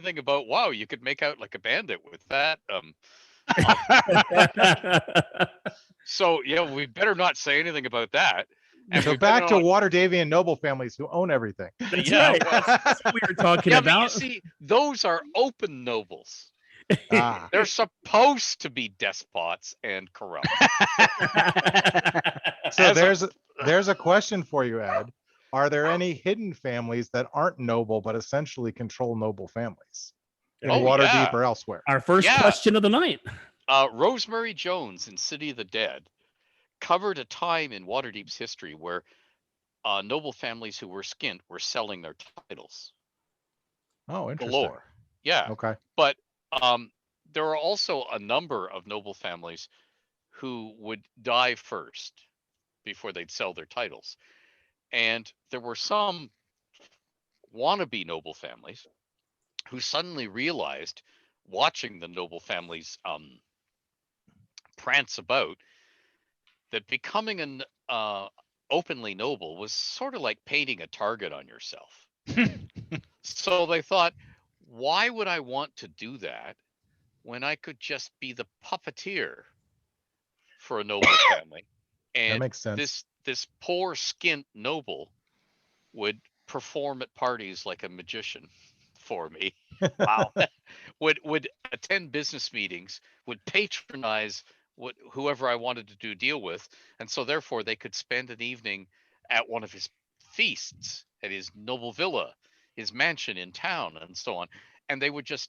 anything about, wow, you could make out like a bandit with that. So we better not say anything about that. And So we better back to not, Waterdavian noble families who own everything. That's yeah, right. well, That's what we were talking yeah, but you about. see, those are open nobles. Ah. They're supposed to be despots and corrupt. So As a- there's a question for you, Ed. Are there any hidden families that aren't noble but essentially control noble families in Oh, Waterdeep yeah. or elsewhere? Our first Yeah. question of the night. Rosemary Jones in City of the Dead covered a time in Waterdeep's history where noble families who were skint were selling their titles Oh, interesting. galore. Yeah, Okay. but there are also a number of noble families who would die first before they'd sell their titles, and there were some wannabe noble families who suddenly realized, watching the noble families prance about, that becoming an openly noble was sort of like painting a target on yourself. So they thought, why would I want to do that when I could just be the puppeteer for a noble family? And That makes sense. this poor skint noble would perform at parties like a magician for me. Wow. would attend business meetings, would patronize whoever I wanted to do deal with, and so therefore they could spend an evening at one of his feasts at his noble villa, his mansion in town, and so on. And they would just,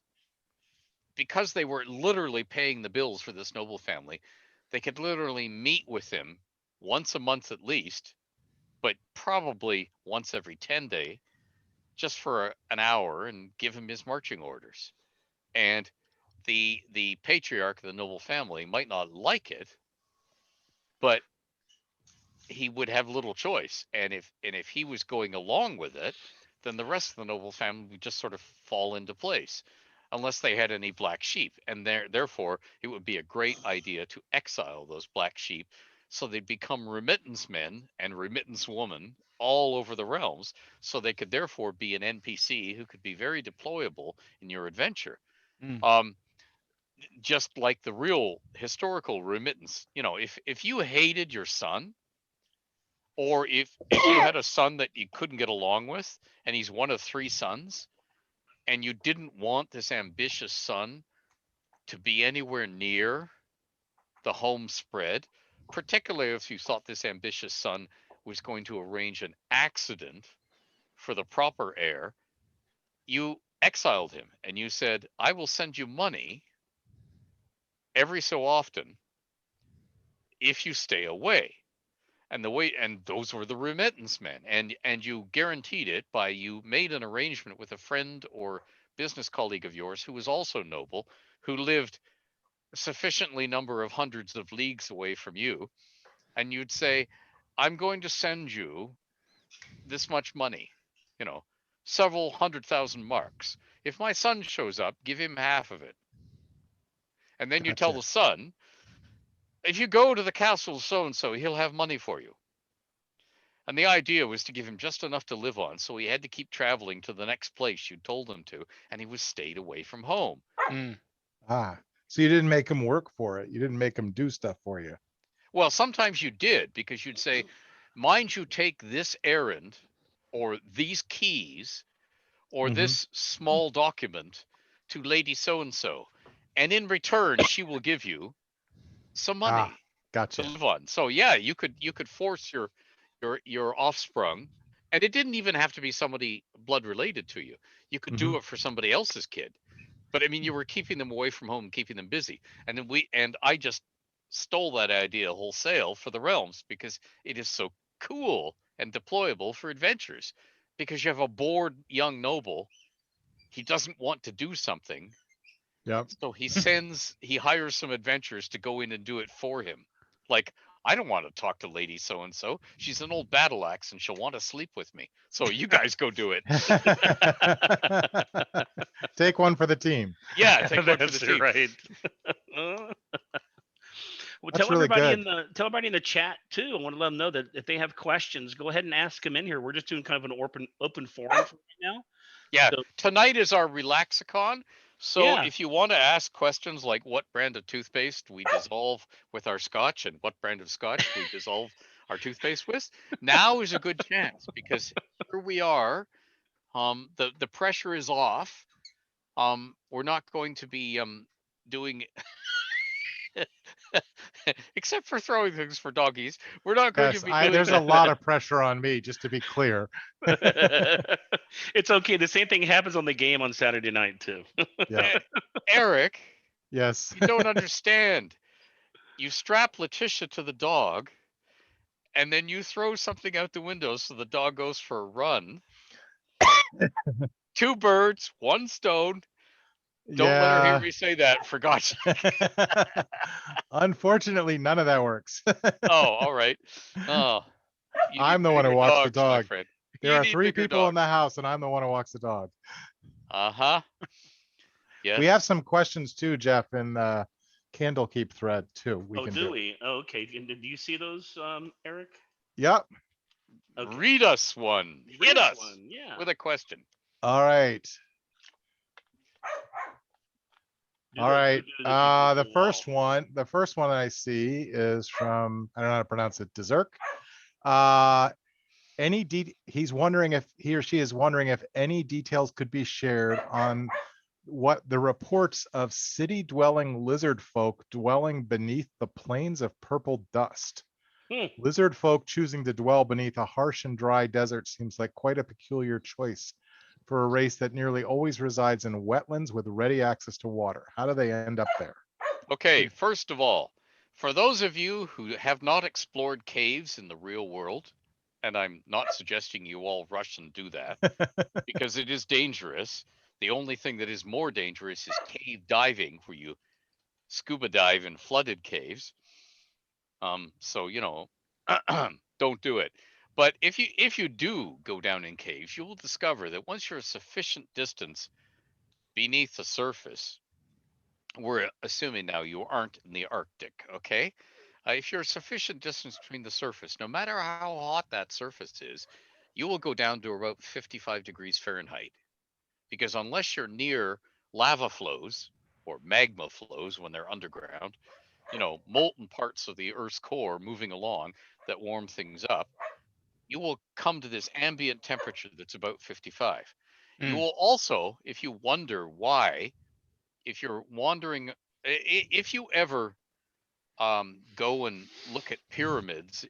because they were literally paying the bills for this noble family, they could literally meet with him once a month at least, but probably once every 10 day, just for an hour, and give him his marching orders. And the patriarch of the noble family might not like it, but he would have little choice. And if he was going along with it, then the rest of the noble family would just sort of fall into place, unless they had any black sheep. And therefore, it would be a great idea to exile those black sheep, so they'd become remittance men and remittance women all over the realms, so they could therefore be an NPC who could be very deployable in your adventure. Mm. Just like the real historical remittance. If you hated your son, or if you had a son that you couldn't get along with, and he's one of three sons, and you didn't want this ambitious son to be anywhere near the home spread, particularly if you thought this ambitious son was going to arrange an accident for the proper heir, you exiled him and you said, I will send you money every so often if you stay away. And those were the remittance men, and you guaranteed it by, you made an arrangement with a friend or business colleague of yours who was also noble, who lived a sufficiently number of hundreds of leagues away from you, and you'd say, I'm going to send you this much money, several 100,000 marks. If my son shows up, give him half of it. And then you tell Gotcha. the son, if you go to the castle so and so, he'll have money for you. And the idea was to give him just enough to live on, so he had to keep traveling to the next place you told him to, and he was stayed away from home. Ah, so you didn't make him work for it. You didn't make him do stuff for you. Well, sometimes you did, because you'd say, mind you take this errand, or these keys, or Mhm. this small document to Lady so-and-so, and in return, she will give you some Ah, money to gotcha. live on. So yeah, you could force your offspring, and it didn't even have to be somebody blood related to you. You could do Mhm. it for somebody else's kid, but I mean, you were keeping them away from home, keeping them busy. And I just stole that idea wholesale for the realms, because it is so cool and deployable for adventures. Because you have a bored young noble, he doesn't want to do something, Yep. so he hires some adventurers to go in and do it for him. Like, I don't want to talk to Lady so and so. She's an old battle axe and she'll want to sleep with me. So you guys go do it. Take one for the team. Yeah, take one for the That's team. right. Well, That's tell really everybody good. in the chat too. I want to let them know that if they have questions, go ahead and ask them in here. We're just doing kind of an open forum for right now. Yeah, So- tonight is our Relaxicon. So Yeah. if you want to ask questions like what brand of toothpaste we dissolve with our scotch and what brand of scotch we dissolve our toothpaste with, now is a good chance because here we are. The pressure is off. We're not going to be doing except for throwing things for doggies. We're not going to Yes, be doing there's a lot of pressure on me, just to be clear. It's okay. The same thing happens on the game on Saturday night too. Yeah. Eric, Yes. you don't understand. You strap Letitia to the dog, and then you throw something out the window so the dog goes for a run. Two birds, one stone. Don't let her hear Yeah. me say that, for God's sake. Unfortunately, none of that works. Oh, all right. Oh, you need I'm the one who bigger walks the dogs, my dog. friend. There You are need 3 bigger people in dogs. the house, and I'm the one who walks the dog. Uh-huh. Yes. We have some questions too, Jeff, in the Candlekeep thread too. We Oh, can do do. we? Oh, okay. And do you see those, Eric? Yep. Okay. Read us one. Read Hit us one, yeah. with a question. All right. Do All the- right. do the The wall. first one that I see is from, I don't know how to pronounce it, Dessert. He's wondering if he or she is wondering if any details could be shared on what the reports of city dwelling lizard folk dwelling beneath the plains of purple dust. Hmm. Lizard folk choosing to dwell beneath a harsh and dry desert seems like quite a peculiar choice for a race that nearly always resides in wetlands with ready access to water. How do they end up there? Okay, first of all, for those of you who have not explored caves in the real world, and I'm not suggesting you all rush and do that because it is dangerous. The only thing that is more dangerous is cave diving, where you scuba dive in flooded caves. So don't do it. But if you do go down in caves, you will discover that once you're a sufficient distance beneath the surface, we're assuming now you aren't in the Arctic, okay? If you're a sufficient distance between the surface, no matter how hot that surface is, you will go down to about 55 degrees Fahrenheit. Because unless you're near lava flows or magma flows when they're underground, molten parts of the Earth's core moving along that warm things up, you will come to this ambient temperature that's about 55. You Mm. will also, if you wonder why, if you're wandering, if you ever go and look at pyramids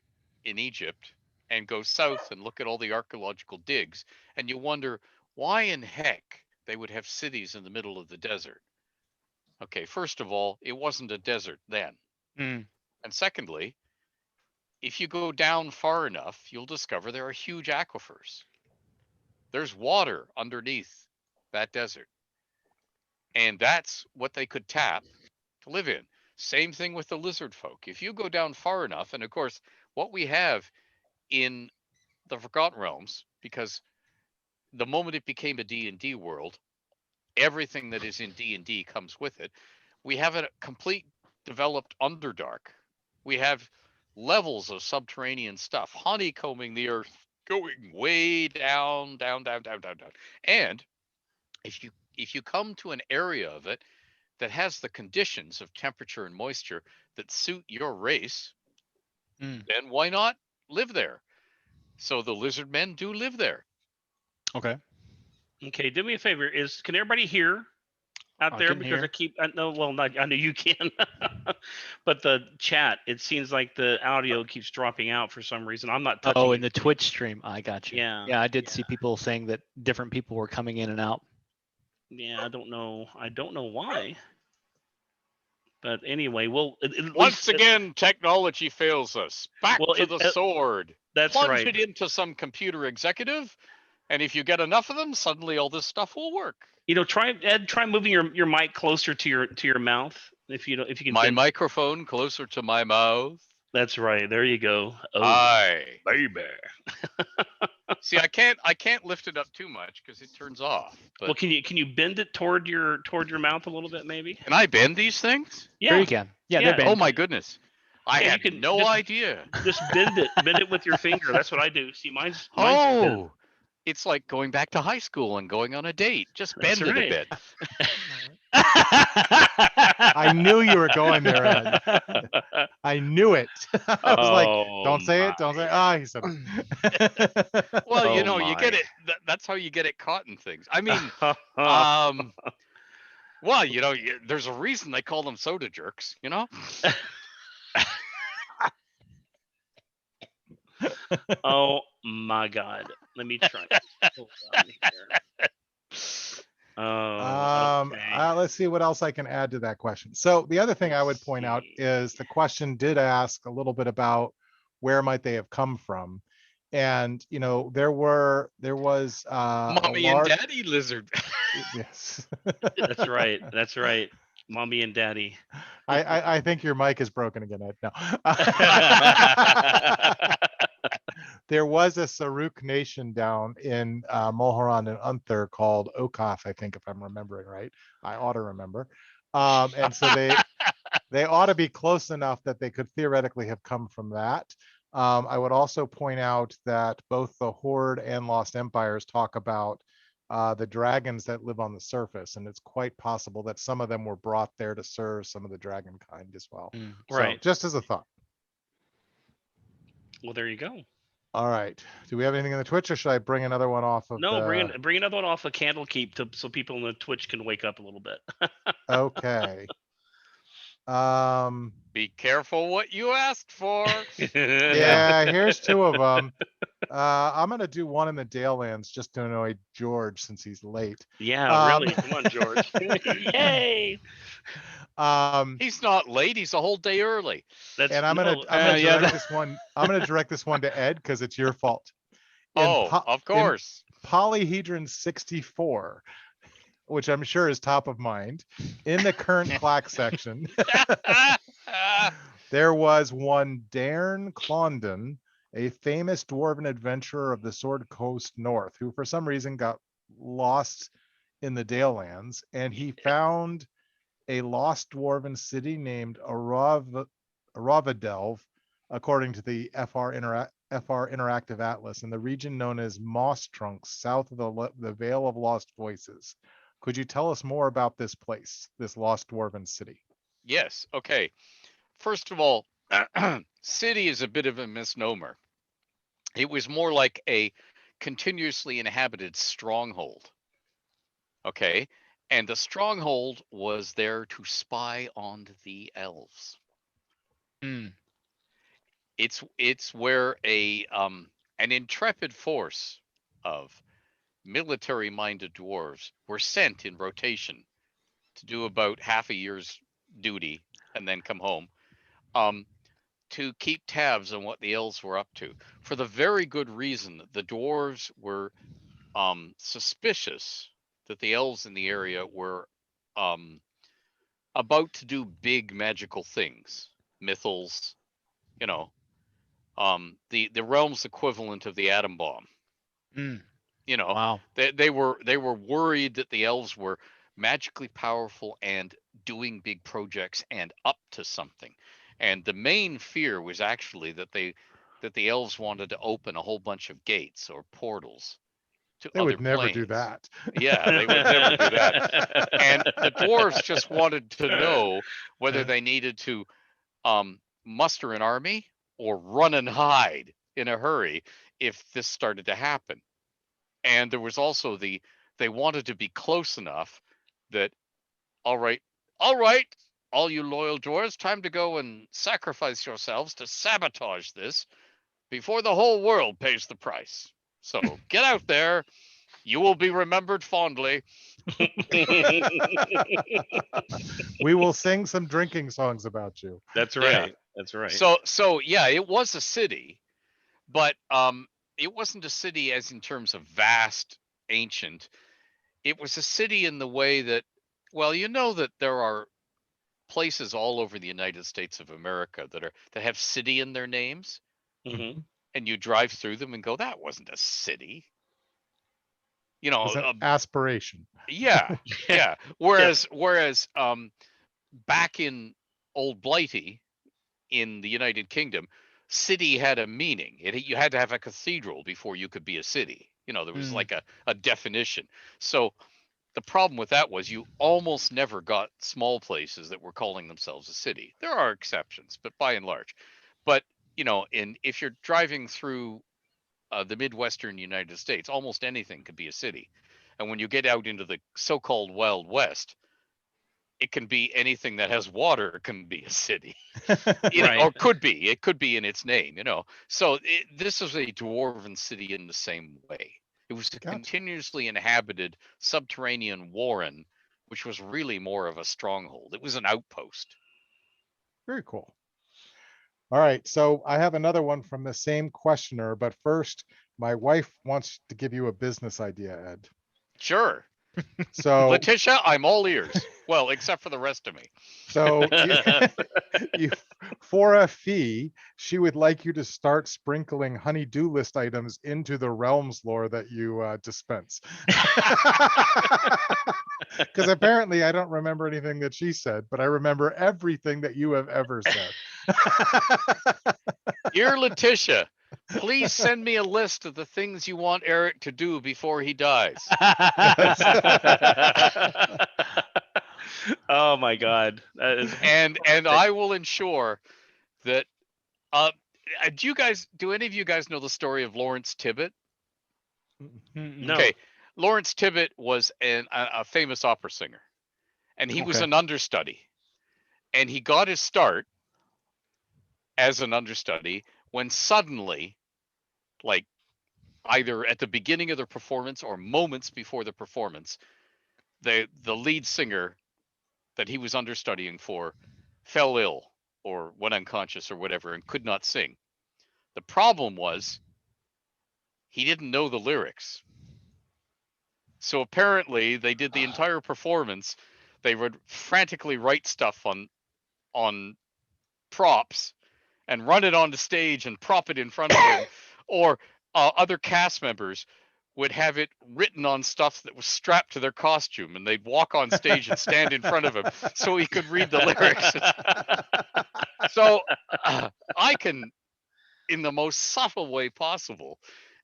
in Egypt and go south and look at all the archaeological digs, and you wonder why in heck they would have cities in the middle of the desert. Okay, first of all, it wasn't a desert then. Mm. And secondly, if you go down far enough, you'll discover there are huge aquifers. There's water underneath that desert. And that's what they could tap to live in. Same thing with the lizard folk. If you go down far enough, and of course, what we have in the Forgotten Realms, because the moment it became a D&D world, everything that is in D&D comes with it. We have a complete developed Underdark. We have levels of subterranean stuff, honeycombing the earth, going way down, down, down, down, down, down. And if you come to an area of it that has the conditions of temperature and moisture that suit your race, then why not live there? So the lizard men do live there. Okay. Okay, do me a favor. Can everybody hear out I there? can Because hear. I know you can, but the chat, it seems like the audio keeps dropping out for some reason. I'm not touching. Oh, in the anything. Twitch stream. I got you. Yeah, Yeah, I did see people saying that different people were coming in and out. Yeah, I don't know. I don't know why. But anyway, well, Once again, technology fails us. Back Well, to the sword. That's Plunge right. it into some computer executive, and if you get enough of them, suddenly all this stuff will work. Try moving your mic closer to your mouth if you can. My microphone closer to my mouth. That's right. There you go. Oh, Aye. baby. See, I can't lift it up too much because it turns off. But Well, can you bend it toward your mouth a little bit, maybe? can I bend these things? Sure Yeah. you can. Yeah, Yeah. they're banned. Oh my goodness. I Yeah, you had can no just- idea. Just bend it with your finger. That's what I do. See, mine's bent. Oh, It's like going back to high school and going on a date. Just That's bend it a right. bit. I knew you were going there, Ed. I knew it. I was like, Oh don't say it. Don't say it. Ah, he said it. Well, you Oh know, you get my. it. That's how you get it caught in things. I mean, um, well, you know, there's a reason they call them soda jerks. You know. Oh my God. Let me try. Hold on here. Oh, okay. Let's see what else I can add to that question. So the other thing I would Let's point out see. is the question did ask a little bit about where might they have come from. And, you know, there was a Mommy and large, daddy lizard. yes. That's right. That's right. Mommy and daddy. I think your mic is broken again, Ed. No. There was a Saruk nation down in Mulholland and Unther called Okoth, I think, if I'm remembering right. I ought to remember. And so they ought to be close enough that they could theoretically have come from that. I would also point out that both the Horde and Lost Empires talk about the dragons that live on the surface, and it's quite possible that some of them were brought there to serve some of the dragon kind as well. So Right. just as a thought. Well, there you go. All right. Do we have anything in the Twitch, or should I bring another one off of No, the? bring another one off of Candlekeep so people in the Twitch can wake up a little bit. Okay. Be careful what you asked for. Yeah, here's two of them. I'm gonna do one in the Dale Lands just to annoy George since he's late. Yeah, really. Come on, George. Yay! He's not late. He's a whole day early. That's And I'm gonna no, yeah, direct this one. I'm gonna direct this one to Ed because it's your fault. Oh, of In course. Polyhedron 64, which I'm sure is top of mind, in the current clack section, there was one Dairn Clondon, a famous dwarven adventurer of the Sword Coast North, who for some reason got lost in the Dale Lands, and he found a lost dwarven city named Aravidelv, according to the FR Interactive Atlas, in the region known as Moss Trunks, south of the Vale of Lost Voices. Could you tell us more about this place, this lost dwarven city? Yes. Okay. First of all, city is a bit of a misnomer. It was more like a continuously inhabited stronghold. Okay. And the stronghold was there to spy on the elves. It's where an intrepid force of military-minded dwarves were sent in rotation to do about half a year's duty and then come home, to keep tabs on what the elves were up to, for the very good reason that the dwarves were suspicious that the elves in the area were about to do big magical things, mythals, you know, the realm's equivalent of the atom bomb. You know, Wow. they were worried that the elves were magically powerful and doing big projects and up to something. And the main fear was actually that the elves wanted to open a whole bunch of gates or portals to They other would never do planes. that. Yeah, they would never do that. And the dwarves just wanted to know whether they needed to muster an army or run and hide in a hurry if this started to happen. And there was also they wanted to be close enough that, all right, all you loyal dwarves, time to go and sacrifice yourselves to sabotage this before the whole world pays the price. So get out there. You will be remembered fondly. We will sing some drinking songs about you. That's Yeah. right. That's right. So yeah, it was a city, but it wasn't a city as in terms of vast, ancient. It was a city in the way that, well, you know that there are places all over the United States of America that have city in their names, Mhm. and you drive through them and go, that wasn't a city. You It know, was an aspiration. yeah, yeah. Whereas back in Old Blighty in the United Kingdom, city had a meaning. You had to have a cathedral before you could be a city. There was Mm. like a definition. So the problem with that was you almost never got small places that were calling themselves a city. There are exceptions, but by and large. But if you're driving through the Midwestern United States, almost anything could be a city. And when you get out into the so-called Wild West, it can be anything that has water can be a city. Right. Or could be. It could be in its name. So this is a dwarven city in the same way. It was a Gotcha. continuously inhabited subterranean warren, which was really more of a stronghold. It was an outpost. Very cool. All right, so I have another one from the same questioner, but first, my wife wants to give you a business idea, Ed. Sure. So, Letitia, I'm all ears. Well, except for the rest of me. so you, for a fee, she would like you to start sprinkling honey-do list items into the Realms lore that you dispense. Because apparently I don't remember anything that she said, but I remember everything that you have ever said. Dear Letitia, please send me a list of the things you want Eric to do before he dies. Oh my God. That is And I will ensure that do any of you guys know the story of Lawrence Tibbett? no. Okay. Lawrence Tibbett was a famous opera singer, and he was Okay. an understudy. And he got his start as an understudy when suddenly, like either at the beginning of the performance or moments before the performance, the lead singer that he was understudying for fell ill or went unconscious or whatever and could not sing. The problem was he didn't know the lyrics. So apparently they did the entire performance. They would frantically write stuff on props and run it on the stage and prop it in front of him, or other cast members would have it written on stuff that was strapped to their costume, and they'd walk on stage and stand in front of him so he could read the lyrics. So I can, in the most subtle way possible,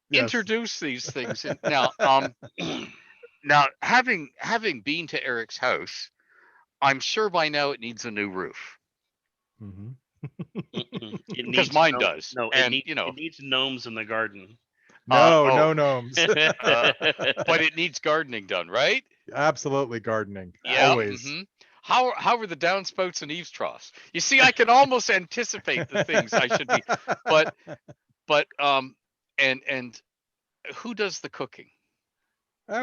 Yes. introduce these things. Now, now having been to Eric's house, I'm sure by now it needs a new roof. Mhm. It Because needs mine does. No, And, it needs gnomes in the garden. No, oh. no gnomes. But it needs gardening done, right? Absolutely gardening. Yeah. Always. mhm. How are the downspouts and eaves troughs? You see, I can almost anticipate the things I should be, but and who does the cooking?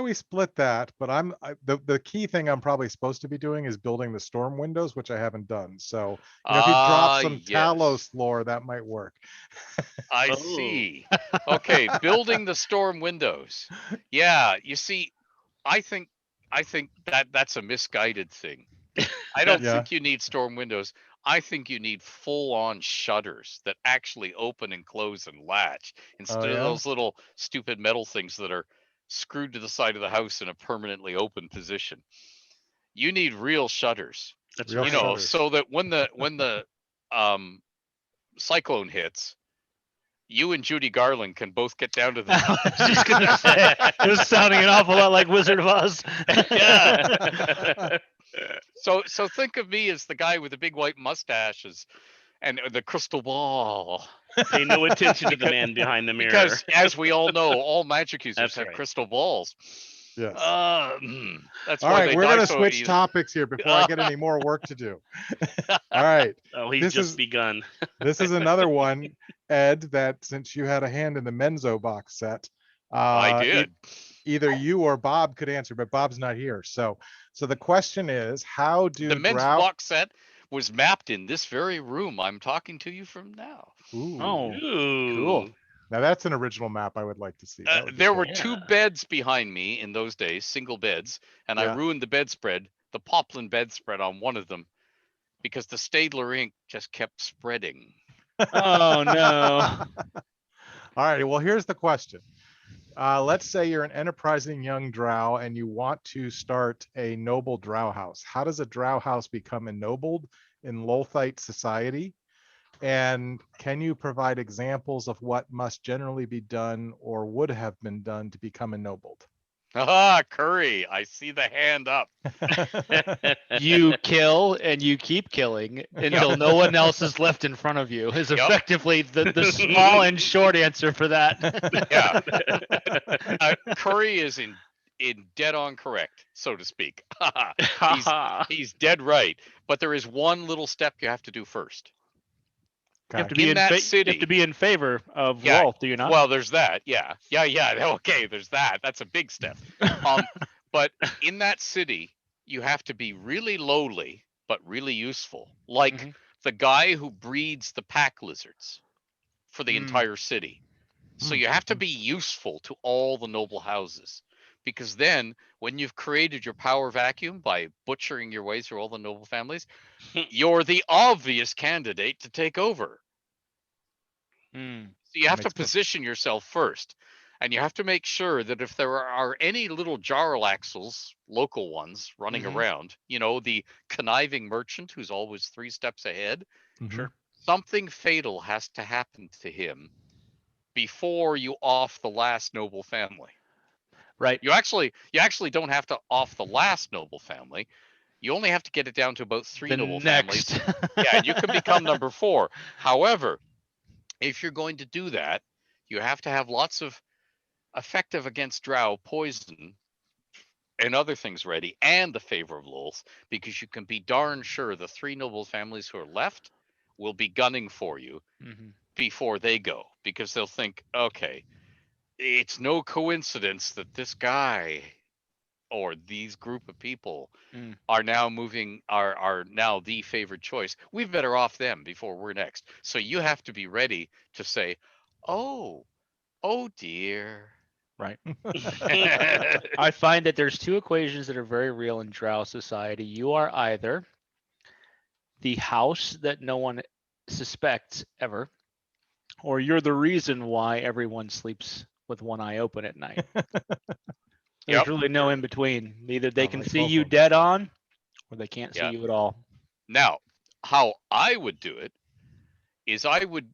We split that, but the key thing I'm probably supposed to be doing is building the storm windows, which I haven't done. So if you drop some Talos lore, that might work. I Oh. see. Okay, building the storm windows. Yeah, you see, I think that's a misguided thing. I don't Yeah. think you need storm windows. I think you need full-on shutters that actually open and close and latch instead of yeah? those little stupid metal things that are screwed to the side of the house in a permanently open position. You need real shutters, That's Real right. shutters. so that when the cyclone hits, you and Judy Garland can both get down to the Just gonna say, it was sounding an awful lot like Wizard of Oz. Yeah. So think of me as the guy with the big white mustaches and the crystal ball. Pay no attention to the man behind the mirror. Because as we all know, all magic users That's have right. crystal balls. Yes. That's All why right, they we're die going to so switch easy. topics here before I get any more work to do. All right. Oh, he's This just is- begun. This is another one, Ed, that since you had a hand in the Menzo box set, I did. either you or Bob could answer, but Bob's not here. So the question is, how do The men's drow- box set was mapped in this very room I'm talking to you from now. Ooh. Oh, Ooh. cool. Now that's an original map I would like to see. That would be There cool. were two Yeah. beds behind me in those days, single beds, and I Yeah. ruined the bedspread, the poplin bedspread on one of them, because the Staedtler ink just kept spreading. Oh no. All right, well, here's the question. Let's say you're an enterprising young drow and you want to start a noble drow house. How does a drow house become ennobled in Lothite society? And can you provide examples of what must generally be done or would have been done to become ennobled? Ah, Curry, I see the hand up. You kill and you keep killing until no one else is left in front of you is Yep. effectively the small and short answer for that. Yeah. Curry is in dead on correct, so to speak. he's he's dead right. But there is one little step you have to do first. You have to Okay. be In that you have to city, be in favor of yeah. Rolf, do you not? Well, there's that. Yeah. Yeah, yeah. Okay, there's that. That's a big step. But in that city, you have to be really lowly but really useful. Like Mhm. the guy who breeds the pack lizards for the Mm. entire city. So you have to be useful to all the noble houses. Because then, when you've created your power vacuum by butchering your way through all the noble families, you're the obvious candidate to take over. Mm. So you That have to makes perfect- position yourself first. And you have to make sure that if there are any little Jarlaxles, local ones, running Mhm. around, the conniving merchant who's always 3 steps ahead, Mhm. Sure. something fatal has to happen to him before you off the last noble family. Right. You actually don't have to off the last noble family. You only have to get it down to about 3 The noble families. next. Yeah, and you can become number 4. However, if you're going to do that, you have to have lots of effective against drow poison and other things ready, and the favor of Lulz, because you can be darn sure the 3 noble families who are left will be gunning for you Mhm. before they go, because they'll think, okay, it's no coincidence that this guy or these group of people Mm. are now are now the favored choice. We better off them before we're next. So you have to be ready to say, oh, oh dear. Right. I find that there's two equations that are very real in drow society. You are either the house that no one suspects ever, or you're the reason why everyone sleeps with one eye open at night. There's Yep. really no in between. Either they I can like see both you of 'em. dead on, or they can't see Yeah. you at all. Now, how I would do it is I would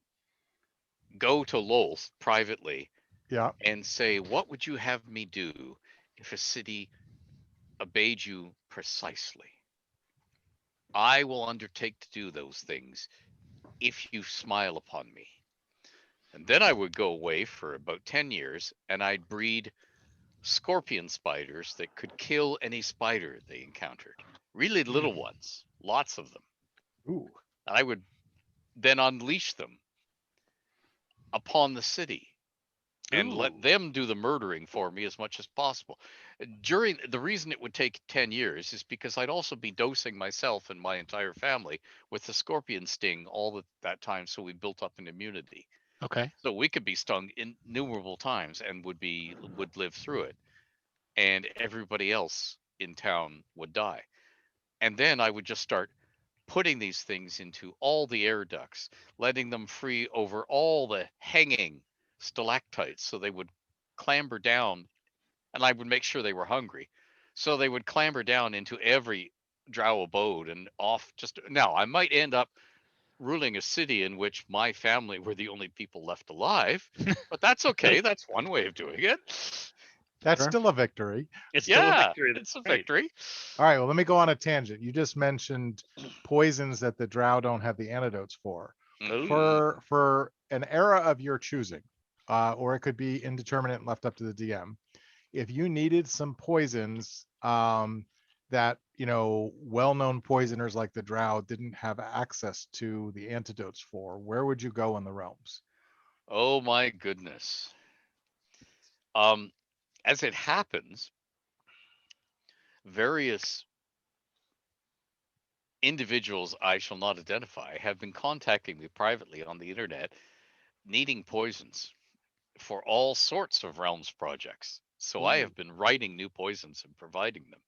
go to Lowell's privately Yeah. and say, what would you have me do if a city obeyed you precisely? I will undertake to do those things if you smile upon me. And then I would go away for about 10 years and I'd breed scorpion spiders that could kill any spider they encountered. Really little ones, lots of them. Ooh. And I would then unleash them upon the city and Ooh. let them do the murdering for me as much as possible. During the reason it would take 10 years is because I'd also be dosing myself and my entire family with the scorpion sting that time, so we built up an immunity. Okay. So we could be stung innumerable times and would live through it, and everybody else in town would die. And then I would just start putting these things into all the air ducts, letting them free over all the hanging stalactites so they would clamber down, and I would make sure they were hungry. So they would clamber down into every drow abode and off. Just now, I might end up ruling a city in which my family were the only people left alive, but that's okay. That's one way of doing it. That's Sure. still a victory. It's still a Yeah, victory. it's a Right. victory. All right. Well, let me go on a tangent. You just mentioned poisons that the drow don't have the antidotes for. Mhm. For an era of your choosing, or it could be indeterminate and left up to the DM. If you needed some poisons that well-known poisoners like the drow didn't have access to the antidotes for, where would you go in the realms? Oh my goodness. Um, as it happens, various individuals I shall not identify have been contacting me privately on the internet needing poisons for all sorts of realms projects. So I Ooh. have been writing new poisons and providing them,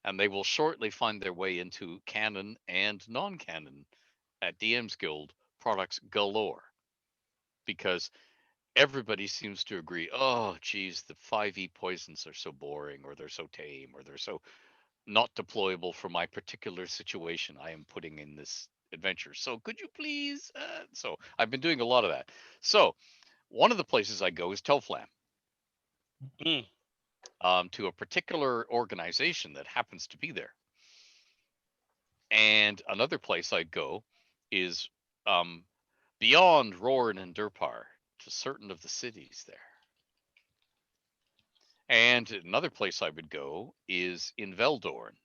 and they will shortly find their way into canon and non-canon at DM's Guild products galore, because everybody seems to agree, oh geez, the 5e poisons are so boring, or they're so tame, or they're so not deployable for my particular situation I am putting in this adventures. So could you please? So I've been doing a lot of that. So one of the places I go is Telflam, Mm. to a particular organization that happens to be there. And another place I go is beyond Roran and Durpar to certain of the cities there. And another place I would go is in Veldorn,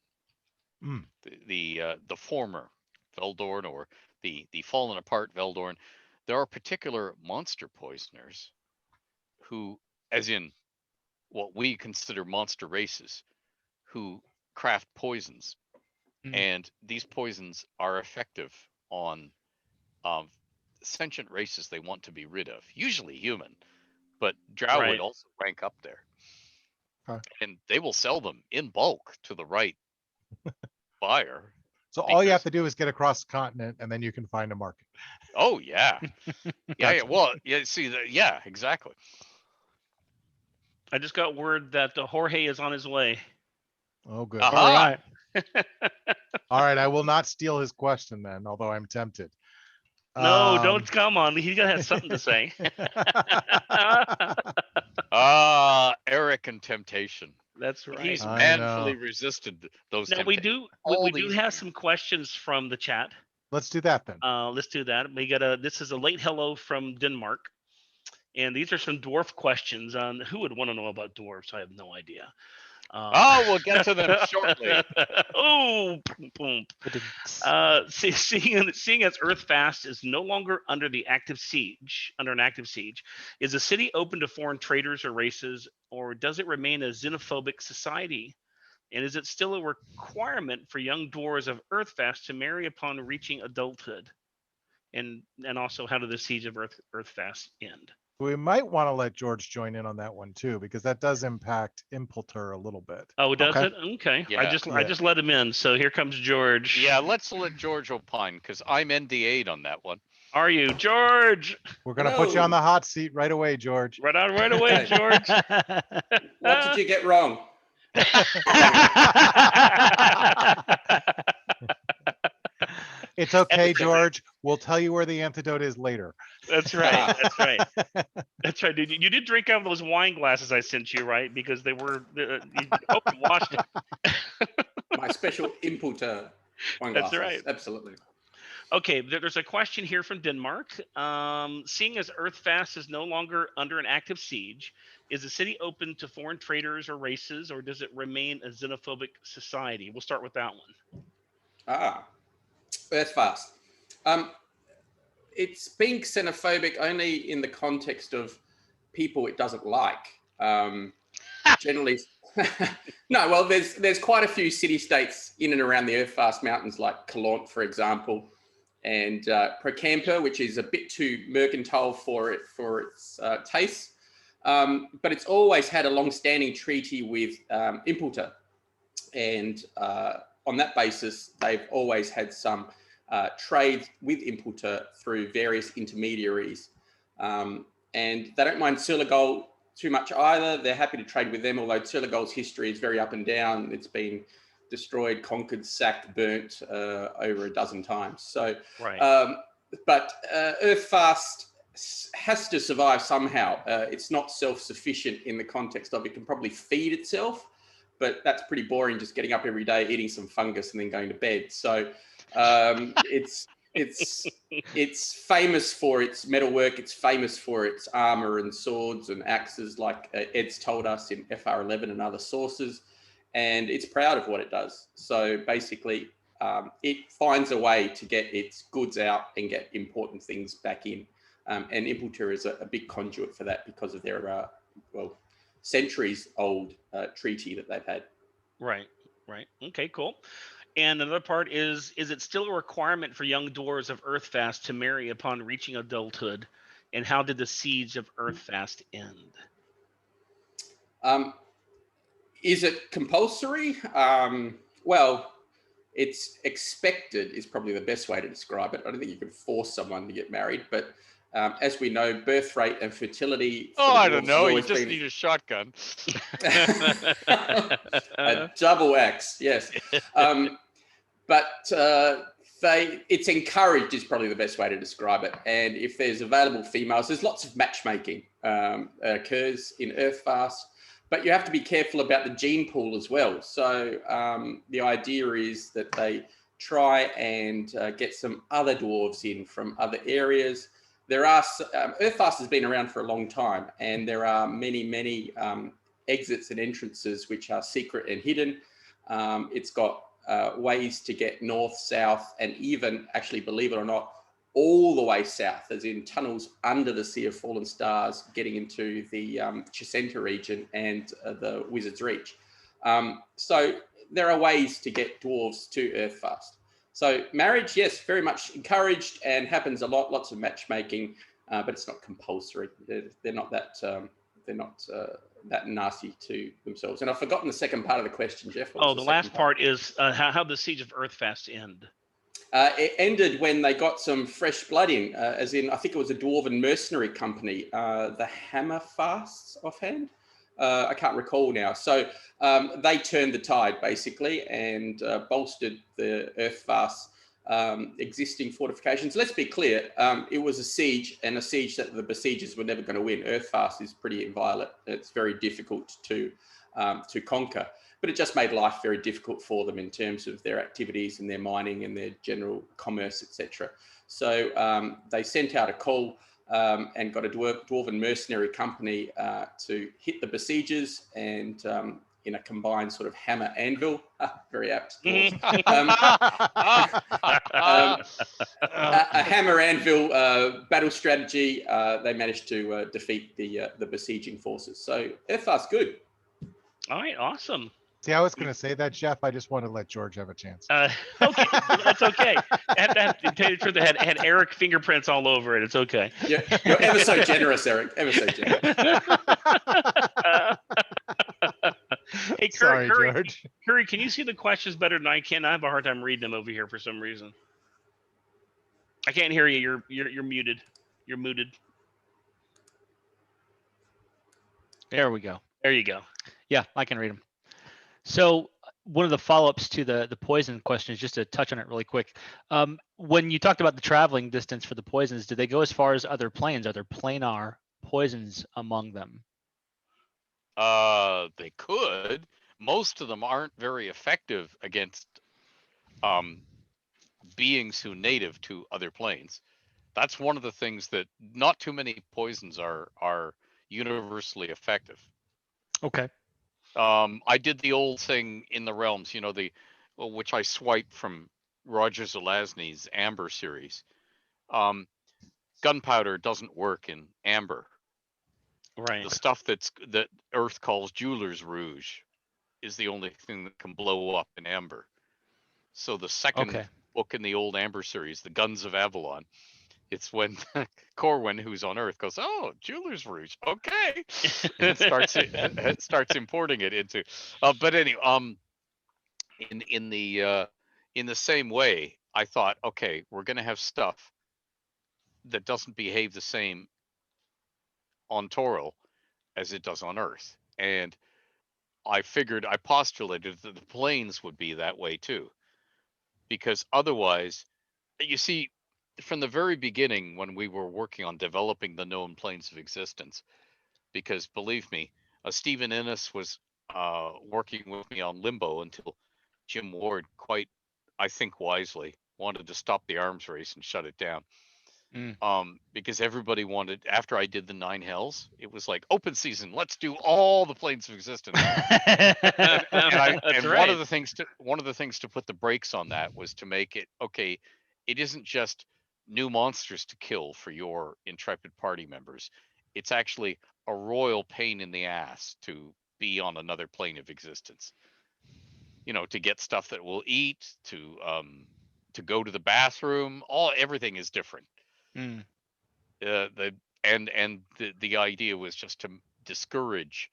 Mm. the former Veldorn, or the fallen apart Veldorn. There are particular monster poisoners who, as in what we consider monster races, who craft poisons. Mm. And these poisons are effective on sentient races they want to be rid of, usually human, but drow Right. would also rank up there. Huh. And they will sell them in bulk to the right buyer. So all you have Because- to do is get across the continent and then you can find a market. Oh yeah, yeah, yeah. Gotcha. Well, yeah. See, yeah, exactly. I just got word that Jorge is on his way. Oh, good. Aha. All right. All right. I will not steal his question then, although I'm tempted. No, don't come on. He's gonna have something to say. Eric and temptation. That's right. He's I manfully know. resisted those. Now we temptations do all we do these have years. some questions from the chat. Let's do that then. Let's do that. We got this is a late hello from Denmark, and these are some dwarf questions on who would want to know about dwarfs. I have no idea. Oh, we'll get to them shortly. Oh, boom, boom. Seeing as Earthfast is no longer under an active siege, is the city open to foreign traders or races, or does it remain a xenophobic society? And is it still a requirement for young dwarves of Earthfast to marry upon reaching adulthood? And also, how did the siege of Earthfast end? We might want to let George join in on that one too, because that does impact Impulter a little bit. Oh, does Okay. it? Okay. I Yeah. just let him in. So here comes George. Yeah, let's let George opine because I'm NDA'd on that one. Are you George? We're going to put you on Hello. the hot seat right away, George. Right on, right away, George. What did you get wrong? It's okay, Antidote. George. We'll tell you where the antidote is later. That's right. That's right. That's right, dude. You did drink out of those wine glasses I sent you, right? Because they were. You hope you washed it. My special Impulter wine That's glasses. right. Absolutely. Okay, there's a question here from Denmark. Seeing as Earthfast is no longer under an active siege, is the city open to foreign traders or races, or does it remain a xenophobic society? We'll start with that one. That's fast. It's being xenophobic only in the context of people it doesn't like. Generally, no. Well, there's quite a few city-states in and around the Earthfast Mountains, like Calant, for example, and Procamper, which is a bit too mercantile for its taste. But it's always had a long-standing treaty with Impulter, and on that basis, they've always had some trade with Impulter through various intermediaries. And they don't mind Surligol too much either. They're happy to trade with them, although Surligol's history is very up and down. It's been destroyed, conquered, sacked, burnt over a dozen times. So, Right. but Earthfast has to survive somehow. It's not self-sufficient in the context of it can probably feed itself, but that's pretty boring, just getting up every day, eating some fungus and then going to bed. So it's famous for its metalwork. It's famous for its armor and swords and axes, like Ed's told us in FR11 and other sources. And it's proud of what it does. So basically, it finds a way to get its goods out and get important things back in. And Impulter is a big conduit for that because of their, centuries-old treaty that they've had. Right. Okay, cool. And another part is it still a requirement for young dwarves of Earthfast to marry upon reaching adulthood? And how did the siege of Earthfast end? Is it compulsory? Well, it's expected is probably the best way to describe it. I don't think you can force someone to get married, but as we know, birth rate and fertility. Oh, for I dwarves don't has know. You always just been- need a shotgun. a double X, yes. But It's encouraged is probably the best way to describe it. And if there's available females, there's lots of matchmaking occurs in Earthfast, but you have to be careful about the gene pool as well. So the idea is that they try and get some other dwarves in from other areas. There are Earthfast has been around for a long time, and there are many exits and entrances which are secret and hidden. It's got ways to get north, south, and even, actually, believe it or not, all the way south, as in tunnels under the Sea of Fallen Stars, getting into the Chicenta region and the Wizard's Reach. So there are ways to get dwarves to Earthfast. So marriage, yes, very much encouraged and happens a lot, lots of matchmaking, but it's not compulsory. They're not that that nasty to themselves. And I've forgotten the second part of the question, Jeff. What was The second last part is how the Siege of Earthfast end. It ended when they got some fresh blood in, as in, I think it was a dwarven mercenary company, the Hammerfasts offhand. I can't recall now. So they turned the tide, basically, and bolstered the Earthfast existing fortifications. Let's be clear, it was a siege, and a siege that the besiegers were never going to win. Earthfast is pretty inviolate. It's very difficult to conquer. But it just made life very difficult for them in terms of their activities and their mining and their general commerce, etc. So they sent out a call and got a dwarven mercenary company to hit the besiegers, and in a combined sort of hammer anvil, very apt. A hammer anvil battle strategy. They managed to defeat the besieging forces. So Earthfast good. All right, awesome. See, I was going to say that, Jeff. I just wanted to let George have a chance. Okay, that's okay. To tell you the truth, it had Eric fingerprints all over it. It's okay. Yeah, you're ever so generous, Eric. Ever so generous. Hey, Sorry, George. Curry, can you see the questions better than I can? I have a hard time reading them over here for some reason. I can't hear you. You're muted. You're muted. There we go. There you go. Yeah, I can read them. So one of the follow-ups to the poison question is just to touch on it really quick. When you talked about the traveling distance for the poisons, did they go as far as other planes? Are there planar poisons among them? They could. Most of them aren't very effective against beings who native to other planes. That's one of the things that not too many poisons are universally effective. Okay. I did the old thing in the realms, which I swiped from Roger Zelazny's Amber series. Gunpowder doesn't work in Amber. Right. The stuff that Earth calls Jeweler's Rouge is the only thing that can blow up in Amber. So the second book in the old Amber series, The Guns of Avalon, it's when Corwin, who's on Earth, goes, "Oh, Jeweler's Rouge, okay," and starts importing it into. But anyway, in the same way, I thought, okay, we're going to have stuff that doesn't behave the same on Toril as it does on Earth, and I postulated that the planes would be that way too, because otherwise, you see, from the very beginning when we were working on developing the known planes of existence, because believe me, Stephen Innes was working with me on Limbo until Jim Ward, quite, I think wisely, wanted to stop the arms race and shut it down. Because everybody wanted, after I did the 9 Hells, it was like open season, let's do all the planes of existence. One of the things to put the brakes on that was to make it, okay, it isn't just new monsters to kill for your intrepid party members. It's actually a royal pain in the ass to be on another plane of existence. To get stuff that will eat, to go to the bathroom, everything is different. The idea was just to discourage.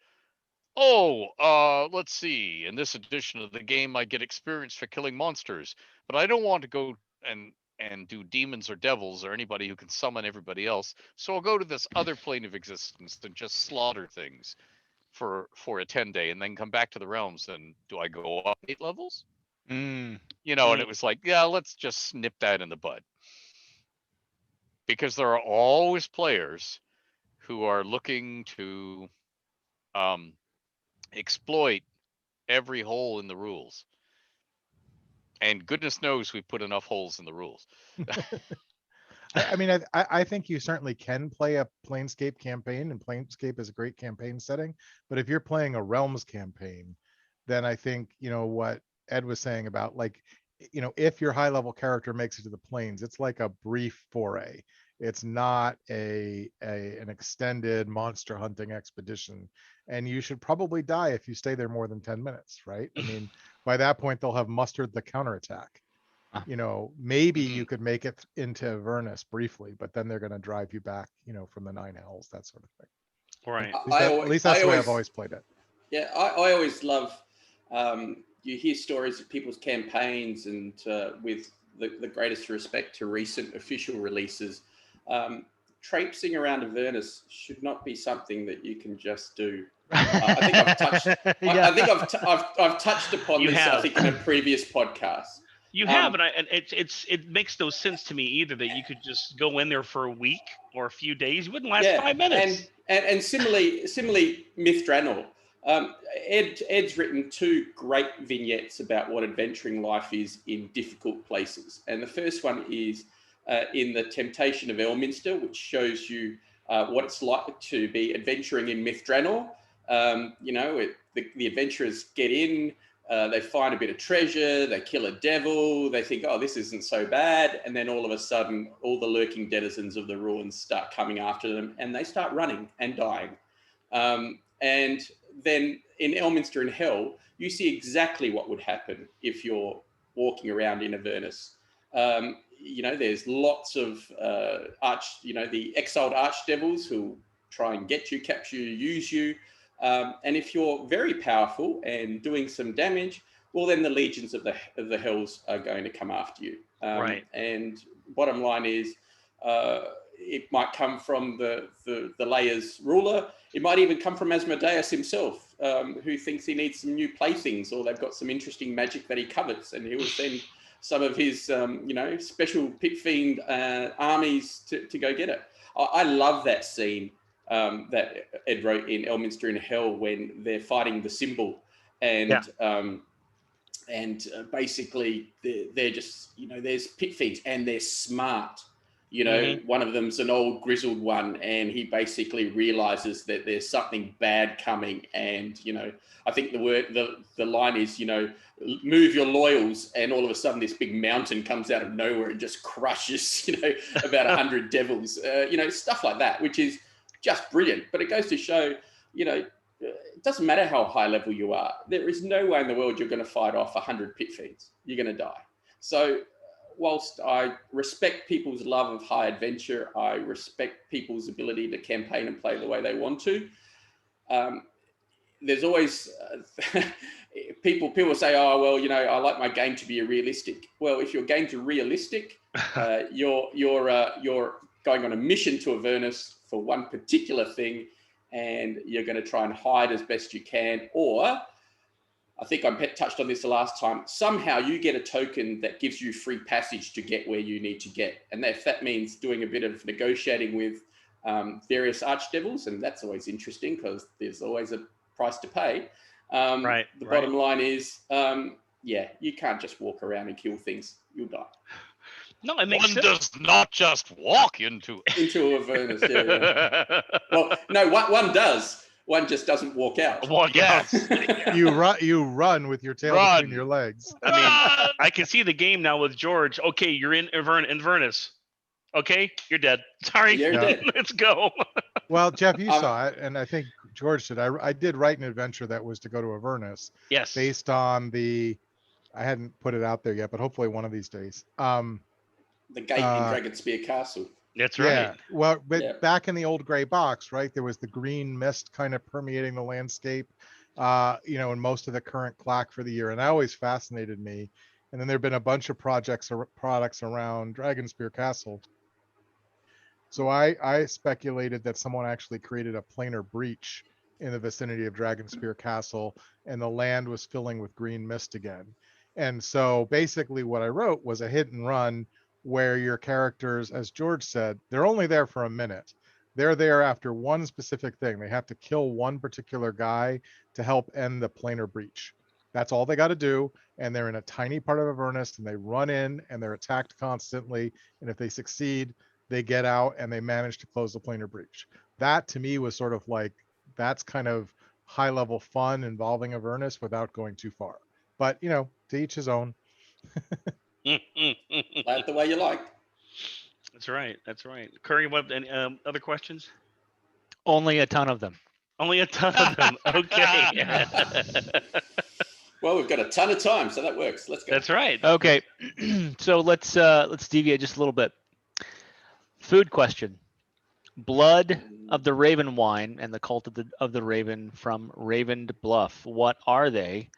Let's see. In this edition of the game, I get experience for killing monsters, but I don't want to go and do demons or devils or anybody who can summon everybody else. So I'll go to this other plane of existence and just slaughter things for a 10-day and then come back to the realms. And do I go up 8 levels? Mm, You know, and Mm. it was like, yeah, let's just snip that in the bud. Because there are always players who are looking to um, exploit every hole in the rules. And goodness knows we put enough holes in the rules. I mean, I think you certainly can play a Planescape campaign, and Planescape is a great campaign setting. But if you're playing a Realms campaign, then I think, you know, what Ed was saying about, like, you know, if your high level character makes it to the planes, it's like a brief foray. It's not an extended monster hunting expedition. And you should probably die if you stay there more than 10 minutes, right? I mean, by that point, they'll have mustered the counterattack. You know, maybe you could make it into Avernus briefly, but then they're going to drive you back, you know, from the nine hells, that sort of thing. Right. At least that's the way I've always played it. Yeah, I always love, you hear stories of people's campaigns, and with the greatest respect to recent official releases, traipsing around Avernus should not be something that you can just do. I think I've touched. Yeah. I think I've touched upon You this. have. I think in a previous podcast. You have, and it makes no sense to me either that you could just go in there for a week or a few days. You wouldn't last 5 minutes. And similarly, Myth Draenor. Ed's written 2 great vignettes about what adventuring life is in difficult places. And the first one is in The Temptation of Elminster, which shows you what it's like to be adventuring in Myth Draenor. You know, the adventurers get in, they find a bit of treasure, they kill a devil, they think, oh, this isn't so bad. And then all of a sudden, all the lurking denizens of the ruins start coming after them, and they start running and dying. And then in Elminster and Hell, you see exactly what would happen if you're walking around in Avernus. You know, there's lots of the exiled archdevils who try and get you, capture you, use you. And if you're very powerful and doing some damage, well, then the legions of the hells are going to come after you. Right. And bottom line is, it might come from the Layer's ruler. It might even come from Asmodeus himself, who thinks he needs some new playthings, or they've got some interesting magic that he covets, and he will send some of his special pit fiend armies to go get it. I love that scene that Ed wrote in Elminster in Hell when they're fighting the symbol, and basically they're just, you know, there's pit fiends and they're smart. You know, one of them's an old grizzled one, and he basically realizes that there's something bad coming. And, you know, I think the line is, you know, move your loyals, and all of a sudden this big mountain comes out of nowhere and just crushes, you know, about 100 devils, you know, stuff like that, which is just brilliant. But it goes to show, you know, it doesn't matter how high level you are. There is no way in the world you're going to fight off 100 pit fiends. You're going to die. So whilst I respect people's love of high adventure, I respect people's ability to campaign and play the way they want to. There's always people say, oh, well, you know, I like my game to be realistic. Well, if your game's realistic, you're going on a mission to Avernus for one particular thing, and you're going to try and hide as best you can. Or, I think I touched on this the last time, somehow you get a token that gives you free passage to get where you need to get. And if that means doing a bit of negotiating with various archdevils, and that's always interesting because there's always a price to pay. The bottom line is, you can't just walk around and kill things. You'll die. No, it makes One sense. does not just walk into Avernus. Yeah. Well, no, one does. One just doesn't walk out. Yes. You run with your tail between your legs. I mean, I can see the game now with George. Okay, you're in Avernus. Okay, you're dead. Sorry, You're dead. Let's go. Well, Jeff, you saw it, and I think George did. I did write an adventure that was to go to Avernus. Yes. Based on I hadn't put it out there yet, but hopefully one of these days. The gate in Dragonspear Castle. That's right. Yeah. Well, but back in the old gray box, right, there was the green mist kind of permeating the landscape, you know, in most of the current clack for the year. And that always fascinated me. And then there've been a bunch of products around Dragonspear Castle. So I speculated that someone actually created a planar breach in the vicinity of Dragonspear Castle, and the land was filling with green mist again. And so basically what I wrote was a hit and run where your characters, as George said, they're only there for a minute. They're there after one specific thing. They have to kill one particular guy to help end the planar breach. That's all they got to do. And they're in a tiny part of Avernus and they run in and they're attacked constantly. And if they succeed, they get out and they manage to close the planar breach. That to me was sort of like, that's kind of high level fun involving Avernus without going too far. But, you know, to each his own. Play it the way you like. That's right. That's right. Curry, what any other questions? Only a ton of them. Only a ton of them. Okay. Well, we've got a ton of time, so that works. Let's go. That's right. Okay, so let's deviate just a little bit. Food question: Blood of the Raven wine and the Cult of the Raven from Ravened Bluff. What are they?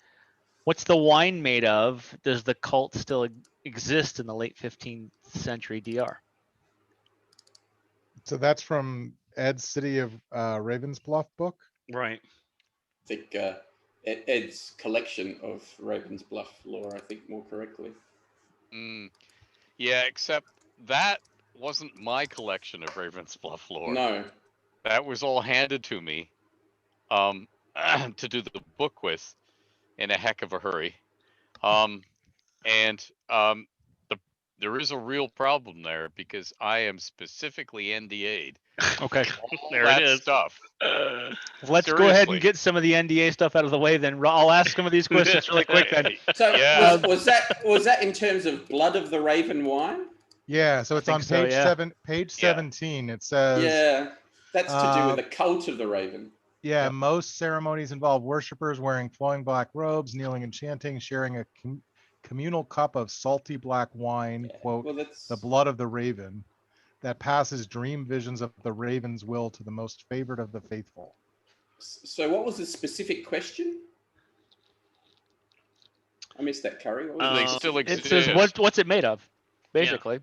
What's the wine made of? Does the cult still exist in the late 15th century DR? So that's from Ed's City of Ravensbluff book. Right. I think Ed's collection of Raven's Bluff lore, I think more correctly. Yeah, except that wasn't my collection of Raven's Bluff lore. No. That was all handed to me to do the book with in a heck of a hurry. There is a real problem there because I am specifically NDA'd. Okay, There that it is. stuff. let's go ahead Seriously. and get some of the NDA stuff out of the way. Then I'll ask some of these questions really quick. Then So Yeah. was that in terms of Blood of the Raven wine? Yeah, so it's think on so, page yeah. page Yeah. 17. It says, Yeah. That's to do with Uh, the cult of the Raven. yeah, Yep. most ceremonies involve worshipers wearing flowing black robes, kneeling and chanting, sharing a communal cup of salty black wine, quote, Well, that's the blood of the raven, that passes dream visions of the raven's will to the most favored of the faithful. so. What was the specific question? I missed that, Curry. What was They it? still it exist. says what's it made of, basically.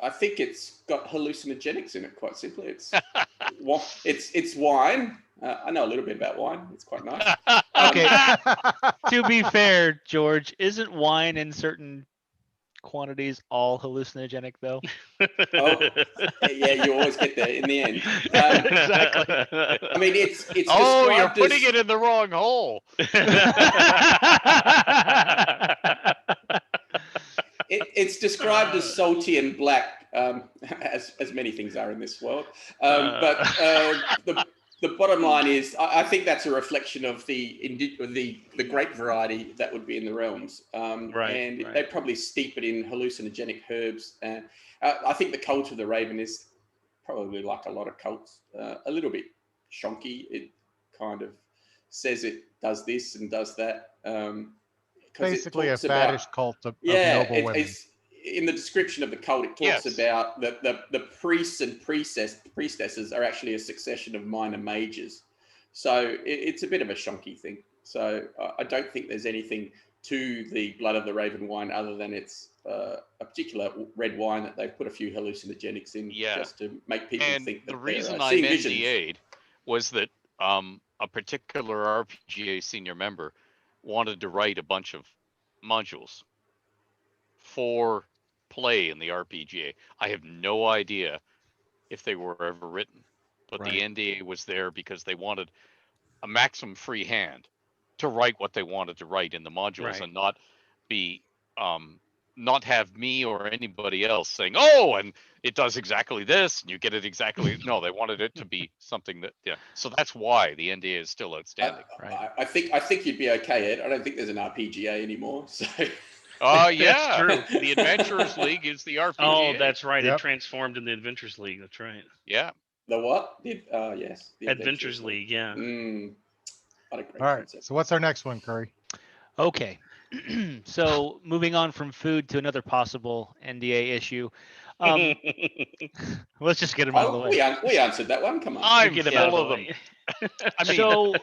I think it's got hallucinogenics in it. Quite simply, it's wine. I know a little bit about wine. It's quite nice. Okay. To be fair, George, isn't wine in certain quantities all hallucinogenic though? Oh, yeah, you always get there in the end. Exactly. I mean, it's Oh, you're described putting as, it in the wrong hole. it's described as salty and black, as many things are in this world. But the bottom line is, I think that's a reflection of the grape variety that would be in the realms. Right, And right. they probably steep it in hallucinogenic herbs. And I think the cult of the Raven is probably like a lot of cults, a little bit shonky. It kind of says it does this and does that. 'Cause it Basically a talks about- faddish cult of yeah, noble women. it's in the description of the cult. It talks Yes. about the priests and priestesses are actually a succession of minor mages. So it's a bit of a shonky thing. So I don't think there's anything to the Blood of the Raven wine other than it's a particular red wine that they've put a few hallucinogenics in Yeah. just to make people And think that the they're, reason I'm seeing visions. NDA'd was that a particular RPGA senior member wanted to write a bunch of modules for play in the RPGA. I have no idea if they were ever written, but the Right. NDA was there because they wanted a maximum free hand to write what they wanted to write in the modules Right. and not be not have me or anybody else saying, oh, and it does exactly this and you get it exactly. No, they wanted it to be something that, yeah. So that's why the NDA is still outstanding. Right. I think you'd be okay, Ed. I don't think there's an RPGA anymore. So Yeah, true. The Adventurers League is the RPGA. Oh, that's right. Yep. It transformed in the Adventures League. That's right. Yeah. the what? Yes. The Adventures League. Yeah. What a great All right. concept. So what's our next one, Curry? Okay. So moving on from food to another possible NDA issue. Let's just get them out of the Oh, way. we answered that one. Come on. I'm Get 'em out full of the them. way. I mean, So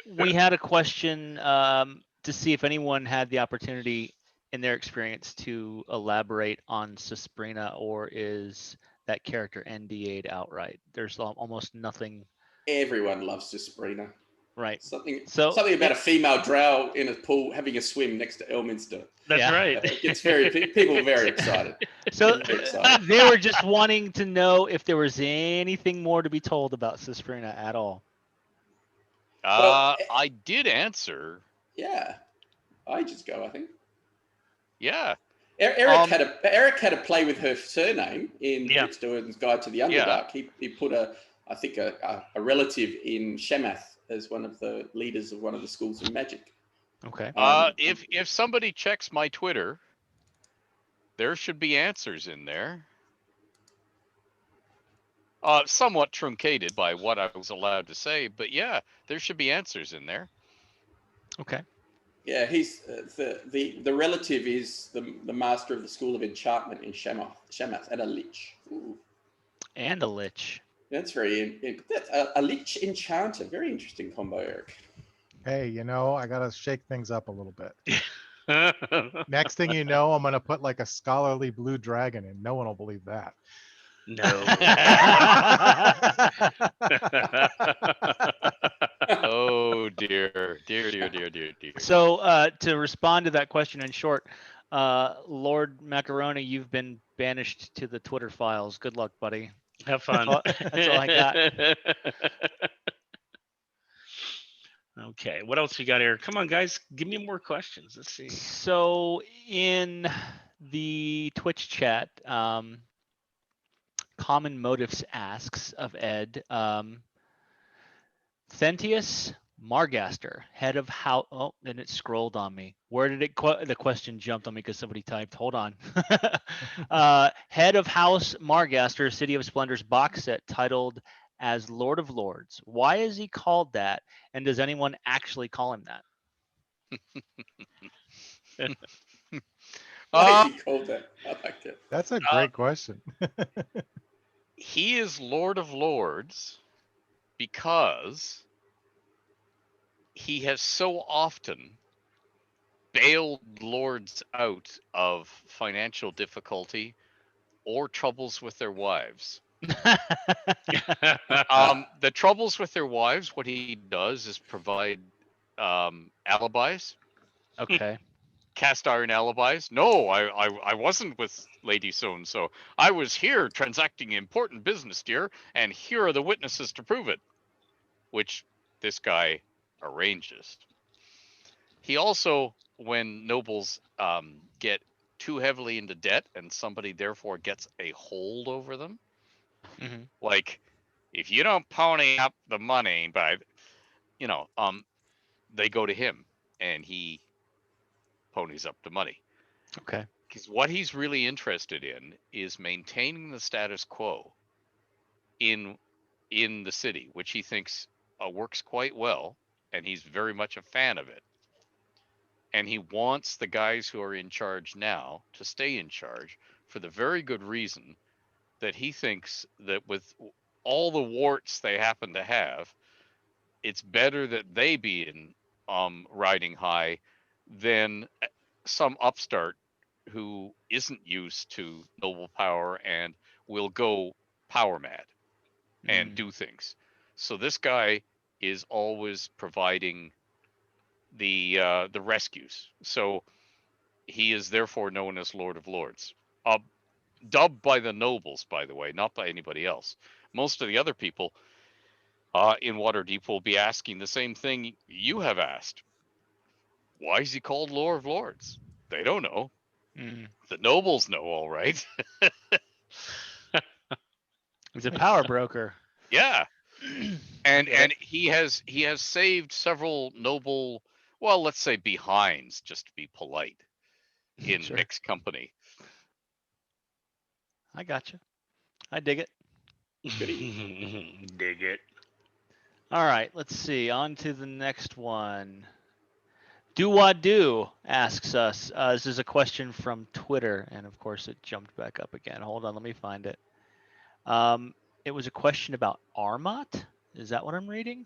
we had a question to see if anyone had the opportunity in their experience to elaborate on Susprina, or is that character NDA'd outright? There's almost nothing. Everyone loves Susprina. Right. Something So about a female drow in a pool having a swim next to Elminster. That's Yeah. right. It gets people are very excited. So Very excited. they were just wanting to know if there was anything more to be told about Cisperina at all. Well, I did answer. Yeah, ages ago, I think. Yeah. Eric had a play with her surname in Yeah. Rich Doran's Guide to the Underdark. He put a relative in Shemath as one of the leaders of one of the schools of magic. Okay. If somebody checks my Twitter, there should be answers in there. Somewhat truncated by what I was allowed to say, but yeah, there should be answers in there. Okay. Yeah, he's the relative is the master of the School of Enchantment in Shemath, and a lich. Ooh. And a lich. That's that's a lich enchanter. Very interesting combo, Eric. Hey, I gotta shake things up a little bit. Next thing you know, I'm gonna put like a scholarly blue dragon in. No one will believe that. No. Oh dear. So to respond to that question in short, Lord Macaroni, you've been banished to the Twitter files. Good luck, buddy. Have fun. That's all I got. Okay, what else you got, Eric? Come on, guys, give me more questions. Let's see. So in the Twitch chat, Common Motives asks of Ed, Thentius Margaster, head of how? Oh, then it scrolled on me. Where did it? The question jumped on me because somebody typed. Hold on. Head of House Margaster, City of Splendor's box set titled as Lord of Lords. Why is he called that? And does anyone actually call him that? Why is he called that? I like it. That's a great question. He is Lord of Lords because he has so often bailed lords out of financial difficulty or troubles with their wives. The troubles with their wives, what he does is provide alibis, Okay. cast iron alibis. No, I wasn't with Lady So-and-so. I was here transacting important business, dear, and here are the witnesses to prove it, which this guy arranges. He also, when nobles get too heavily into debt and somebody therefore gets a hold over them, Mhm. like if you don't pony up the money, but they go to him and he ponies up the money. Okay. Because what he's really interested in is maintaining the status quo in the city, which he thinks works quite well, and he's very much a fan of it. And he wants the guys who are in charge now to stay in charge for the very good reason that he thinks that with all the warts they happen to have, it's better that they be in riding high than some upstart who isn't used to noble power and will go power mad and do things. So this guy is always providing the rescues. So he is therefore known as Lord of Lords. Dubbed by the nobles, by the way, not by anybody else. Most of the other people in Waterdeep will be asking the same thing you have asked. Why is he called Lord of Lords? They don't know. The nobles know, all right. He's a power broker. Yeah. And he has saved several noble, well, let's say behinds, just to be polite, in Sure. mixed company. I got you. I dig it. Dig it. All right, let's see. On to the next one. Do asks us. This is a question from Twitter, and of course it jumped back up again. Hold on, let me find it. It was a question about Armat. Is that what I'm reading?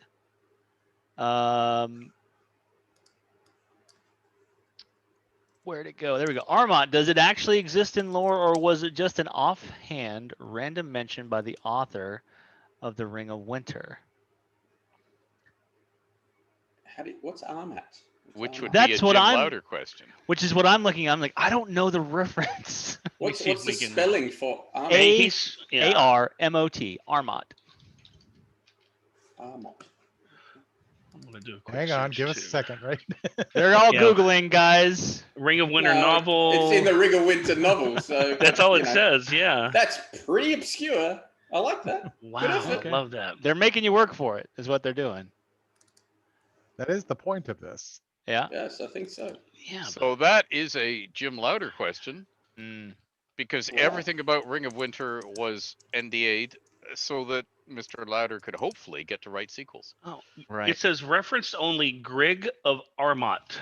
Where'd it go? There we go. Armat, does it actually exist in lore, or was it just an offhand random mention by the author of The Ring of Winter? What's Armat? Which would That's be a what Jim I'm- Louder question. Which is what I'm looking at. I'm like, I don't know the reference. What's see if the we can- spelling for Armat? A- He's yeah. ARMOT, Armot. Armat. I'm gonna do a quick Hang on, search, give us a too. second, right? They're all Yeah. Googling, guys. Ring of Winter No, novel. It's in the Ring of Winter novel, so That's all you it know, says. Yeah. That's pretty obscure. I like that. Wow. effort. I love that. They're making you work for it, is what they're doing. That is the point of this. Yeah. Yes, I think so. Yeah. So that is a Jim Louder question Mm. because Wow. everything about Ring of Winter was NDA'd so that Mr. Louder could hopefully get to write sequels. Right. It says referenced only Grig of Armot.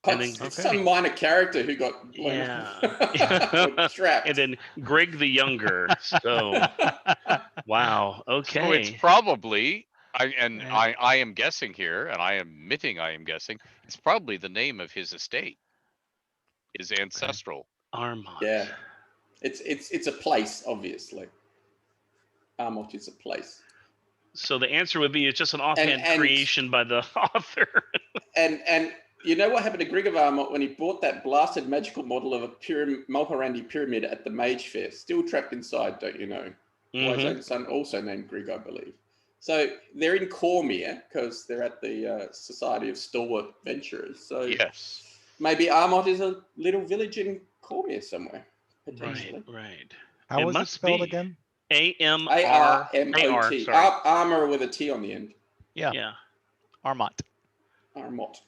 And It's, then- it's some minor character who got Yeah. trapped. And then Grig the Younger. So wow. Okay. So it's probably Yeah. I am guessing here, and I am admitting I am guessing, it's probably the name of his estate. His ancestral. Armot. Yeah. It's a place, obviously. Armot is a place. So the answer would be it's just an offhand and- creation by the author. And you know what happened to Grig of Armot when he bought that blasted magical model of a Mulhorandi pyramid at the Mage Fair? Still trapped inside, don't you know? Well, his Mhm. own son also named Grig, I believe. So they're in Cormier because they're at the Society of Stalwart Venturers. So Yes. maybe Armot is a little village in Cormier somewhere, potentially. Right. How It was it must spelled be. again? ARMOT. sorry. Armor with a T on the end. Yeah. Yeah. Armot. Armot.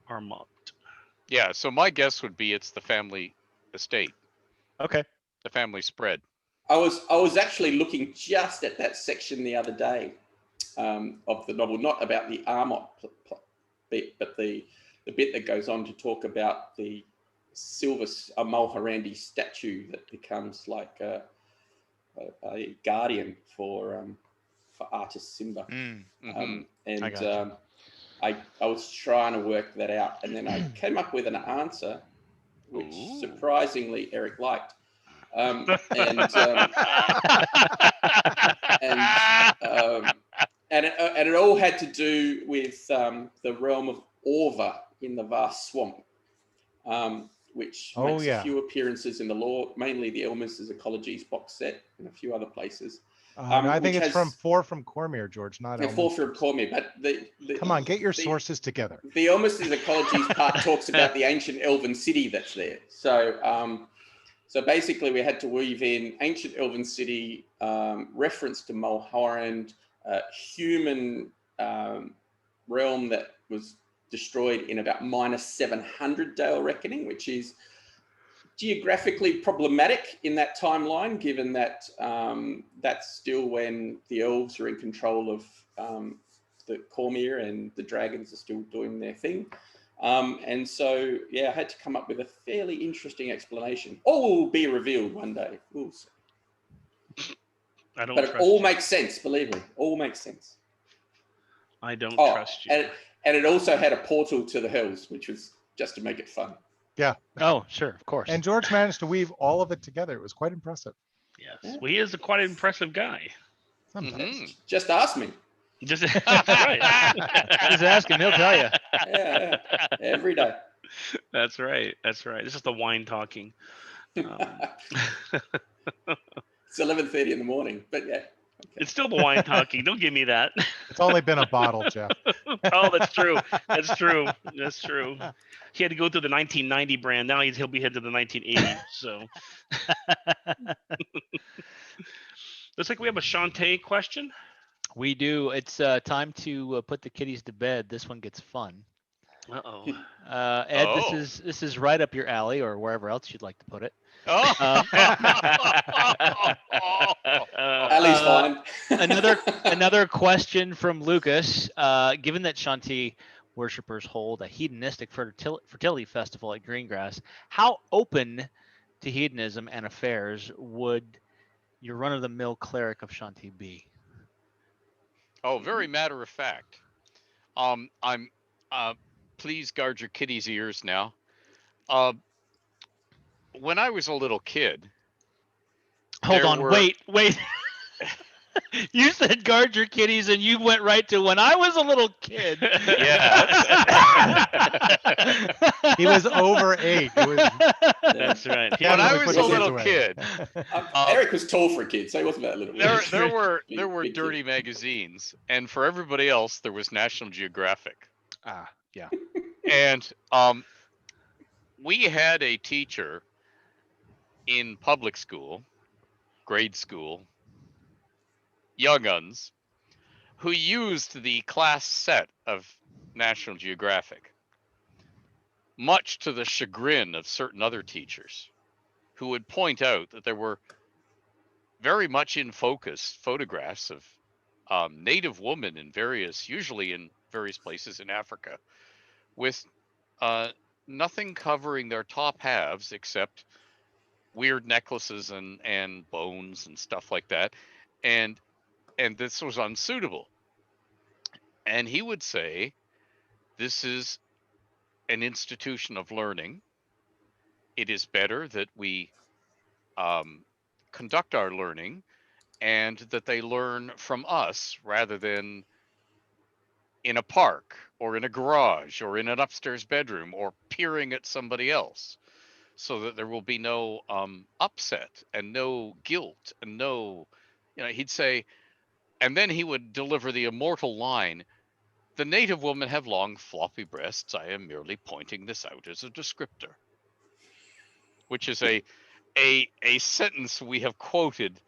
Armot. Yeah. So my guess would be it's the family estate, Okay. the family spread. I was actually looking just at that section the other day of the novel, not about the Armot bit, but the bit that goes on to talk about the silver Mulhorandi statue that becomes like a guardian for artist Simba. Mm. Mhm. And I gotcha. I was trying to work that out, and then I came up with an answer, which Ooh. surprisingly Eric liked. And it all had to do with the realm of Orva in the vast swamp, which Oh, makes yeah. a few appearances in the lore, mainly the Elmer's Ecologies box set and a few other places. No, I think which it's from has- 4 from Cormier, George, not And Elman. fall from Cormier, but the Come on, get your the- sources together. The Elmer's Ecologies part talks about the ancient elven city that's there. So, so basically, we had to weave in ancient elven city, reference to Mulhorand, human realm that was destroyed in about -700 Dale Reckoning, which is geographically problematic in that timeline, given that that's still when the elves are in control of the Cormier and the dragons are still doing their thing. And so, yeah, I had to come up with a fairly interesting explanation. All will be revealed one day. We'll see. I don't But it trust all you. makes sense, believe me. All makes sense. I don't Oh, trust you. and it also had a portal to the hills, which was just to make it fun. Oh, sure, of course. And George managed to weave all of it together. It was quite impressive. Yes. Yeah. Well, he is a quite impressive guy. Sometimes. Mhm. Just ask me. Just that's right. Just ask him, he'll tell you. Yeah, every day. That's right. That's right. This is the wine talking. It's 11:30 in the morning, but yeah. It's still the wine talking. Don't give me that. It's only been a bottle, Jeff. Oh, that's true. That's true. That's true. He had to go through the 1990 brand. Now he'll be headed to the 1980s. So looks like we have a Shantae question. We do. It's time to put the kitties to bed. This one gets fun. Uh-oh. Ed, Oh. this is right up your alley, or wherever else you'd like to put it. Oh. Ali's fine. Another question from Lucas. Given that Shanti worshippers hold a hedonistic fertility festival at Greengrass, how open to hedonism and affairs would your run-of-the-mill cleric of Shanti be? Oh, very matter of fact. I'm please guard your kitty's ears now. When I was a little kid, Hold There on, were- wait. You said guard your kitties, and you went right to when I was a little kid. He was over 8. It was That's right. He When Can't I really was put a the kids little away. kid, Eric was tall for a kid, so he wasn't that little. there were Big kid. dirty magazines, and for everybody else, there was National Geographic. Yeah. And we had a teacher in public school, grade school, young uns, who used the class set of National Geographic, much to the chagrin of certain other teachers, who would point out that there were very much in focus photographs of native women usually in various places in Africa, with nothing covering their top halves except weird necklaces and bones and stuff like that, and this was unsuitable. And he would say, this is an institution of learning. It is better that we conduct our learning and that they learn from us rather than in a park or in a garage or in an upstairs bedroom or peering at somebody else, so that there will be no upset and no guilt and no, he'd say, and then he would deliver the immortal line, the native women have long floppy breasts. I am merely pointing this out as a descriptor, which is a sentence we have quoted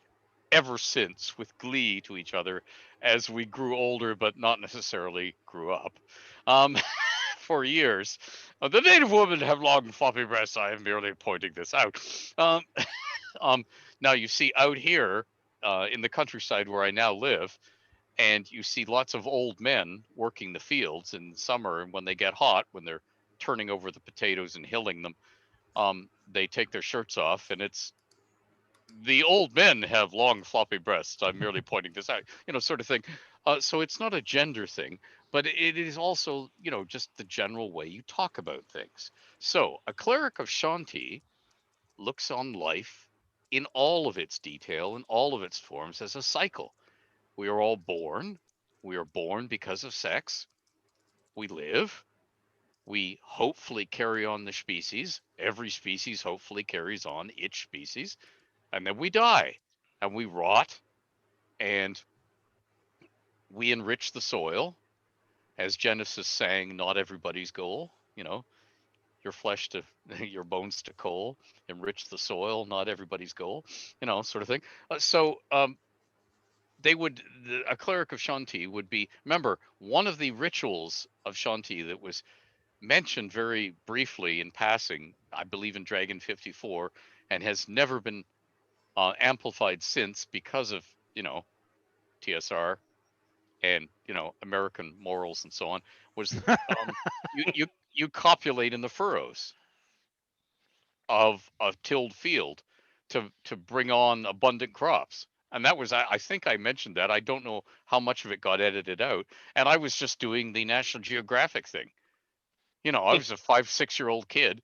ever since with glee to each other as we grew older, but not necessarily grew up. For years, the native women have long floppy breasts. I am merely pointing this out. Now you see out here in the countryside where I now live, and you see lots of old men working the fields in summer, and when they get hot, when they're turning over the potatoes and hilling them, they take their shirts off, and it's the old men have long floppy breasts. I'm merely pointing this out, sort of thing. So it's not a gender thing, but it is also, just the general way you talk about things. So a cleric of Shanti looks on life in all of its detail, in all of its forms, as a cycle. We are all born. We are born because of sex. We live. We hopefully carry on the species. Every species hopefully carries on its species. And then we die and we rot and we enrich the soil. As Genesis sang, not everybody's goal, your flesh to your bones to coal, enrich the soil, not everybody's goal, sort of thing. A cleric of Shanti would be, remember, one of the rituals of Shanti that was mentioned very briefly in passing, I believe in Dragon 54, and has never been amplified since because of, TSR and, American morals and so on, was you copulate in the furrows of a tilled field to bring on abundant crops. And that was, I think I mentioned that. I don't know how much of it got edited out. And I was just doing the National Geographic thing. I was a 5-6-year-old kid,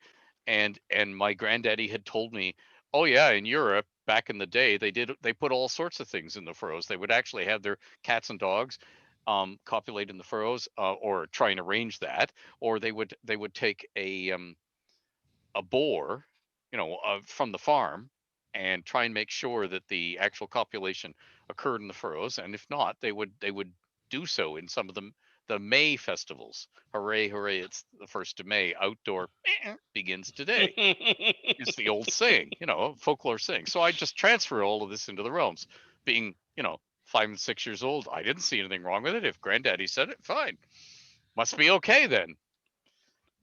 and my granddaddy had told me, oh yeah, in Europe back in the day, they put all sorts of things in the furrows. They would actually have their cats and dogs copulate in the furrows, or try and arrange that, or they would take a boar, from the farm, and try and make sure that the actual copulation occurred in the furrows. And if not, they would do so in some of the May festivals. Hooray, hooray, it's the 1st of May. Outdoor begins today. It's the old saying, folklore saying. So I just transfer all of this into the realms. Being, 5 and 6 years old, I didn't see anything wrong with it. If granddaddy said it, fine. Must be okay then.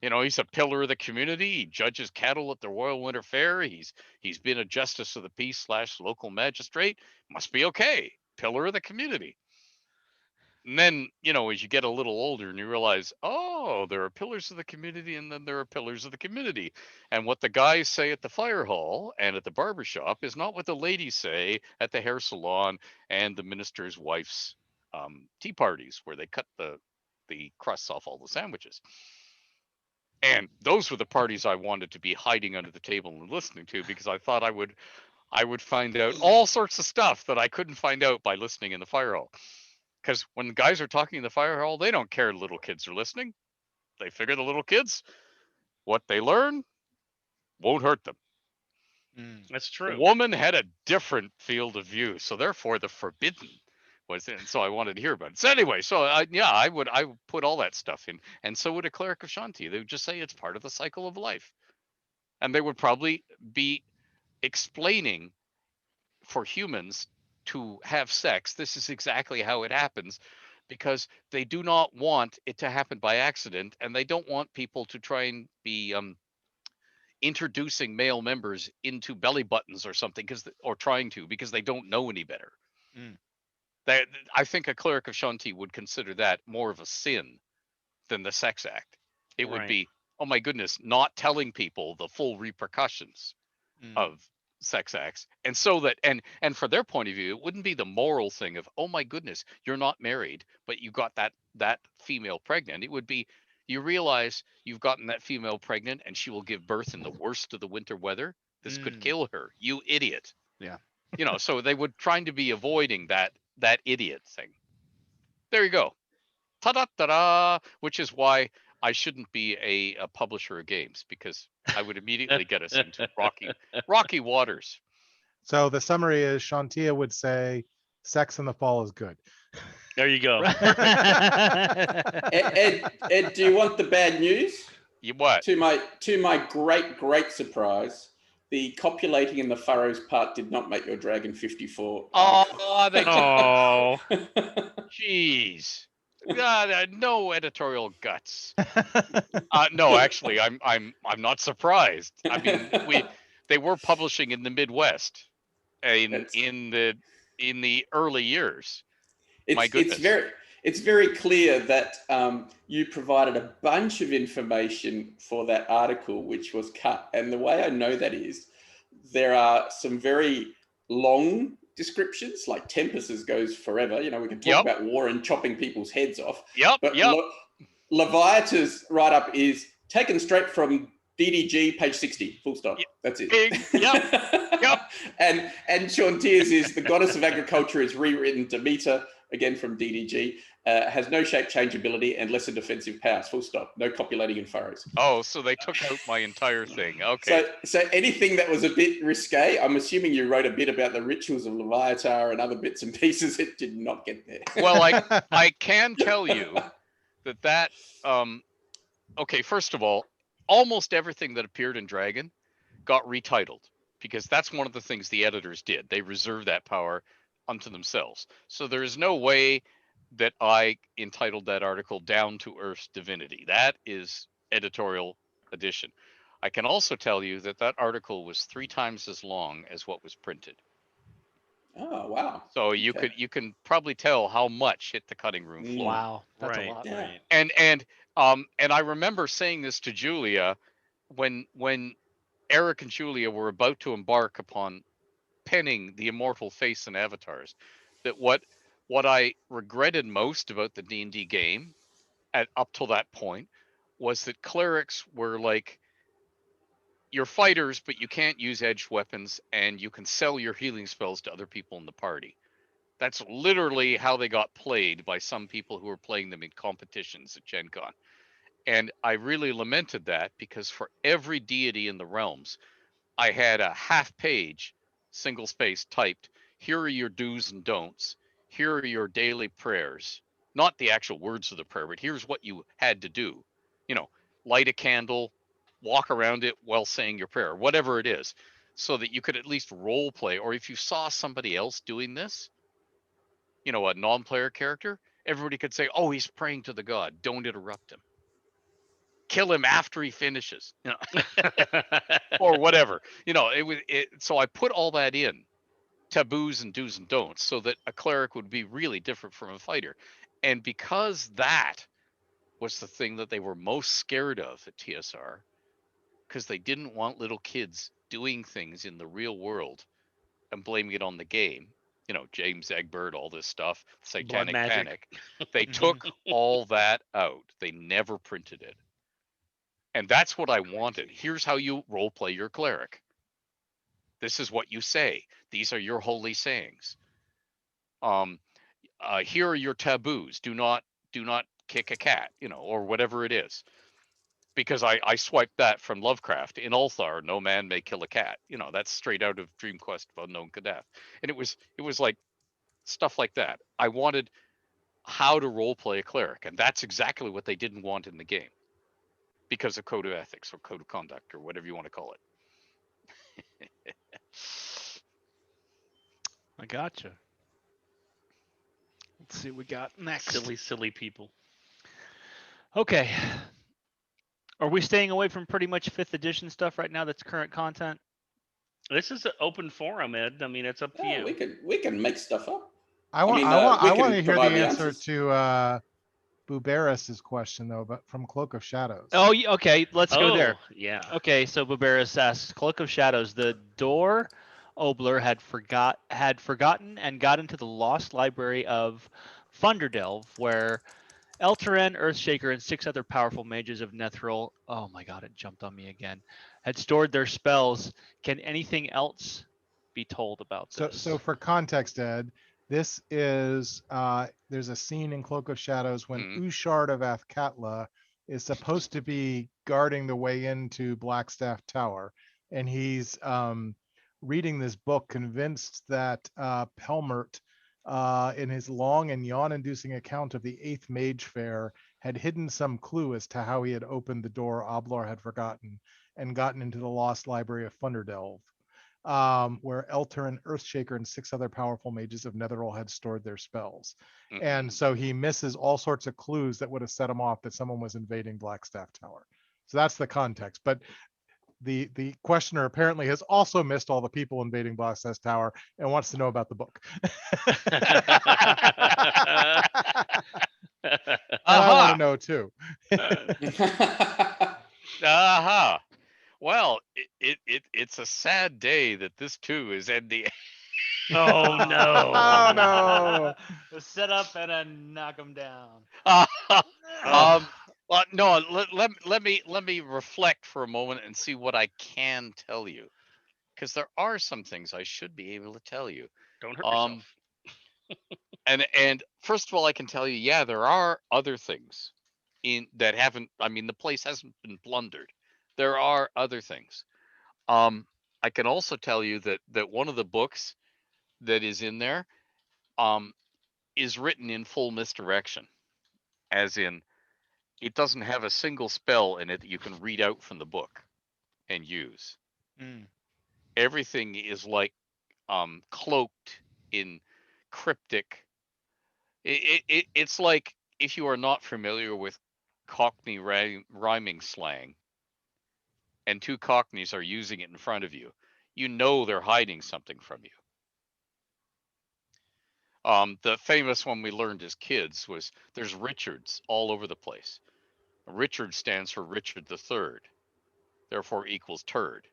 He's a pillar of the community. He judges cattle at the Royal Winter Fair. He's been a justice of the peace / local magistrate. Must be okay. Pillar of the community. And then, as you get a little older and you realize, oh, there are pillars of the community, and then there are pillars of the community. And what the guys say at the fire hall and at the barber shop is not what the ladies say at the hair salon and the minister's wife's tea parties, where they cut the crusts off all the sandwiches. And those were the parties I wanted to be hiding under the table and listening to, because I thought I would I would find out all sorts of stuff that I couldn't find out by listening in the fire hall. Because when guys are talking in the fire hall, they don't care little kids are listening. They figure the little kids, what they learn won't hurt them. That's A true. woman had a different field of view, so therefore the forbidden was in. So I wanted to hear about it. So anyway, so I would put all that stuff in, and so would a cleric of Shanti. They would just say it's part of the cycle of life, and they would probably be explaining for humans to have sex. This is exactly how it happens, because they do not want it to happen by accident, and they don't want people to try and be introducing male members into belly buttons or something, or trying to, because they don't know any better. Mm. That, I think a cleric of Shanti would consider that more of a sin than the sex act. It would Right. be, oh my goodness, not telling people the full repercussions Mm. of sex acts. And so that, and for their point of view, it wouldn't be the moral thing of, oh my goodness, you're not married, but you got that female pregnant. It would be, you realize you've gotten that female pregnant and she will give birth in the worst of the winter weather. This could Mm. kill her, you idiot. Yeah. So they would trying to be avoiding that idiot thing. There you go. Ta-da-ta-da, which is why I shouldn't be a publisher of games, because I would immediately get us into rocky waters. So the summary is Shantia would say sex in the fall is good. There you go. Ed, do you want the bad news? You what? To my great surprise, the copulating in the furrows part did not make your Dragon 54. Oh, they Oh, jeez. No editorial guts. No, actually, I'm not surprised. I mean, they were publishing in the Midwest That's- in the early years. It's, My goodness. It's very clear that you provided a bunch of information for that article, which was cut. And the way I know that is there are some very long descriptions, like Tempest's goes forever. We can talk about war and chopping people's heads off. Yep. But Yep. Leviathan's write-up is taken straight from DDG, page 60, full stop. That's it. Yep. And Shantia's is the goddess of agriculture is rewritten Demeter, again from DDG, has no shape changeability and lesser defensive powers, full stop. No copulating in furrows. Oh, so they took out my entire thing. Okay. So anything that was a bit risque, I'm assuming you wrote a bit about the rituals of Leviathan and other bits and pieces. It did not get there. Well, I can tell you that okay, first of all, almost everything that appeared in Dragon got retitled, because that's one of the things the editors did. They reserved that power unto themselves. So there is no way that I entitled that article Down to Earth's Divinity. That is editorial addition. I can also tell you that article was 3 times as long as what was printed. Oh, wow. So Okay. you can probably tell how much hit the cutting room floor. Wow, that's right, a lot. Yeah. right. And I remember saying this to Julia when Eric and Julia were about to embark upon penning the Immortal Faiths and Avatars, that what I regretted most about the D&D game up till that point was that clerics were like, you're fighters, but you can't use edged weapons, and you can sell your healing spells to other people in the party. That's literally how they got played by some people who were playing them in competitions at Gen Con. And I really lamented that, because for every deity in the realms, I had a half-page, single space typed, here are your do's and don'ts. Here are your daily prayers. Not the actual words of the prayer, but here's what you had to do. Light a candle, walk around it while saying your prayer, whatever it is, so that you could at least role play. Or if you saw somebody else doing this, a non-player character, everybody could say, oh, he's praying to the god. Don't interrupt him. Kill him after he finishes, or whatever. So I put all that in, taboos and do's and don'ts, so that a cleric would be really different from a fighter. And because that was the thing that they were most scared of at TSR, because they didn't want little kids doing things in the real world and blaming it on the game. James Egbert, all this stuff, Satanic magic. Panic. They took all that out. They never printed it. And that's what I wanted. Here's how you role play your cleric. This is what you say. These are your holy sayings. Here are your taboos. Do not kick a cat, or whatever it is. Because I swiped that from Lovecraft. In Ulthar, no man may kill a cat. That's straight out of Dream Quest of Unknown Kadath. And it was like stuff like that. I wanted how to role play a cleric, and that's exactly what they didn't want in the game. Because of code of ethics or code of conduct or whatever you want to call it. I gotcha. Let's see what we got next. Silly people. Okay. Are we staying away from pretty much 5th edition stuff right now that's current content? This is an open forum, Ed. I mean, it's up to Yeah, you. we can make stuff up. I want mean, I want we I want can to hear the provide the answer answers. to Bubaras's question though, but from Cloak of Shadows. Oh, okay. Let's go there. Yeah. Okay, so Bubaris asks, Cloak of Shadows, the door Obler had forgotten and got into the lost library of Thunderdelve, where Elturenne, Earthshaker, and 6 other powerful mages of Nethril, oh my god, it jumped on me again, had stored their spells. Can anything else be told about this? So for context, Ed, this is there's a scene in Cloak of Shadows when Ushard of Athkatla is supposed to be guarding the way into Blackstaff Tower, and he's reading this book, convinced that Pelmert, in his long and yawn-inducing account of the 8th Mage Fair, had hidden some clue as to how he had opened the door Oblar had forgotten and gotten into the lost library of Thunderdelve, where Elturenne, Earthshaker, and 6 other powerful mages of Netheril had stored their spells. And so he misses all sorts of clues that would have set him off that someone was invading Blackstaff Tower. So that's the context. But the questioner apparently has also missed all the people invading Blackstaff Tower and wants to know about the book. I want to know too. Aha. Well, it's a sad day that this too is ending. Oh no. Oh no. A setup and a knock 'em down. Well, no. Let me reflect for a moment and see what I can tell you, because there are some things I should be able to tell you. Don't hurt yourself. And first of all, I can tell you, yeah, there are other things in that haven't. I mean, the place hasn't been plundered. There are other things. I can also tell you that one of the books that is in there is written in full misdirection, as in it doesn't have a single spell in it that you can read out from the book and use. Everything is like cloaked in cryptic. It's like, if you are not familiar with Cockney rhyming slang, and 2 Cockneys are using it in front of you, you know they're hiding something from you. The famous one we learned as kids was there's Richards all over the place. Richard stands for Richard III, therefore equals turd.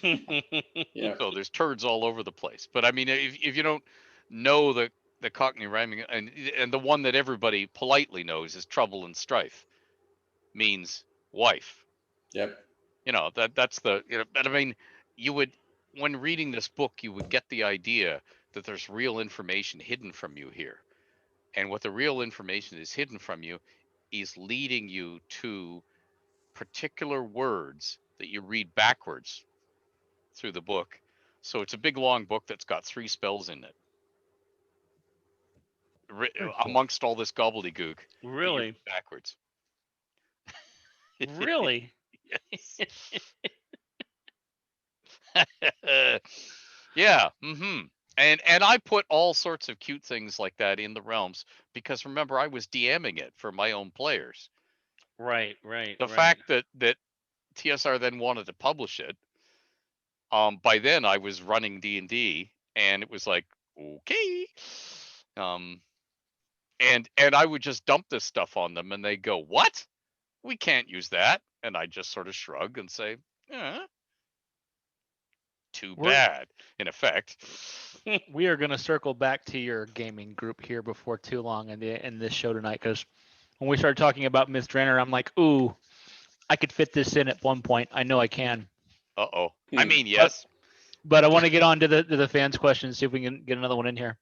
Yeah. So there's turds all over the place. But I mean, if you don't know the Cockney rhyming, and the one that everybody politely knows is trouble and strife, means wife. Yep. That's the, but I mean, you would, when reading this book, you would get the idea that there's real information hidden from you here. And what the real information is hidden from you is leading you to particular words that you read backwards through the book. So it's a big long book that's got 3 spells in it. Amongst all this gobbledygook. Really? Backwards. Really? Yes. Yeah. And I put all sorts of cute things like that in the realms, because remember, I was DMing it for my own players. Right. The fact that TSR then wanted to publish it, by then I was running D&D, and it was like, okay. And I would just dump this stuff on them, and they go, what? We can't use that. And I just sort of shrug and say, too bad, in effect. We are going to circle back to your gaming group here before too long in this show tonight, because when we started talking about Miss Drenner, I'm like, ooh, I could fit this in at one point. I know I can. Uh-oh. I mean, yes. But I want to get on to the fans' questions. See if we can get another one in here.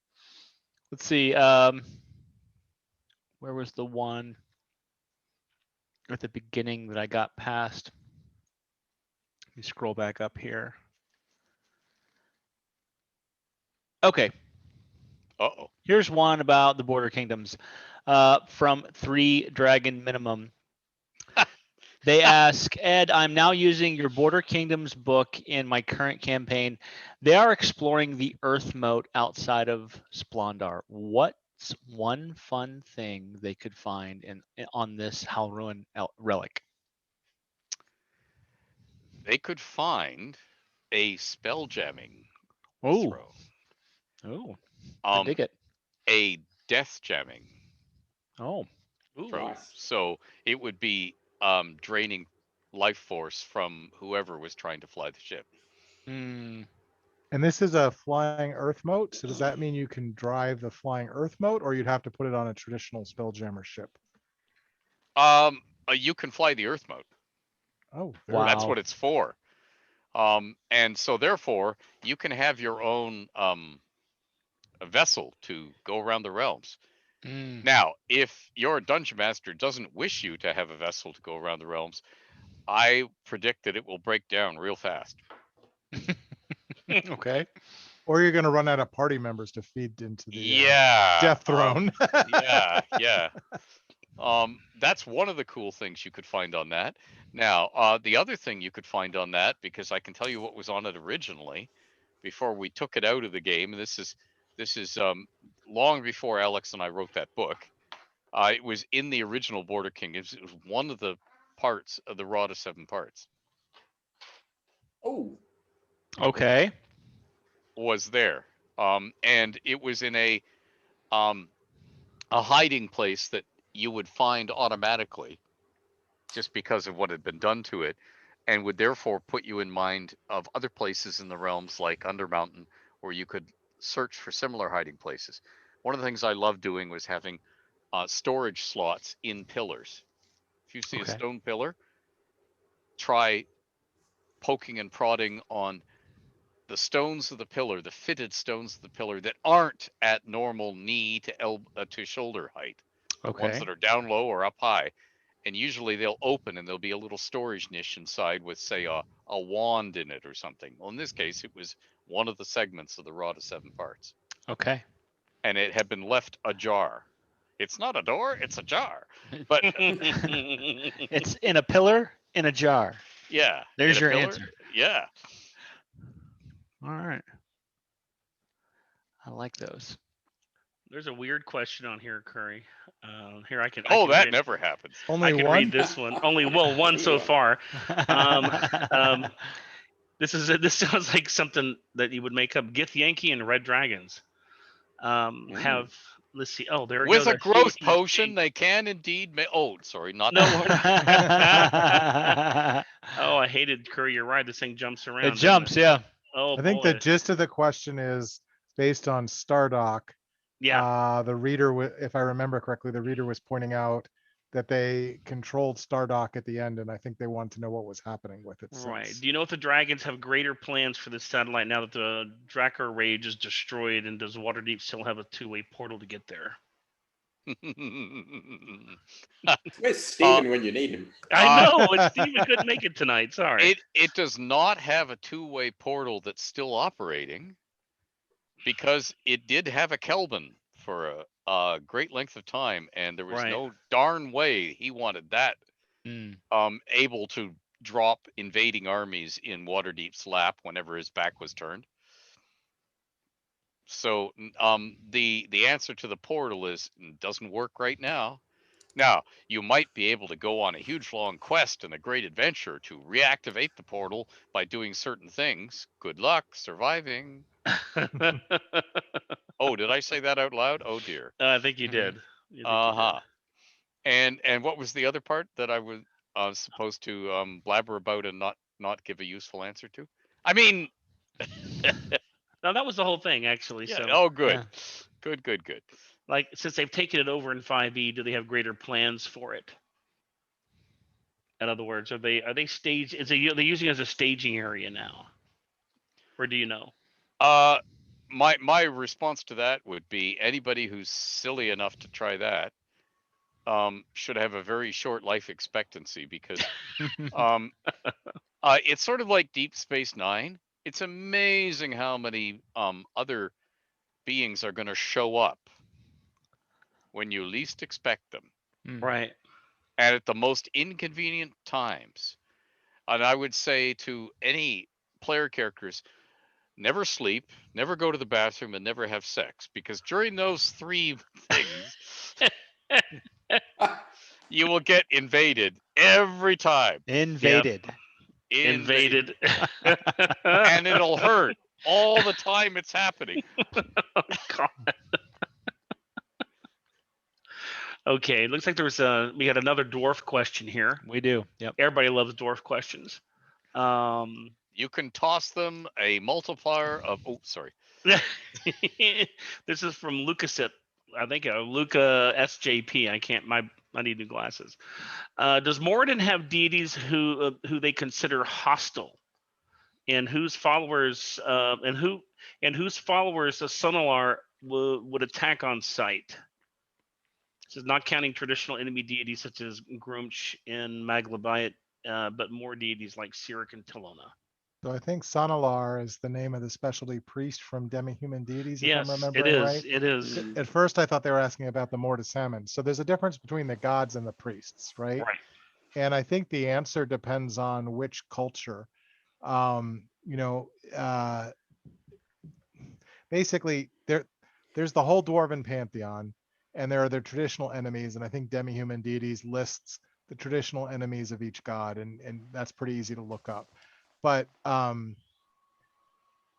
Let's see. Where was the one at the beginning that I got past? Let me scroll back up here. Okay. Uh-oh. Here's one about the Border Kingdoms from 3 Dragon Minimum. They ask, Ed, I'm now using your Border Kingdoms book in my current campaign. They are exploring the Earth moat outside of Splendor. What's one fun thing they could find on this Halruin relic? They could find a spell jamming Oh, throw. oh, I dig it. A death jamming Oh, Ooh, throw. Nice. So it would be draining life force from whoever was trying to fly the ship. hmm. And this is a flying earth moat. So does that mean you can drive the flying earth moat, or you'd have to put it on a traditional spelljammer ship? You can fly the Earth mode. Oh, Wow. That's what it's for. And so therefore you can have your own a vessel to go around the realms. Mm. Now, if your dungeon master doesn't wish you to have a vessel to go around the realms, I predict that it will break down real fast. Okay. Or you're going to run out of party members to feed into the Yeah. death throne. Yeah. That's one of the cool things you could find on that. Now, the other thing you could find on that, because I can tell you what was on it originally, before we took it out of the game. And this is long before Alex and I wrote that book. It was in the original Border Kingdoms. It was one of the parts of the Rod of 7 Parts. Oh, Okay. Was there, and it was in a hiding place that you would find automatically, just because of what had been done to it, and would therefore put you in mind of other places in the realms like Undermountain, where you could search for similar hiding places. One of the things I loved doing was having storage slots in pillars. If you see Okay. a stone pillar, try poking and prodding on the stones of the pillar, the fitted stones of the pillar that aren't at normal knee to shoulder height. Okay. Ones that are down low or up high. And usually they'll open and there'll be a little storage niche inside with, say, a wand in it or something. Well, in this case, it was one of the segments of the Rod of 7 Parts. Okay. And it had been left ajar. It's not a door, it's a jar. But It's in a pillar in a jar. yeah. There's in a your pillar, answer. Yeah. All right. I like those. there's a weird question on here, Curry. Here I can. Oh, can that read it. never happens. I Only can one. read this one. Only one so Yeah. far. This sounds like something that you would make up. Githyanki and Red Dragons have. Let's see. Oh, there we With go. a growth potion, they can indeed make. Oh, sorry, not No, that. Oh, I hated Curry. You're right. This thing jumps around. It jumps, yeah. Oh, I think boy. the gist of the question is based on Stardock. Yeah. The reader, if I remember correctly, the reader was pointing out that they controlled Stardock at the end, and I think they wanted to know what was happening with it. Right. Since. Do you know if the dragons have greater plans for the satellite now that the Drakkar Rage is destroyed, and does Waterdeep still have a two-way portal to get there? where's Stephen when you need him? I know, and Steven couldn't make it tonight. Sorry. It does not have a two-way portal that's still operating, because it did have a Kelvin for a great length of time, and there was Right. no darn way he wanted that Mm. able to drop invading armies in Waterdeep's lap whenever his back was turned. So the answer to the portal is doesn't work right now. Now, you might be able to go on a huge long quest and a great adventure to reactivate the portal by doing certain things. Good luck surviving. Oh, did I say that out loud? Oh dear. I think you did. Uh-huh. And what was the other part that I was supposed to blabber about and not give a useful answer to? I mean, No, that was the whole thing, actually. yeah. So, Oh, good. Yeah. Good. like, since they've taken it over in 5e, do they have greater plans for it? In other words, are they staged? Are they using it as a staging area now? or do you know? My response to that would be anybody who's silly enough to try that should have a very short life expectancy because um, it's sort of like Deep Space Nine. It's amazing how many other beings are going to show up when you least expect them Mm. Right. and at the most inconvenient times. And I would say to any player characters, never sleep, never go to the bathroom, and never have sex because during those three things, you will get invaded every time. Invaded. Invaded. And it'll hurt all the time it's happening. Oh, God. Okay, looks like we had another dwarf question here. We do. Yep. Everybody loves dwarf questions. You can toss them a multiplier of, oh, sorry. This is from Lucasit. I think Luca SJP. I need new glasses. Does Moradin have deities who they consider hostile, and whose followers the Sonalar would attack on sight? This is not counting traditional enemy deities such as Grumsh and Maglabiat, but more deities like Sirik and Telona. So I think Sonalar is the name of the specialty priest from Demi-Human Deities, if Yes, I'm it remembering is. right. It is. At first, I thought they were asking about the Mortisamon. So there's a difference between the gods and the priests, right? Right. And I think the answer depends on which culture. Basically, there's the whole dwarven pantheon, and there are their traditional enemies. And I think Demi-Human Deities lists the traditional enemies of each god, and that's pretty easy to look up. But and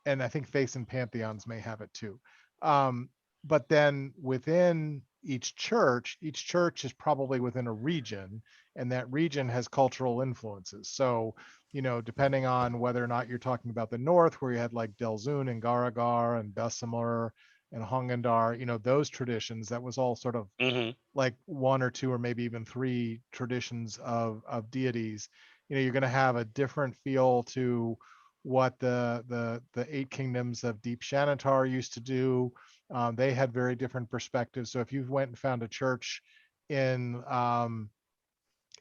I think Faiths and Pantheons may have it too. But then within each church is probably within a region, and that region has cultural influences. So, depending on whether or not you're talking about the north, where you had like Delzun and Garagar and Bessemer and Hongandar, those traditions, that was all sort of like one or two or maybe even three traditions of deities. You're going to have a different feel to what the eight kingdoms of Deep Shanatar used to do. They had very different perspectives. So if you went and found a church in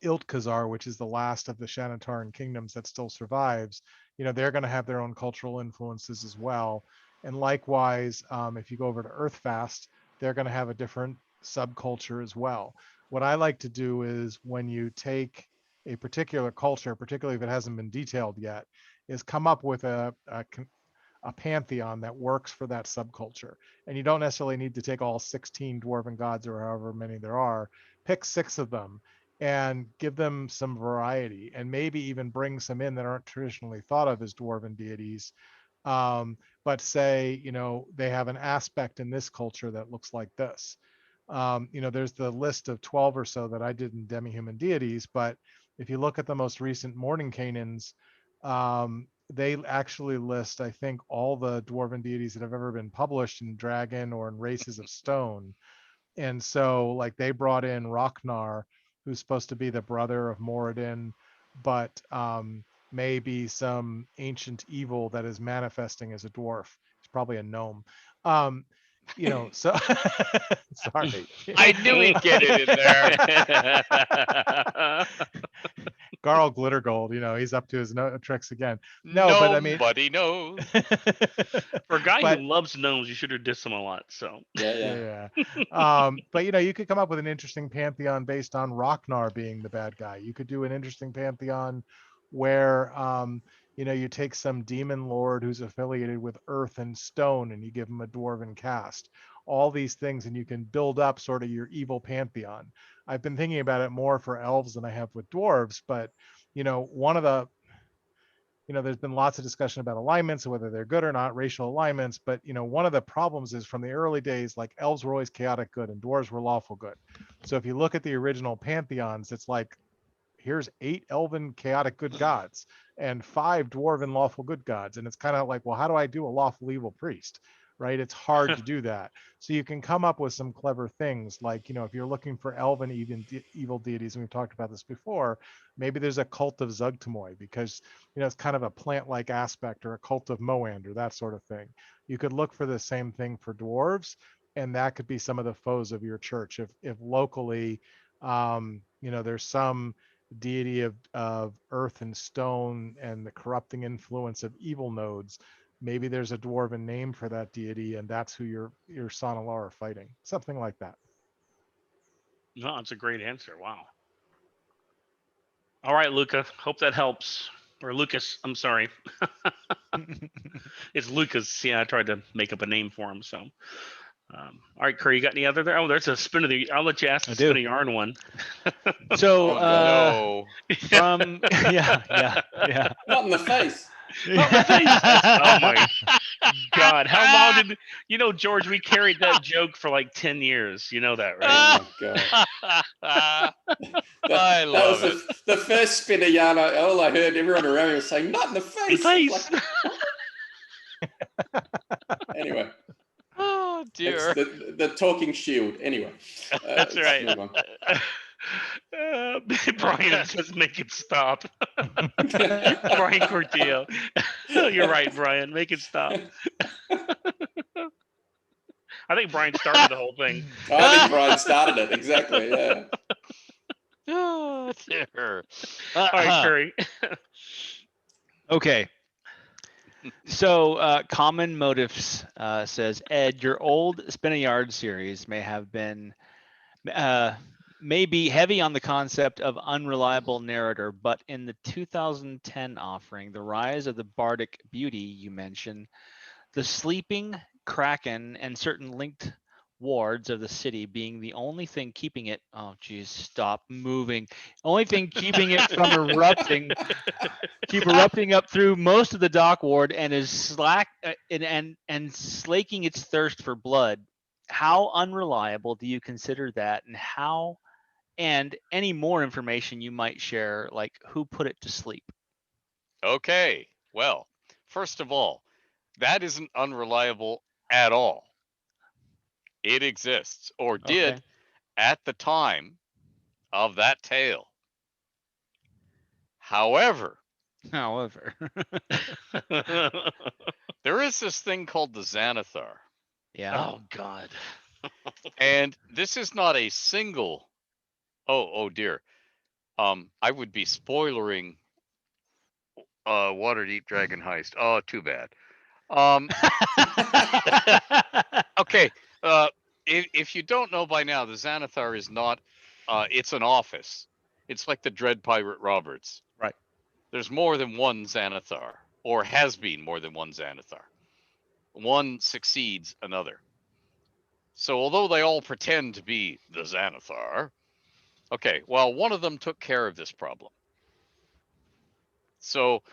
Iltkazar, which is the last of the Shanataran kingdoms that still survives, they're going to have their own cultural influences as well. And likewise, if you go over to Earthfast, they're going to have a different subculture as well. What I like to do is when you take a particular culture, particularly if it hasn't been detailed yet, is come up with a pantheon that works for that subculture. And you don't necessarily need to take all 16 dwarven gods or however many there are. Pick 6 of them and give them some variety, and maybe even bring some in that aren't traditionally thought of as dwarven deities. But say, they have an aspect in this culture that looks like this. There's the list of 12 or so that I did in Demi-Human Deities, but if you look at the most recent Mordenkainen's, they actually list, I think, all the dwarven deities that have ever been published in Dragon or in Races of Stone. And so, like, they brought in Roknar, who's supposed to be the brother of Moradin, but maybe some ancient evil that is manifesting as a dwarf. It's probably a gnome. So sorry. I knew he'd get it in there. Garl Glittergold, he's up to his tricks again. No, but I mean, nobody knows. For a guy who loves gnomes, you should have dissed him a lot. So yeah. But you could come up with an interesting pantheon based on Roknar being the bad guy. You could do an interesting pantheon where you take some demon lord who's affiliated with earth and stone and you give him a dwarven cast. All these things, and you can build up sort of your evil pantheon. I've been thinking about it more for elves than I have with dwarves, but one of the there's been lots of discussion about alignments and whether they're good or not, racial alignments. But one of the problems is from the early days, like elves were always chaotic good and dwarves were lawful good. So if you look at the original pantheons, it's like, here's 8 elven chaotic good gods and 5 dwarven lawful good gods. And it's kind of like, well, how do I do a lawful evil priest? right? It's hard to do that. So you can come up with some clever things like, if you're looking for elven evil deities, and we've talked about this before, maybe there's a cult of Zugtamoy because, it's kind of a plant-like aspect, or a cult of Moand, or that sort of thing. You could look for the same thing for dwarves, and that could be some of the foes of your church. If locally, there's some deity of earth and stone and the corrupting influence of evil nodes, maybe there's a dwarven name for that deity, and that's who your son-in-law are fighting. Something like that. No, it's a great answer. Wow. All right, Luca. Hope that helps. Or Lucas. I'm sorry. It's Lucas. Yeah, I tried to make up a name for him. So, all right, Curry, you got any other there? Oh, there's a spin of the. I'll let you ask the I do. spin of yarn one. So, Oh, God. No. from yeah. Not in the face. Not my face. Oh my God! How long did George? We carried that joke for like 10 years. You know that, right? Oh my God. I love was the first spin of yarn. All I heard everyone around me was saying, "Not in the The face." face. Anyway, Oh it's dear. the talking shield. Anyway, That's let's right. move on. Brian says, "Make it stop." Brian Cortillo. You're right, Brian. Make it stop. I think Brian started the whole thing. I think Brian started it exactly. Yeah. Oh dear. All right, Curry. Okay. So, Common Motives says, Ed, your old Spin a Yard series may be heavy on the concept of unreliable narrator, but in the 2010 offering, The Rise of the Bardic Beauty, you mentioned, the sleeping Kraken and certain linked wards of the city being the only thing keeping it, oh geez, stop moving, only thing keeping it from erupting up through most of the dock ward and is and slaking its thirst for blood. How unreliable do you consider that, and any more information you might share, like who put it to sleep? Okay. Well, first of all, that isn't unreliable at all. It exists, or did, Okay. at the time of that tale. However, there is this thing called the Xanathar. Yeah. Oh God. And this is not a single. Oh dear. I would be spoilering Waterdeep Dragon Heist. Oh, too bad. Okay. If you don't know by now, the Xanathar is not. It's an office. It's like the Dread Pirate Roberts. Right. There's more than one Xanathar, or has been more than one Xanathar. One succeeds another. So although they all pretend to be the Xanathar, okay, well, one of them took care of this problem. So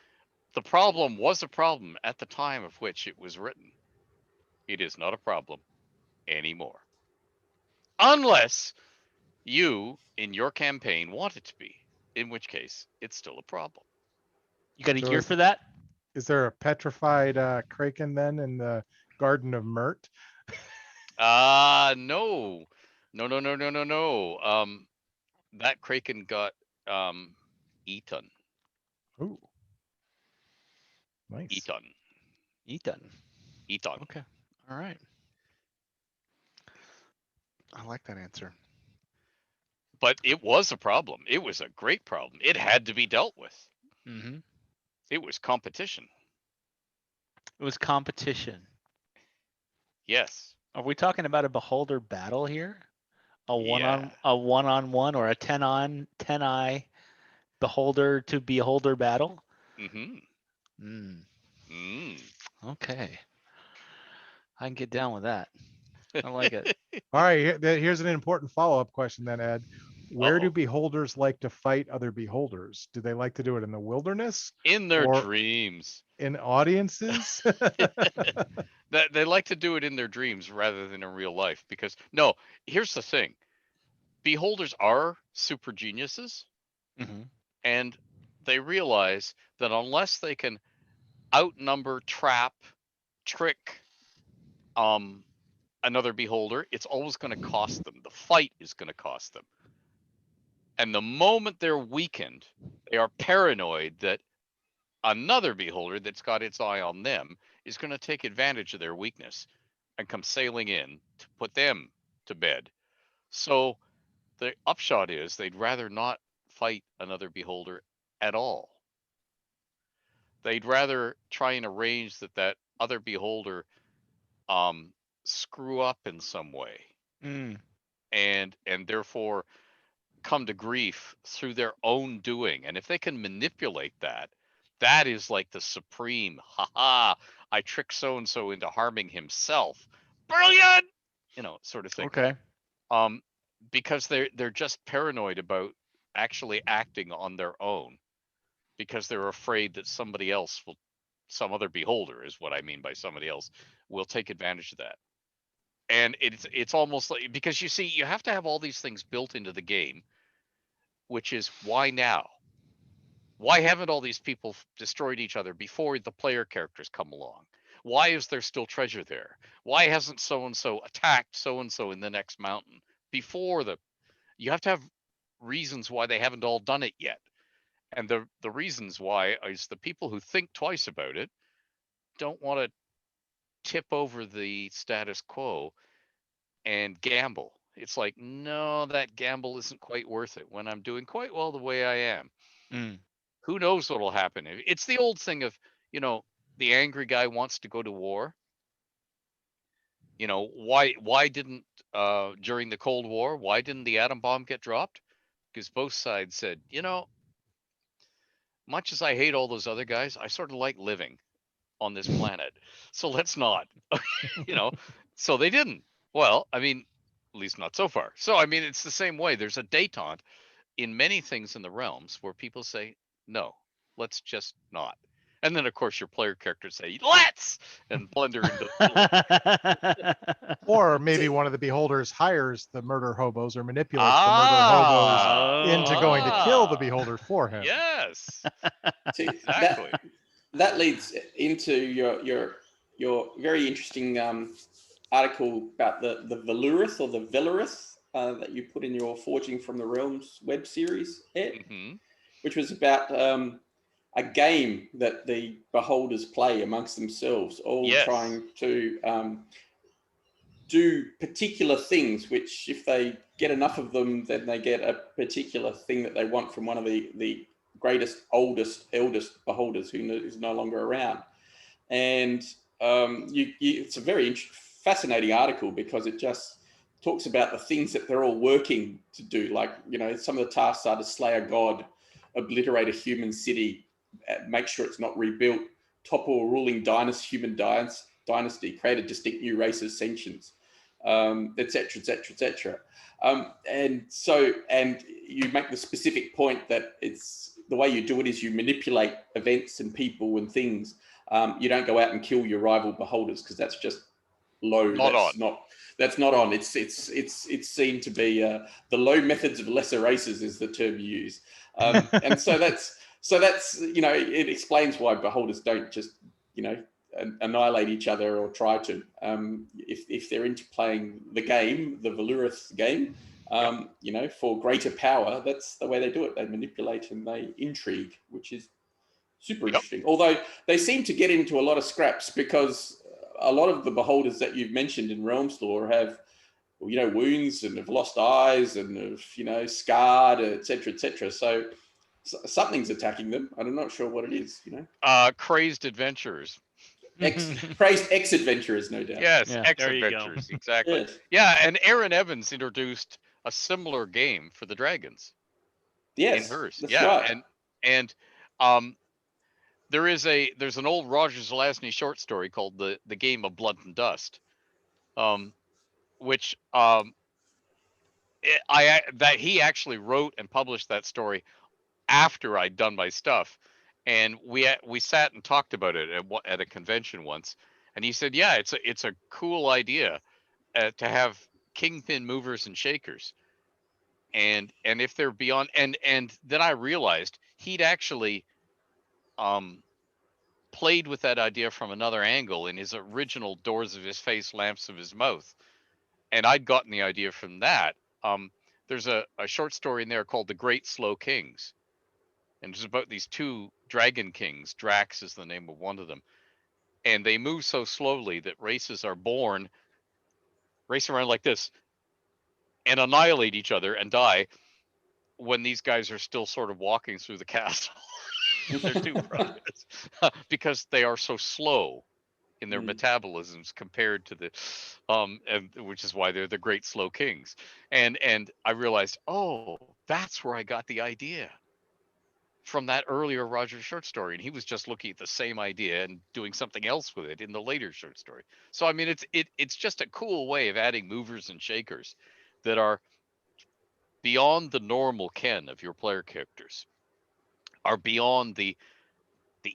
the problem was a problem at the time of which it was written. It is not a problem anymore. Unless you, in your campaign, want it to be, in which case it's still a problem. You got a So year is- for that? Is there a petrified Kraken then in the Garden of Mert? No. That Kraken got eaten. Ooh. Nice. Eaten. Okay. All right. I like that answer. But it was a problem. It was a great problem. It had to be dealt with. Mm-hmm. It was competition. It was competition. Yes. Are we talking about a beholder battle here? A Yeah. one-on-one or a 10-on-10-eye beholder to beholder battle? Mm-hmm. Okay. I can get down with that. I like it. All right, here's an important follow-up question then, Ed. Where do Uh-oh. beholders like to fight other beholders? Do they like to do it in the wilderness, In their or dreams. in audiences? That they like to do it in their dreams rather than in real life, because no, here's the thing. Beholders are super geniuses, Mm-hmm. and they realize that unless they can outnumber, trap, trick, another beholder, it's always going to cost them. The fight is going to cost them. And the moment they're weakened, they are paranoid that another beholder that's got its eye on them is going to take advantage of their weakness and come sailing in to put them to bed. So the upshot is they'd rather not fight another beholder at all. They'd rather try and arrange that other beholder screw up in some way, Mm. and therefore come to grief through their own doing. And if they can manipulate that, that is like the supreme, haha, I tricked so and so into harming himself. Brilliant, sort of thing. Okay. Because they're just paranoid about actually acting on their own, because they're afraid that somebody else will, some other beholder is what I mean by somebody else, will take advantage of that. And it's almost like, because you see, you have to have all these things built into the game, which is why now? Why haven't all these people destroyed each other before the player characters come along? Why is there still treasure there? Why hasn't so and so attacked so and so in the next mountain before the? You have to have reasons why they haven't all done it yet. And the reasons why is the people who think twice about it don't want to tip over the status quo and gamble. It's like, no, that gamble isn't quite worth it when I'm doing quite well the way I am. Mm. Who knows what'll happen? It's the old thing of, the angry guy wants to go to war. Why didn't during the Cold War, why didn't the atom bomb get dropped? Because both sides said, much as I hate all those other guys, I sort of like living on this planet. So let's not. So they didn't. Well, I mean, at least not so far. So I mean, it's the same way. There's a détente in many things in the realms where people say, no, let's just not. And then of course your player characters say, let's, and blunder into Or maybe one of the beholders hires the murder hobos or manipulates the murder hobos into going to kill the beholder for him. Yes. See, Exactly. that leads into your very interesting article about the Velurith or the Velurith that you put in your Forging from the Realms web series, Ed, which was about a game that the beholders play amongst themselves, all trying to do particular things, which if they get enough of them, then they get a particular thing that they want from one of the greatest, eldest beholders who is no longer around. And it's a very fascinating article because it just talks about the things that they're all working to do. Like, some of the tasks are to slay a god, obliterate a human city, make sure it's not rebuilt, topple a ruling human dynasty, create a distinct new race of sentients, etc., etc., etc. And you make the specific point that it's the way you do it is you manipulate events and people and things. You don't go out and kill your rival beholders because that's just low. That's not on. It's seen to be the low methods of lesser races is the term you use, and so that's it explains why beholders don't just annihilate each other or try to. If they're into playing the game, the Velurith game, for greater power, that's the way they do it. They manipulate and they intrigue, which is super interesting. Although they seem to get into a lot of scraps because a lot of the beholders that you've mentioned in Realms lore have, wounds and have lost eyes and have, scarred, etc., etc. So something's attacking them. I'm not sure what it is. Crazed adventurers. Crazed ex-adventurers, no doubt. Yes, Yeah. ex-adventurers, exactly. Yes. Yeah, and Aaron Evans introduced a similar game for the dragons. Yes, in hers. that's Yeah, right. and there's an old Roger Zelazny short story called the Game of Blood and Dust, which that he actually wrote and published that story after I'd done my stuff, and we sat and talked about it at a convention once, and he said, yeah, it's a cool idea to have kingpin movers and shakers, and if they're beyond, and then I realized he'd actually played with that idea from another angle in his original Doors of His Face, Lamps of His Mouth. And I'd gotten the idea from that. There's a short story in there called The Great Slow Kings. And it's about these two dragon kings. Drax is the name of one of them. And they move so slowly that races are born, race around like this, and annihilate each other and die when these guys are still sort of walking through the castle. They're two brothers because they are so slow in their metabolisms compared to the and which is why they're the great slow kings. And I realized, oh, that's where I got the idea from that earlier Roger short story, and he was just looking at the same idea and doing something else with it in the later short story. So I mean, it's just a cool way of adding movers and shakers that are beyond the normal ken of your player characters, are beyond the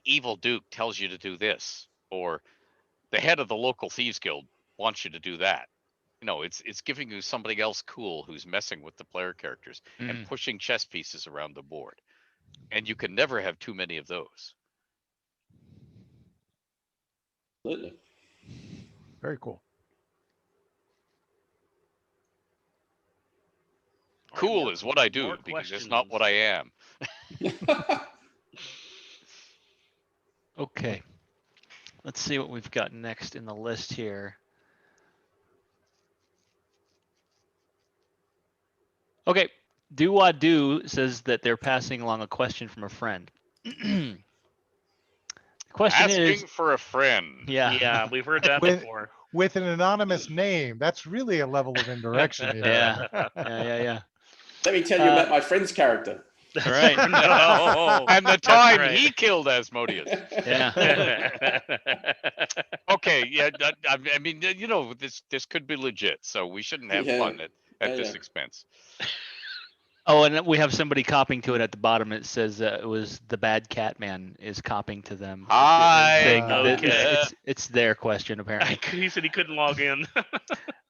evil duke tells you to do this, or the head of the local thieves guild wants you to do that. You know, it's giving you somebody else cool who's messing with the player characters and pushing chess pieces around the board. And you can never have too many of those. Absolutely. Very cool. Cool is what I do more because it's not what I am. Okay. Let's see what we've got next in the list here. Okay. Do says that they're passing along a question from a friend. The question Asking is, for a friend. yeah. Yeah, we've heard that With- before. With an anonymous name, that's really a level of indirection. Here. Yeah. Let me tell you about my friend's character. All right. No. And the That's time right. he killed Asmodeus. Yeah. Okay, yeah, I mean, you know, this could be legit, so we shouldn't have Yeah. fun at Yeah, this yeah. expense. Oh, and we have somebody copying to it at the bottom. It says it was the bad cat man is copying to them. saying that Okay. it's their question apparently. He said he couldn't log in.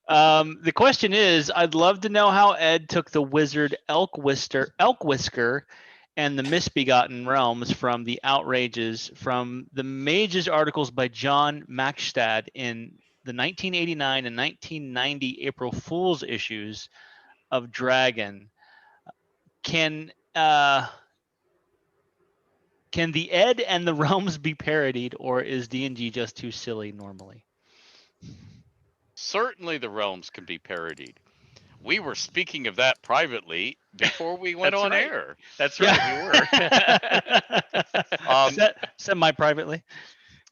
The question is, I'd love to know how Ed took the wizard Elk Whisker and the Misbegotten Realms from the Outrages from the Mages articles by John Maxstad in the 1989 and 1990 April Fool's issues of Dragon. Can the Ed and the realms be parodied, or is D&G just too silly normally? Certainly the realms can be parodied. We were speaking of that privately before we went That's on right. air. That's right, we were. Semi-privately.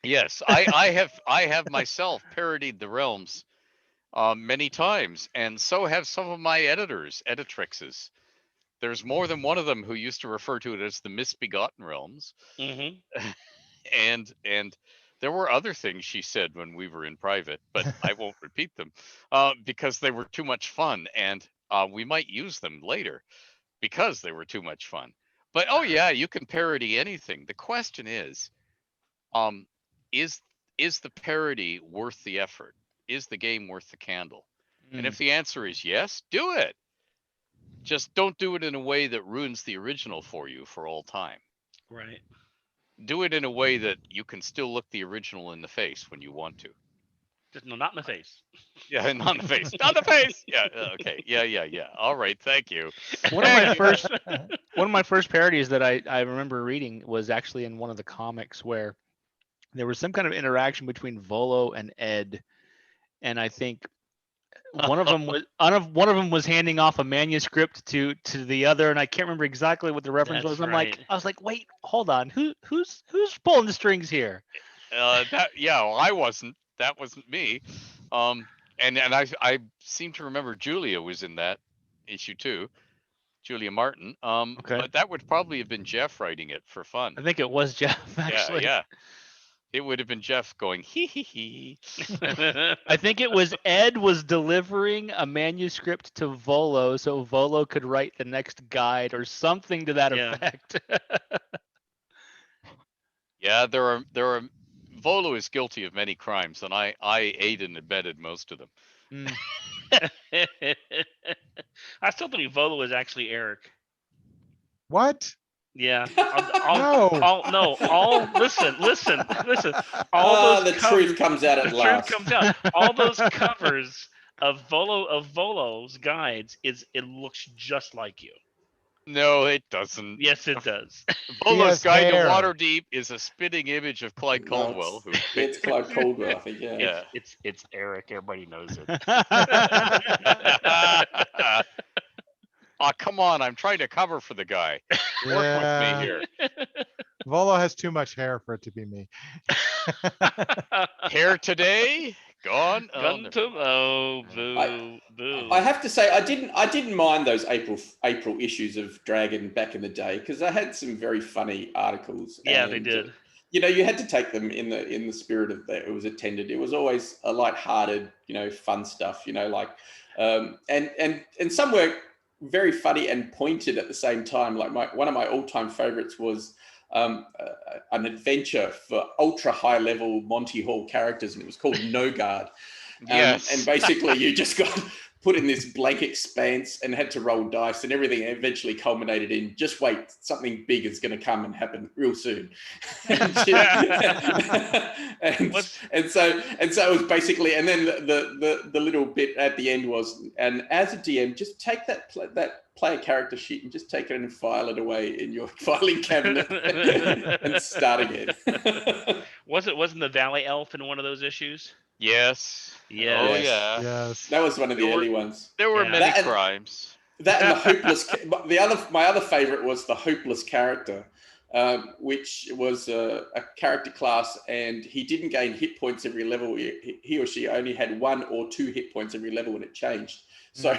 Yes, I have myself parodied the realms many times, and so have some of my editrixes. There's more than one of them who used to refer to it as the Misbegotten Realms. Mhm. And there were other things she said when we were in private, but I won't repeat them because they were too much fun, and we might use them later because they were too much fun. But oh yeah, you can parody anything. The question is the parody worth the effort? Is the game worth the candle? And if the answer is yes, do it. Just don't do it in a way that ruins the original for you for all time. Right. Do it in a way that you can still look the original in the face when you want to. Just no, not in the face. Yeah, not in the face. Not in the face. Yeah. Okay. Yeah. All right. Thank you. One of my first parodies that I remember reading was actually in one of the comics where there was some kind of interaction between Volo and Ed, and I think one of them was handing off a manuscript to the other, and I can't remember exactly what the reference That's was. right. I was like, wait, hold on, who's pulling the strings here? I wasn't. That wasn't me. And I seem to remember Julia was in that issue too. Julia Martin. Okay. But that would probably have been Jeff writing it for fun. I think it was Jeff actually. Yeah. It would have been Jeff going hee hee hee. I think it was Ed was delivering a manuscript to Volo so Volo could write the next guide or something to that Yeah. effect. Yeah, there are. Volo is guilty of many crimes, and I aided and abetted most of them. I still believe Volo is actually Eric. What? Yeah. Listen. All the those truth comes out the at truth last. comes out. All those covers of Volo's guides it looks just like you. No, it doesn't. Yes, it does. Volo's has Guide to hair. Waterdeep is a spitting image of Clyde No, Caldwell, who it's Clyde Caldwell, I think. Yeah. Yeah. It's Eric. Everybody knows it. Oh, come on! I'm trying to cover for the guy. Work with me Yeah. here. Volo has too much hair for it to be me. Hair today, gone. Oh, Gun never to mind. boo. I have to say, I didn't mind those April issues of Dragon back in the day because they had some very funny articles. Yeah, they and, did. You know, you had to take them in the spirit of that it was intended. It was always a light-hearted, fun stuff. Like, and some were very funny and pointed at the same time. Like one of my all-time favorites was an adventure for ultra high-level Monty Hall characters, and it was called No Guard. Yes. And basically, you just got put in this blank expanse and had to roll dice, and everything eventually culminated in just wait, something big is going to come and happen real soon. and so it was basically, and then the little bit at the end was, and as a DM, just take that player character sheet and just take it and file it away in your filing cabinet and start again. Wasn't the Valley Elf in one of those issues? Yes. Yes. Oh Yes. yeah. Yes. That was one of the There were- early ones. There were Yeah. many That and- crimes. That and the hopeless. My other favorite was the hopeless character, which was a character class, and he didn't gain hit points every level. He or she only had 1 or 2 hit points every level, and it changed. So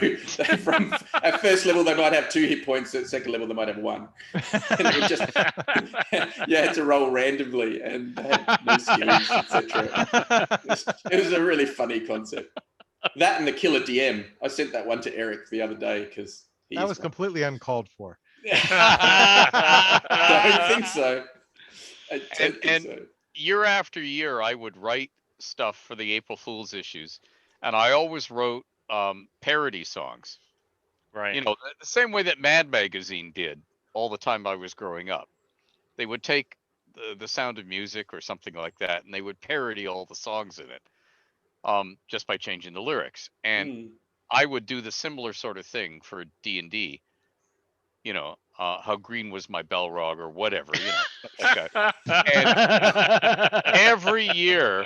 from at first level they might have 2 hit points. At second level they might have 1. And it just you had to roll randomly and had no skills, etc. It was a really funny concept. That and the Killer DM. I sent that one to Eric the other day because That was completely uncalled for. I don't think so. I don't think And- so. Year after year, I would write stuff for the April Fool's issues, and I always wrote parody songs. Right. You know, the same way that Mad Magazine did all the time I was growing up. They would take the Sound of Music or something like that, and they would parody all the songs in it, just by changing the lyrics. And Mm. I would do the similar sort of thing for D&D. You know, how green was my Balrog or whatever. You know, stuff like that. Every year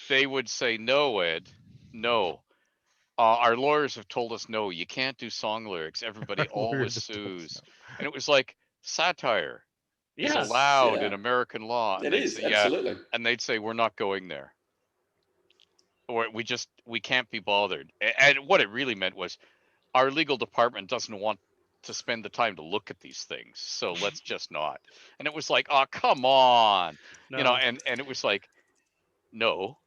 they would say, "No, Ed, no. Our lawyers have told us no. You can't do song lyrics. Everybody Our lawyers always have told us sues." And it was like satire is Yes. allowed Yeah. in American law. And It they'd is, say, absolutely. and they'd say, "We're not going there, or we can't be bothered." And what it really meant was, our legal department doesn't want to spend the time to look at these things, so let's just not. And it was like, "Oh, come on," you know. And it was like, "No,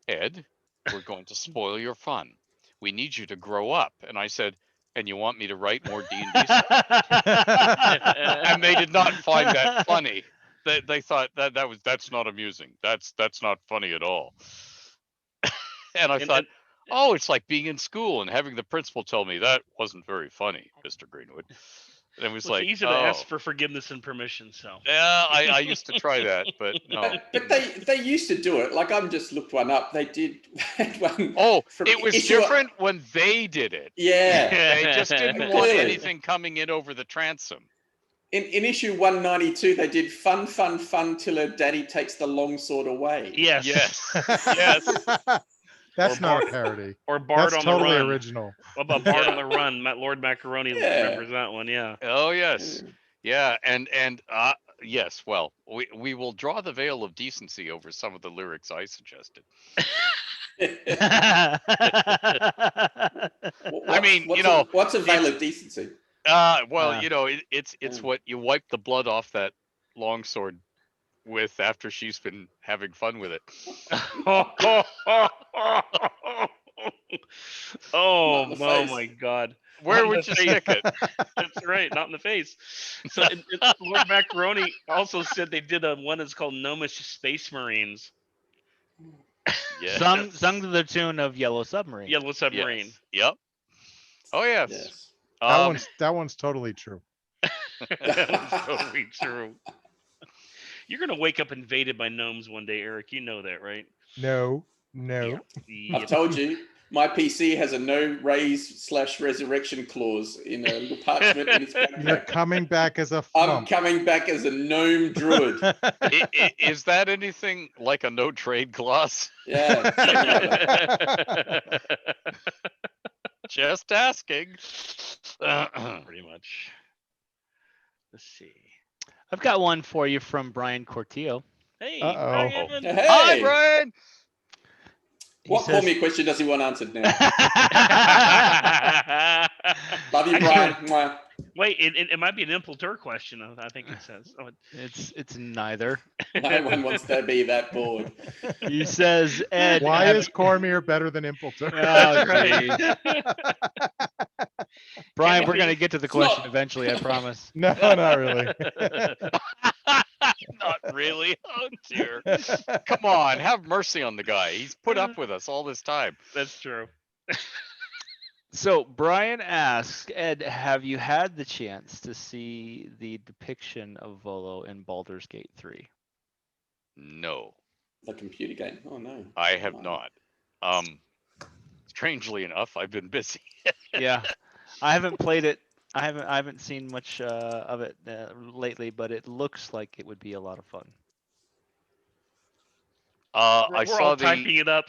Ed, we're going to spoil your fun. We need you to grow up." And I said, "And you want me to write more D&D stuff?" And they did not find that funny. They thought that's not amusing. That's not funny at all. And I thought, oh, it's like being in school and having the principal tell me that wasn't very funny, Mr. Greenwood. And it was Well, like, it's easy to ask for forgiveness and permission. So yeah, I used to try that, but no. But they used to do it. Like I've just looked one up. They did one. Oh, from it was issue- different when they did it. Yeah. They just didn't want Clearly. anything coming in over the transom. In issue 192, they did fun till her daddy takes the longsword away. yes, Yes. Yes. That's Or not a Bart- parody. or Bard That's on totally the Run. original. What about Bard Yeah. on the Run? Lord Macaroni Yeah. remembers that one. Yeah. Oh yes. Yeah, and yes, well, we will draw the veil of decency over some of the lyrics I suggested. I mean, you know, what's a veil of decency? Well, Yeah. you know, it's what you wipe the blood off that longsword with after she's been having fun with it. Oh, Not in the oh face. my God. Where Not in would the you face. stick it? That's right, not in the face. So Lord Macaroni also said they did one that's called Gnomish Space Marines. Yeah. sung to the tune of Yellow Submarine. Yellow Submarine. Yes. Yep. Oh yes. Yes. That one's totally true. That's totally true. You're gonna wake up invaded by gnomes one day, Eric. You know that, right? No, no. Yeah. I've told you, my PC has a no raise/resurrection clause in a little parchment in its You're backpack. coming back as a I'm flump. coming back as a gnome druid. Is that anything like a no trade clause? Yeah. something like that. Just asking. Pretty much. Let's see. I've got one for you from Brian Cortillo. Hey, Uh-oh. Brian. Hey, Hi, Brian. He what says- call me question does he want answered now? Love you, Brian. Mwah. Wait, it might be an implementor question. I think it says. Oh, it's neither. No one wants to be that bored. He says, Ed, Why have is Cormier better than Impleter? Oh, Brian, we're Anyway, gonna get to the it's not- question eventually. I promise. No, not really. Not really. Oh dear. Come on, have mercy on the guy. He's put up with us all this time. That's true. So Brian asks, Ed, have you had the chance to see the depiction of Volo in Baldur's Gate 3? No, The computer game. Oh no. I have Wow. not. Strangely enough, I've been busy. Yeah, I haven't played it. I haven't seen much of it lately, but it looks like it would be a lot of fun. We're I saw all typing the it up.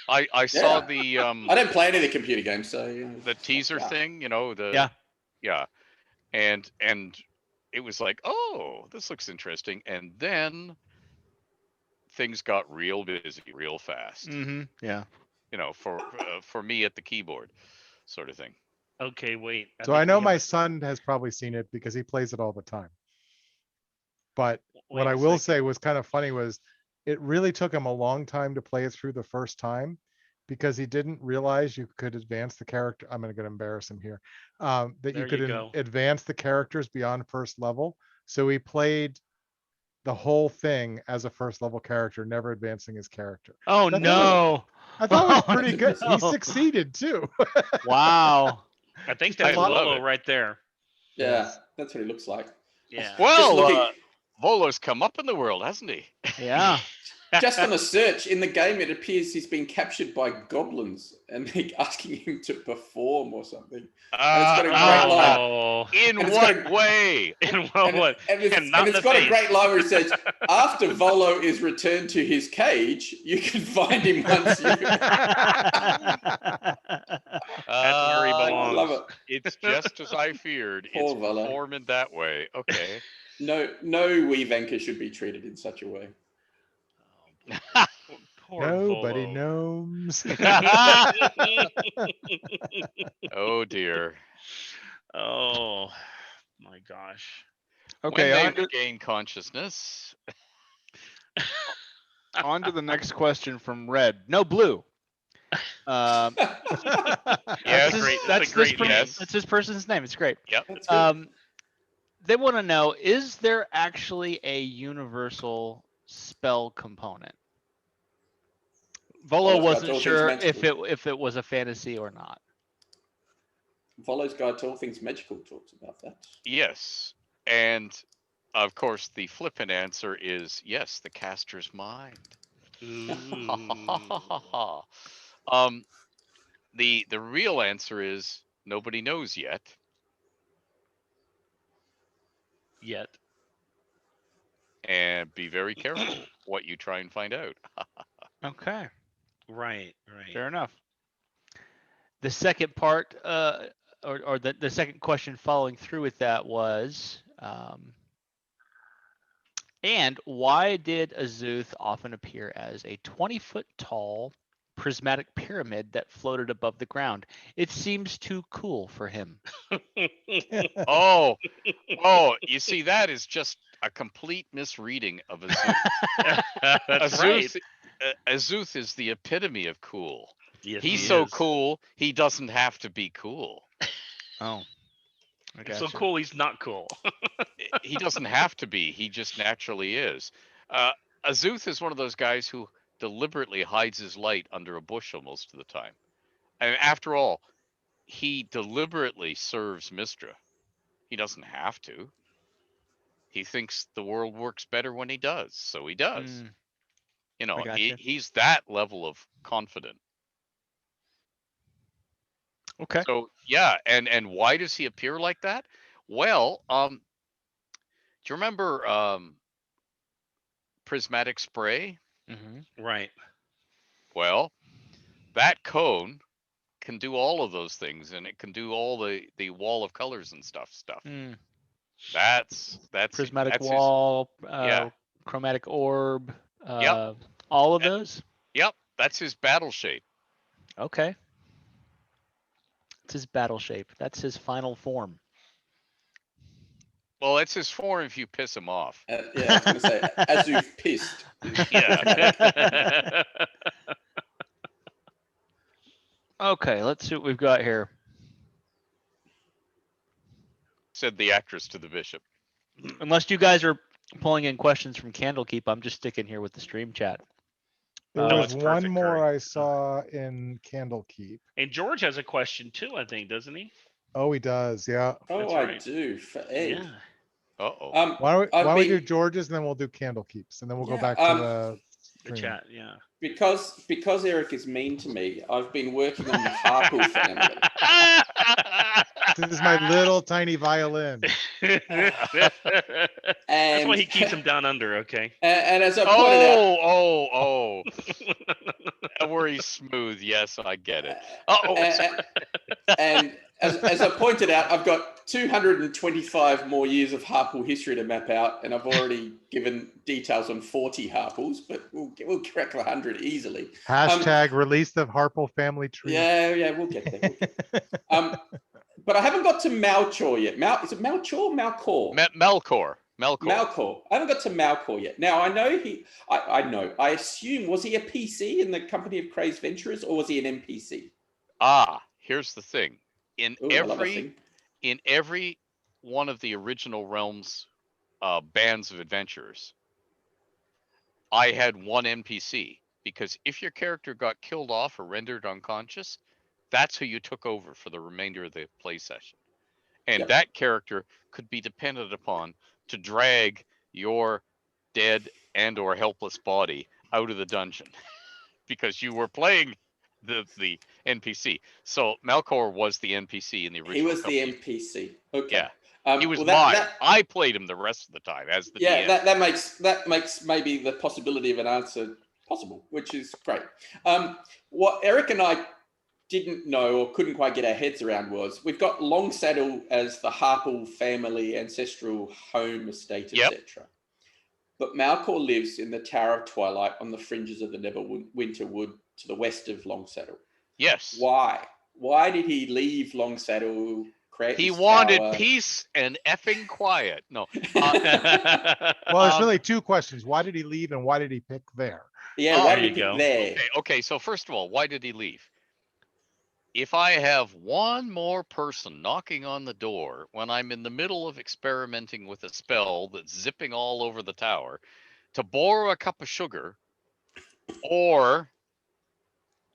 I saw Yeah. the I don't play any of the computer games, so the teaser Yeah. thing, you know, Yeah. and it was like, oh, this looks interesting, and then things got real busy real fast, Mm-hmm. Yeah. you know, for me at the keyboard, sort of thing. Okay, wait. So I think know we my have son has probably seen it because he plays it all the time. But what wait I a will second. say was kind of funny was it really took him a long time to play it through the first time because he didn't realize you could advance the character. I'm going to embarrass him here. That There you could you go. advance the characters beyond first level. So he played the whole thing as a first level character, never advancing his character. Oh That's no! I thought it was Oh, pretty good. He no. succeeded too. Wow. I think a that's lot- Volo love it. right there. yeah, Yes. that's what it looks like. Yeah. Well, looking- Volo's come up in the world, hasn't he? Yeah. Just on a search in the game, it appears he's been captured by goblins and they're asking him to perform or something. got a great line. Oh. In And it's got what way? And what? And it's, And not and it's the got face. a great line where it says, after Volo is returned to his cage, you can find him once you... That's where he Uh, I belongs. love it. It's just as I feared. Poor It's Volo. performing that way. Okay. No Weave anchor should be treated in such a way. Poor Nobody Volo. knows. Oh dear. Oh my gosh. Okay, When they on to, regain consciousness. on to the next question from Red. No, Blue. Um, Yes. that's his- great- that's that's a great this per- name. that's this person's name. It's great. Yep. That's good. They want to know: is there actually a universal spell component? Volo Volo's got all wasn't things sure magical. if it was a fantasy or not. Volo's Guide to All Things Magical talks about that. Yes. And of course, the flippant answer is yes, the caster's mind. Ooh. The real answer is nobody knows yet. Yet. And be very careful what you try and find out. Okay, Right. fair enough. The second part, or the second question following through with that was, and why did Azuth often appear as a 20-foot tall prismatic pyramid that floated above the ground? It seems too cool for him. Oh, you see, that is just a complete misreading of Azuth. That's right. Azuth is the epitome of cool. Yes, He's he so is. cool, he doesn't have to be cool. Oh, He's so cool, he's not cool. He doesn't have to be. He just naturally is. Azuth is one of those guys who deliberately hides his light under a bushel most of the time. And after all, he deliberately serves Mistra. He doesn't have to. He thinks the world works better when he does, so he does. Mm, You know, I gotcha. he's that level of confident. Okay. So yeah, and why does he appear like that? Well, do you remember prismatic spray? Right. Well, that cone can do all of those things, and it can do all the wall of colors and stuff. Mm, That's prismatic that's his. wall, Yeah. chromatic orb, Yep. all of that- those. Yep. That's his battle shape. Okay. It's his battle shape. That's his final form. Well, it's his form if you piss him off. Yeah, I was going to say, as you've pissed. is Yeah. prismatic. Okay, let's see what we've got here. Said the actress to the bishop. Unless you guys are pulling in questions from Candlekeep, I'm just sticking here with the stream chat. There Oh, was it's one perfect, more Curry. I saw in Candlekeep. And George has a question too, I think, doesn't he? Oh, he does. Yeah. Oh, That's I right. do for Ed. Yeah. Uh-oh. Why I've don't we do been- George's and then we'll do Candlekeeps and then we'll go Yeah, back to the The stream. chat, yeah. because Eric is mean to me, I've been working on the Harple family. This is my little tiny violin. That's And why he keeps him down under, okay? and as I pointed out, Oh. Where he's smooth. Yes, I get it. Uh-oh. and as I pointed out, I've got 225 more years of Harple history to map out, and I've already given details on 40 Harples, but we'll crack the 100 easily. Hashtag release the Harple family tree. Yeah, we'll get there. But I haven't got to Malchor yet. Is it Malchor? Malcor? Melkor. Malcor. I haven't got to Malcor yet. Now I know I assume, was he a PC in the company of Crazed Venturers, or was he an NPC? Here's the thing. In Ooh, I love a thing. every one of the original Realms bands of adventurers, I had one NPC, because if your character got killed off or rendered unconscious, that's who you took over for the remainder of the play session. And Yep. that character could be depended upon to drag your dead and or helpless body out of the dungeon because you were playing the NPC. So Malcor was the NPC in the original. He was the company. NPC. Okay. Yeah. He was well, mine. I played him the rest of the time as the yeah, DM. that makes maybe the possibility of an answer possible, which is great. What Eric and I didn't know or couldn't quite get our heads around was we've got Longsaddle as the Harple family ancestral home estate, Yep. etc. But Malcor lives in the Tower of Twilight on the fringes of the Neverwinter Wood to the west of Longsaddle. Yes. Why? Why did he leave Longsaddle? He this wanted tower? peace and effing quiet. No. Well, there's really two questions. Why did he leave and why did he pick there? Yeah, Oh, why there did he you pick go. there? Okay, so first of all, why did he leave? If I have one more person knocking on the door when I'm in the middle of experimenting with a spell that's zipping all over the tower to borrow a cup of sugar or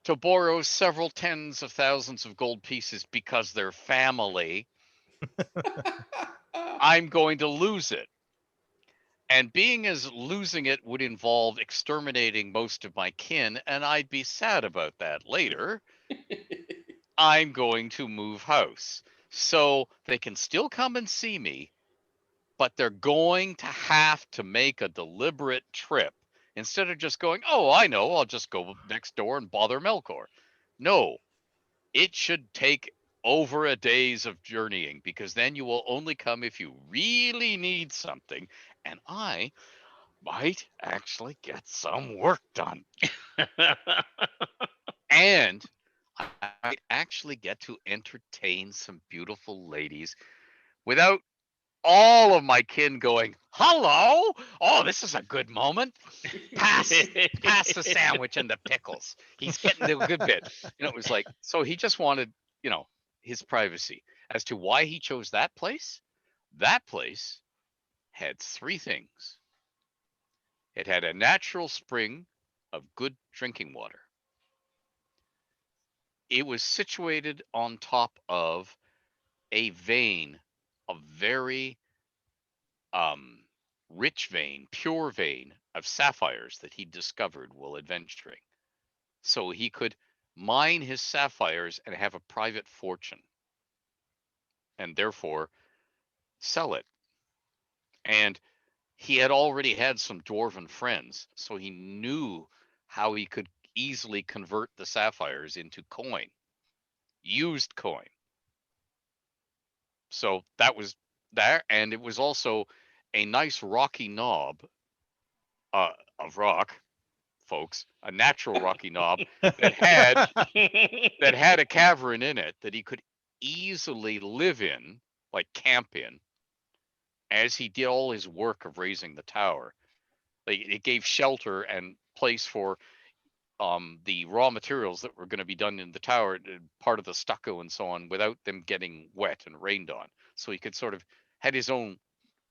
to borrow several tens of thousands of gold pieces because they're family, I'm going to lose it. And being as losing it would involve exterminating most of my kin, and I'd be sad about that later, I'm going to move house. So they can still come and see me, but they're going to have to make a deliberate trip instead of just going, oh, I know, I'll just go next door and bother Melkor. No, it should take over a day's of journeying, because then you will only come if you really need something, and I might actually get some work done. And I might actually get to entertain some beautiful ladies without all of my kin going, hello, oh, this is a good moment. Pass the sandwich and the pickles. He's getting the good bit. It was like, so he just wanted, his privacy. As to why he chose that place had three things. It had a natural spring of good drinking water. It was situated on top of a vein of very rich vein, pure vein of sapphires that he discovered while adventuring. So he could mine his sapphires and have a private fortune, and therefore sell it. And he had already had some dwarven friends, so he knew how he could easily convert the sapphires into coin, used coin. So that was that, and it was also a nice rocky knob of rock, folks, a natural rocky knob that had a cavern in it that he could easily live in, like camp in, as he did all his work of raising the tower. Like, it gave shelter and place for the raw materials that were going to be done in the tower, part of the stucco and so on, without them getting wet and rained on. So he could sort of had his own,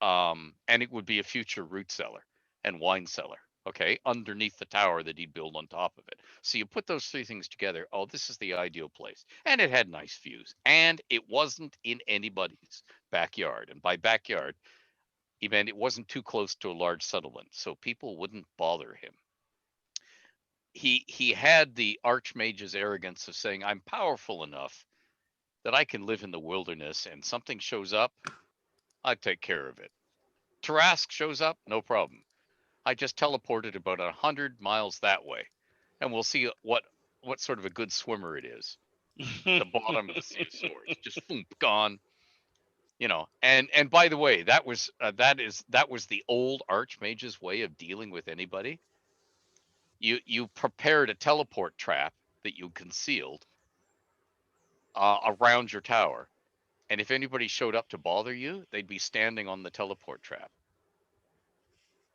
and it would be a future root cellar and wine cellar, okay, underneath the tower that he'd build on top of it. So you put those three things together. Oh, this is the ideal place. And it had nice views. And it wasn't in anybody's backyard. And by backyard, he meant it wasn't too close to a large settlement, so people wouldn't bother him. He had the archmage's arrogance of saying, I'm powerful enough that I can live in the wilderness, and something shows up, I take care of it. Tarask shows up, no problem. I just teleported about 100 miles that way, and we'll see what sort of a good swimmer it is. The bottom of the Sea of Swords, just boom, gone. And by the way, that was the old archmage's way of dealing with anybody. You prepared a teleport trap that you concealed around your tower, and if anybody showed up to bother you, they'd be standing on the teleport trap,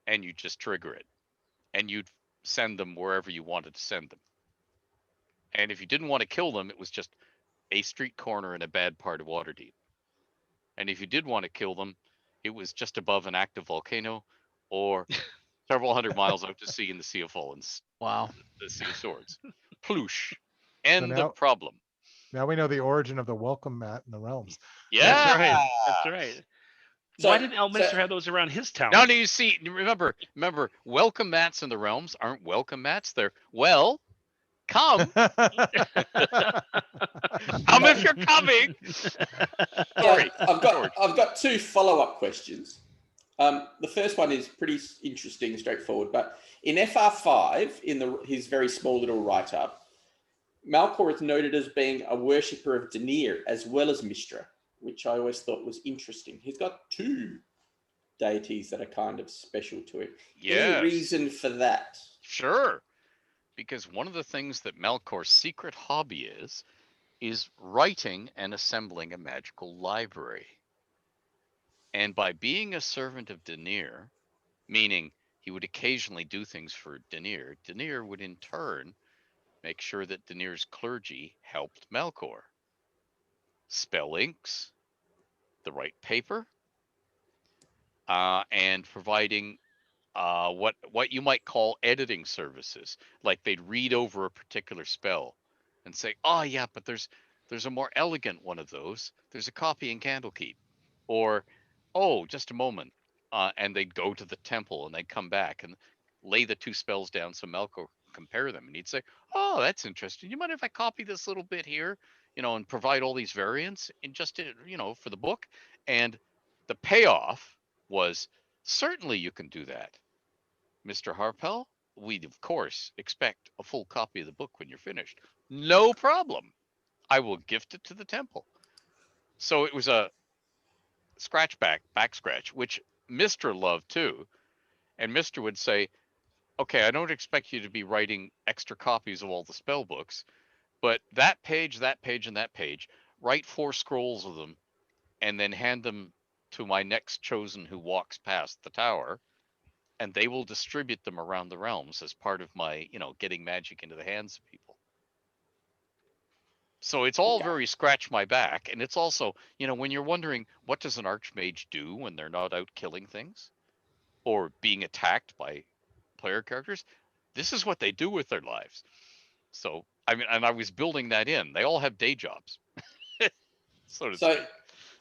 and you just trigger it, and you'd send them wherever you wanted to send them. And if you didn't want to kill them, it was just a street corner in a bad part of Waterdeep. And if you did want to kill them, it was just above an active volcano or several hundred miles out to sea in the Sea of Fallen, Wow. the Sea of Swords. Ploosh. End now- of problem. Now we know the origin of the welcome mat in the realms. Yeah. That's right. That's right. So- Why didn't Elminster so- have those around his town? Now do you see, remember, welcome mats in the realms aren't welcome mats. They're, well, come. Come if you're coming. Sorry. I've got two follow-up questions. The first one is pretty interesting, straightforward. But in FR5, in his very small little write-up, Malcor is noted as being a worshipper of Denir as well as Mistra, which I always thought was interesting. He's got two deities that are kind of special to him. Yes. Any reason for that? Sure. Because one of the things that Malcor's secret hobby is writing and assembling a magical library. And by being a servant of Denir, meaning he would occasionally do things for Denir, Denir would in turn make sure that Denir's clergy helped Malcor. Spell inks, the right paper, and providing what you might call editing services. Like they'd read over a particular spell and say, oh yeah, but there's a more elegant one of those. There's a copy in Candlekeep. Or, oh, just a moment. And they'd go to the temple and they'd come back and lay the two spells down so Malcor compare them, and he'd say, oh, that's interesting. You mind if I copy this little bit here, and provide all these variants in just, for the book? And the payoff was, certainly you can do that, Mr. Harpel. We'd of course expect a full copy of the book when you're finished. No problem. I will gift it to the temple. So it was a back scratch, which Mr. loved too. And Mr. would say, okay, I don't expect you to be writing extra copies of all the spell books, but that page, and that page, write 4 scrolls of them, and then hand them to my next chosen who walks past the tower, and they will distribute them around the realms as part of my, getting magic into the hands of people. So it's all very scratch my back. And it's also, when you're wondering, what does an archmage do when they're not out killing things or being attacked by player characters? This is what they do with their lives. So, I mean, and I was building that in. They all have day jobs. So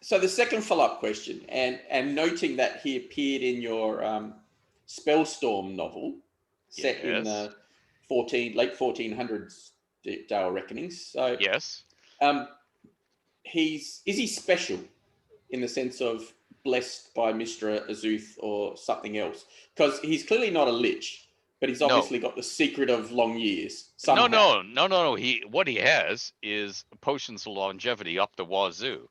So the second follow-up question, and noting that he appeared in your Spellstorm novel, set in Yes. the late 1400s Dale Reckonings. So Yes. is he special in the sense of blessed by Mr. Azuth or something else? Because he's clearly not a lich, but he's No. obviously got the secret of long years. No, Somehow. no. What he has is potions of longevity up the wazoo,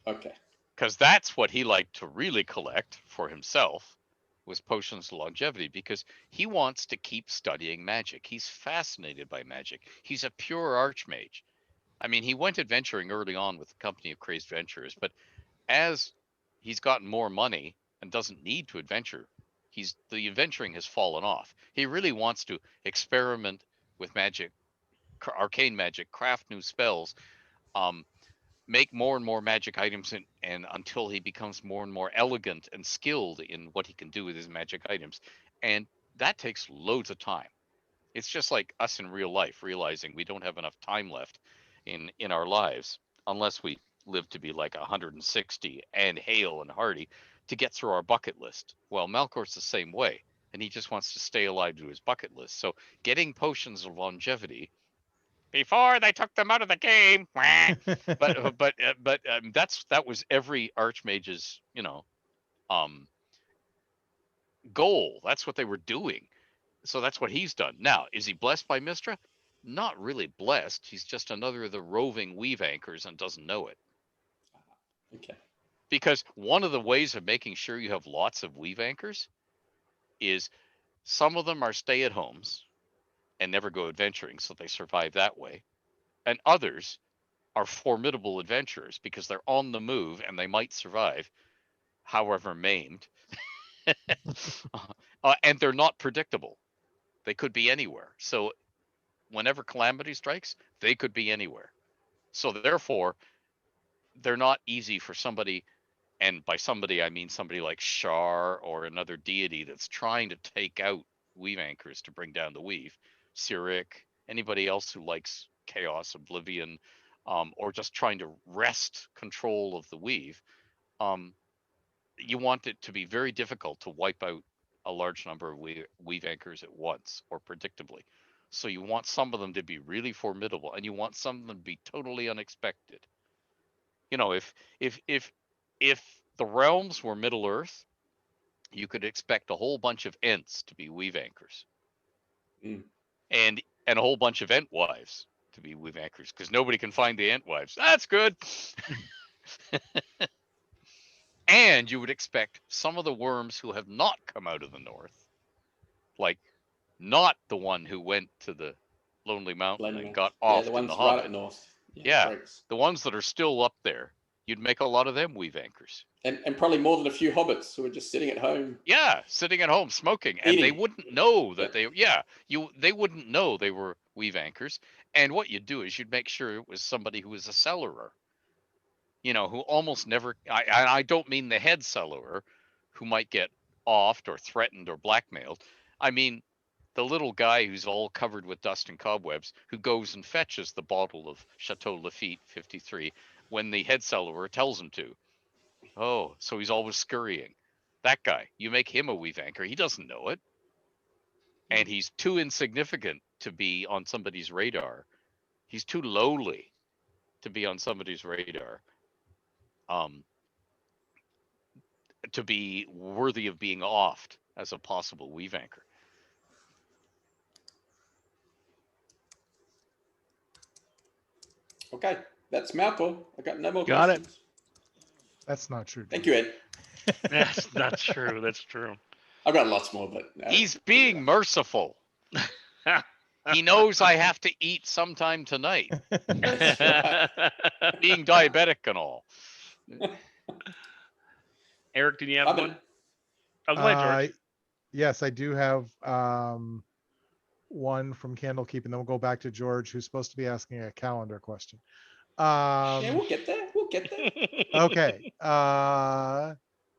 Okay. because that's what he liked to really collect for himself, was potions of longevity, because he wants to keep studying magic. He's fascinated by magic. He's a pure archmage. I mean, he went adventuring early on with the company of crazed adventurers, but as he's gotten more money and doesn't need to adventure, the adventuring has fallen off. He really wants to experiment with magic, arcane magic, craft new spells, um, make more and more magic items, and until he becomes more and more elegant and skilled in what he can do with his magic items. And that takes loads of time. It's just like us in real life, realizing we don't have enough time left in our lives, unless we live to be like 160 and hale and hearty, to get through our bucket list. Well, Malkor's the same way, and he just wants to stay alive to his bucket list. So getting potions of longevity before they took them out of the game. But that was every archmage's goal. That's what they were doing. So that's what he's done. Now, is he blessed by Mistra? Not really blessed. He's just another of the roving weave anchors and doesn't know it. Okay. Because one of the ways of making sure you have lots of weave anchors is some of them are stay-at-homes and never go adventuring, so they survive that way. And others are formidable adventurers because they're on the move and they might survive, however maimed. And they're not predictable. They could be anywhere. So whenever calamity strikes, they could be anywhere. So therefore, they're not easy for somebody, and by somebody I mean somebody like Shar or another deity that's trying to take out weave anchors to bring down the weave. Cyric, anybody else who likes chaos, oblivion, or just trying to wrest control of the weave. You want it to be very difficult to wipe out a large number of weave anchors at once or predictably. So you want some of them to be really formidable, and you want some of them to be totally unexpected. If the realms were Middle Earth, you could expect a whole bunch of Ents to be weave anchors, Mm. and a whole bunch of Ent wives to be weave anchors, because nobody can find the Ent wives. That's good. And you would expect some of the worms who have not come out of the north, like not the one who went to the Lonely Mountain and got Yeah, the offed in ones the right up Hobbit. north. Yeah, Drakes. the ones that are still up there, you'd make a lot of them weave anchors. And probably more than a few hobbits who are just sitting at home. Yeah, sitting at home smoking, and they Eating. wouldn't know that they wouldn't know they were weave anchors. And what you'd do is you'd make sure it was somebody who was a cellarer, who almost never. I don't mean the head cellarer, who might get offed or threatened or blackmailed. I mean the little guy who's all covered with dust and cobwebs, who goes and fetches the bottle of Chateau Lafite 53 when the head cellarer tells him to. Oh, so he's always scurrying. That guy, you make him a weave anchor. He doesn't know it. And he's too insignificant to be on somebody's radar. He's too lowly to be on somebody's radar. To be worthy of being offed as a possible weave anchor. Okay, that's Malcolm. I got no more Got it. questions. That's not true. Thank you, Ed. That's not true. That's true. I've got lots more, but He's being merciful. He knows I have to eat sometime tonight, That's right. being diabetic and all. Eric, did you have I'm one? gonna- Oh, go ahead, George. Yes, I do have one from Candlekeep, and then we'll go back to George, who's supposed to be asking a calendar question. Yeah, we'll get there. We'll get there. Okay.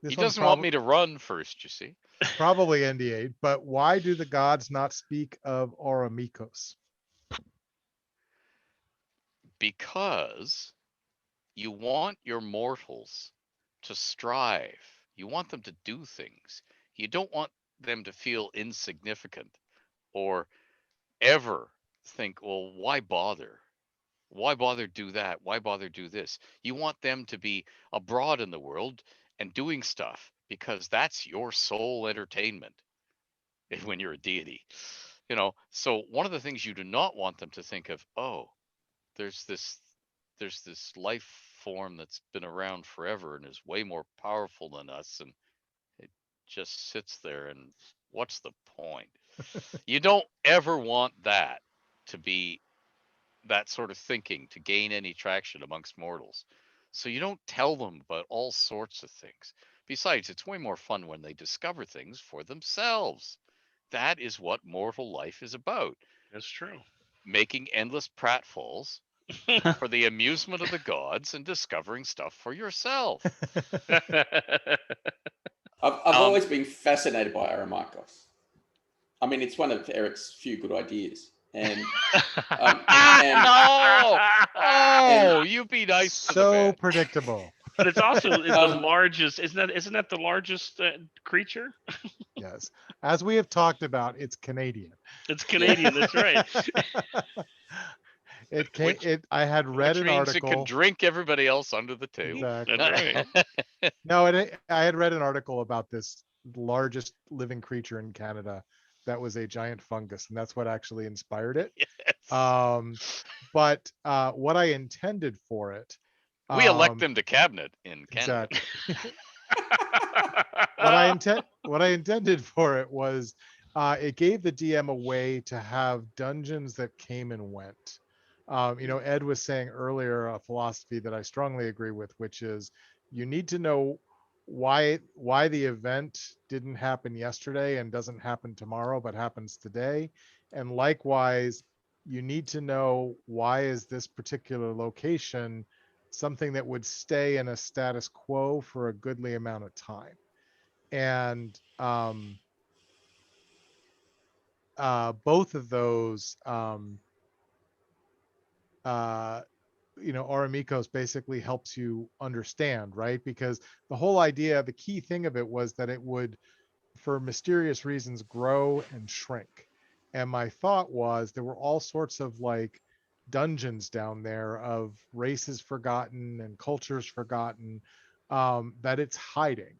This He one's doesn't want me to run first, you see. probably NDA, but why do the gods not speak of Oromikos? Because you want your mortals to strive. You want them to do things. You don't want them to feel insignificant or ever think, well, why bother? Why bother do that? Why bother do this? You want them to be abroad in the world and doing stuff because that's your sole entertainment when you're a deity. So one of the things you do not want them to think of, oh, there's this there's this life form that's been around forever and is way more powerful than us, and it just sits there, and what's the point? You don't ever want that to be that sort of thinking to gain any traction amongst mortals. So you don't tell them about all sorts of things. Besides, it's way more fun when they discover things for themselves. That is what mortal life is about. That's true. Making endless pratfalls for the amusement of the gods and discovering stuff for yourself. I've always been fascinated by Aramikos. I mean, it's one of Eric's few good ideas. And, Oh, you be nice to the So man. predictable. But it's also the Um, largest. Isn't that the largest creature? Yes. As we have talked about, it's Canadian. It's Canadian. That's right. It came, Which- I had read Which an means it article. can drink everybody else under the table. Exactly. That's right. No, I had read an article about this largest living creature in Canada that was a giant fungus, and that's what actually inspired it. Yes. But what I intended for it, We elect um, them to cabinet in Canada. exactly. What I intended for it was it gave the DM a way to have dungeons that came and went. Ed was saying earlier a philosophy that I strongly agree with, which is you need to know why the event didn't happen yesterday and doesn't happen tomorrow, but happens today. And likewise, you need to know why is this particular location something that would stay in a status quo for a goodly amount of time. And both of those Aramikos basically helps you understand, right? Because the whole idea, the key thing of it was that it would, for mysterious reasons, grow and shrink. And my thought was there were all sorts of like dungeons down there of races forgotten and cultures forgotten, that it's hiding.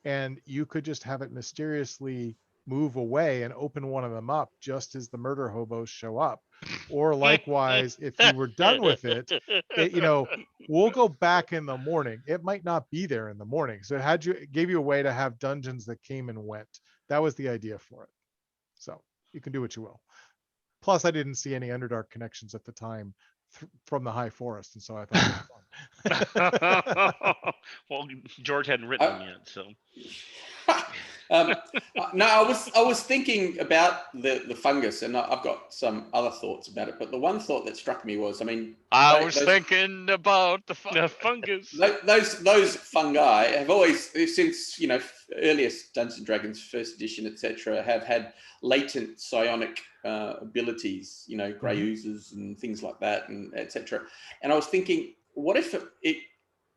And you could just have it mysteriously move away and open one of them up just as the murder hobos show up. Or likewise, if you were done with it, we'll go back in the morning. It might not be there in the morning. So it gave you a way to have dungeons that came and went. That was the idea for it. So you can do what you will. Plus, I didn't see any Underdark connections at the time from the High Forest, and so I thought it was fun. Well, George hadn't written them yet, so. No, I was thinking about the fungus, and I've got some other thoughts about it. But the one thought that struck me was, I mean, I was thinking about the The fungus. those fungi have always, since earliest Dungeons and Dragons first edition, etc., have had latent psionic abilities, grey oozes and things like that, and etc. And I was thinking, what if it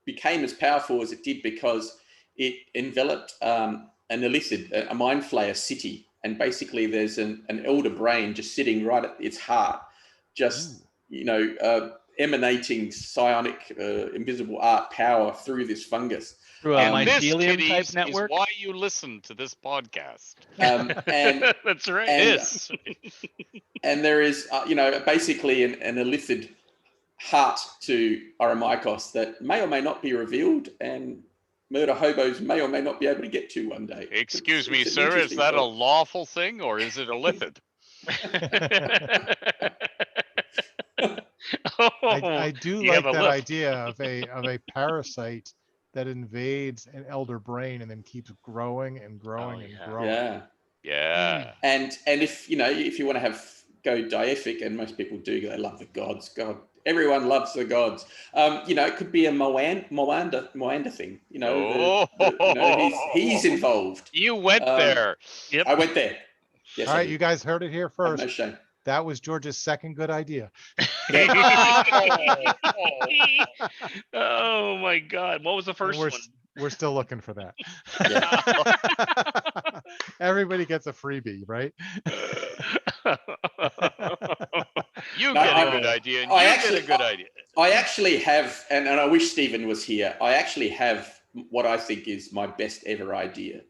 became as powerful as it did because it enveloped an Illithid, a mind flayer city, and basically there's an elder brain just sitting right at its heart, just emanating psionic, invisible art power through this fungus. Through a And this, mycelium type kiddies, network. is why you listen to this podcast. And That's right. and- This. and there is basically an Illithid heart to Aramikos that may or may not be revealed, and murder hobos may or may not be able to get to one day. Excuse me, It's an sir, is interesting that a thought. lawful thing or is it a lipid? I do you like have a that lip. idea of a parasite that invades an elder brain and then keeps growing and growing and yeah. growing. Yeah, Yeah. and if you want to go deific, and most people do, they love the gods. God, everyone loves the gods. It could be a Moanda thing. He's involved. You went there. Yep. I went there. Yes, All I right, did. you guys heard it here I have first. no shame. That was George's second good idea. Oh my God! What was the And first we're, one? We're still looking for that. Yeah. Everybody gets a freebie, right? You No, get a good I- idea, and I you actually- get a good idea. I actually have, and I wish Stephen was here. I actually have what I think is my best ever idea.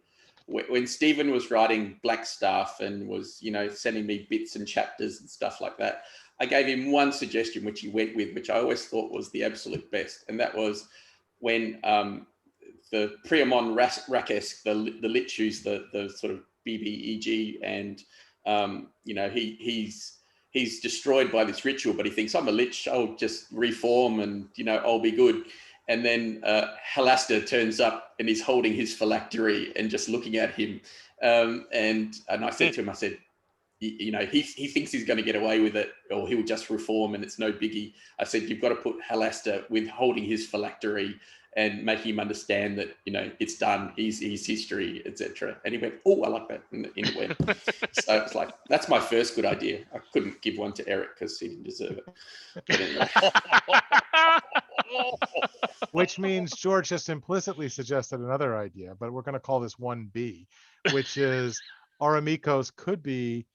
When Stephen was writing Black Staff and was, sending me bits and chapters and stuff like that, I gave him one suggestion, which he went with, which I always thought was the absolute best. And that was when the Priamon Rakesk, the Lichus, the sort of BBEG, and, he's destroyed by this ritual, but he thinks, I'm a lich, I'll just reform and, I'll be good. And then Halaster turns up and he's holding his phylactery and just looking at him. And I said to him, I said, he thinks he's going to get away with it, or he'll just reform and it's no biggie. I said, you've got to put Halaster with holding his phylactery and making him understand that, it's done, he's history, etc. And he went, oh, I like that. And it went. So it's like, that's my first good idea. I couldn't give one to Eric because he didn't deserve it. But anyway. Which means George just implicitly suggested another idea, but we're going to call this 1B, which is Aramikos could be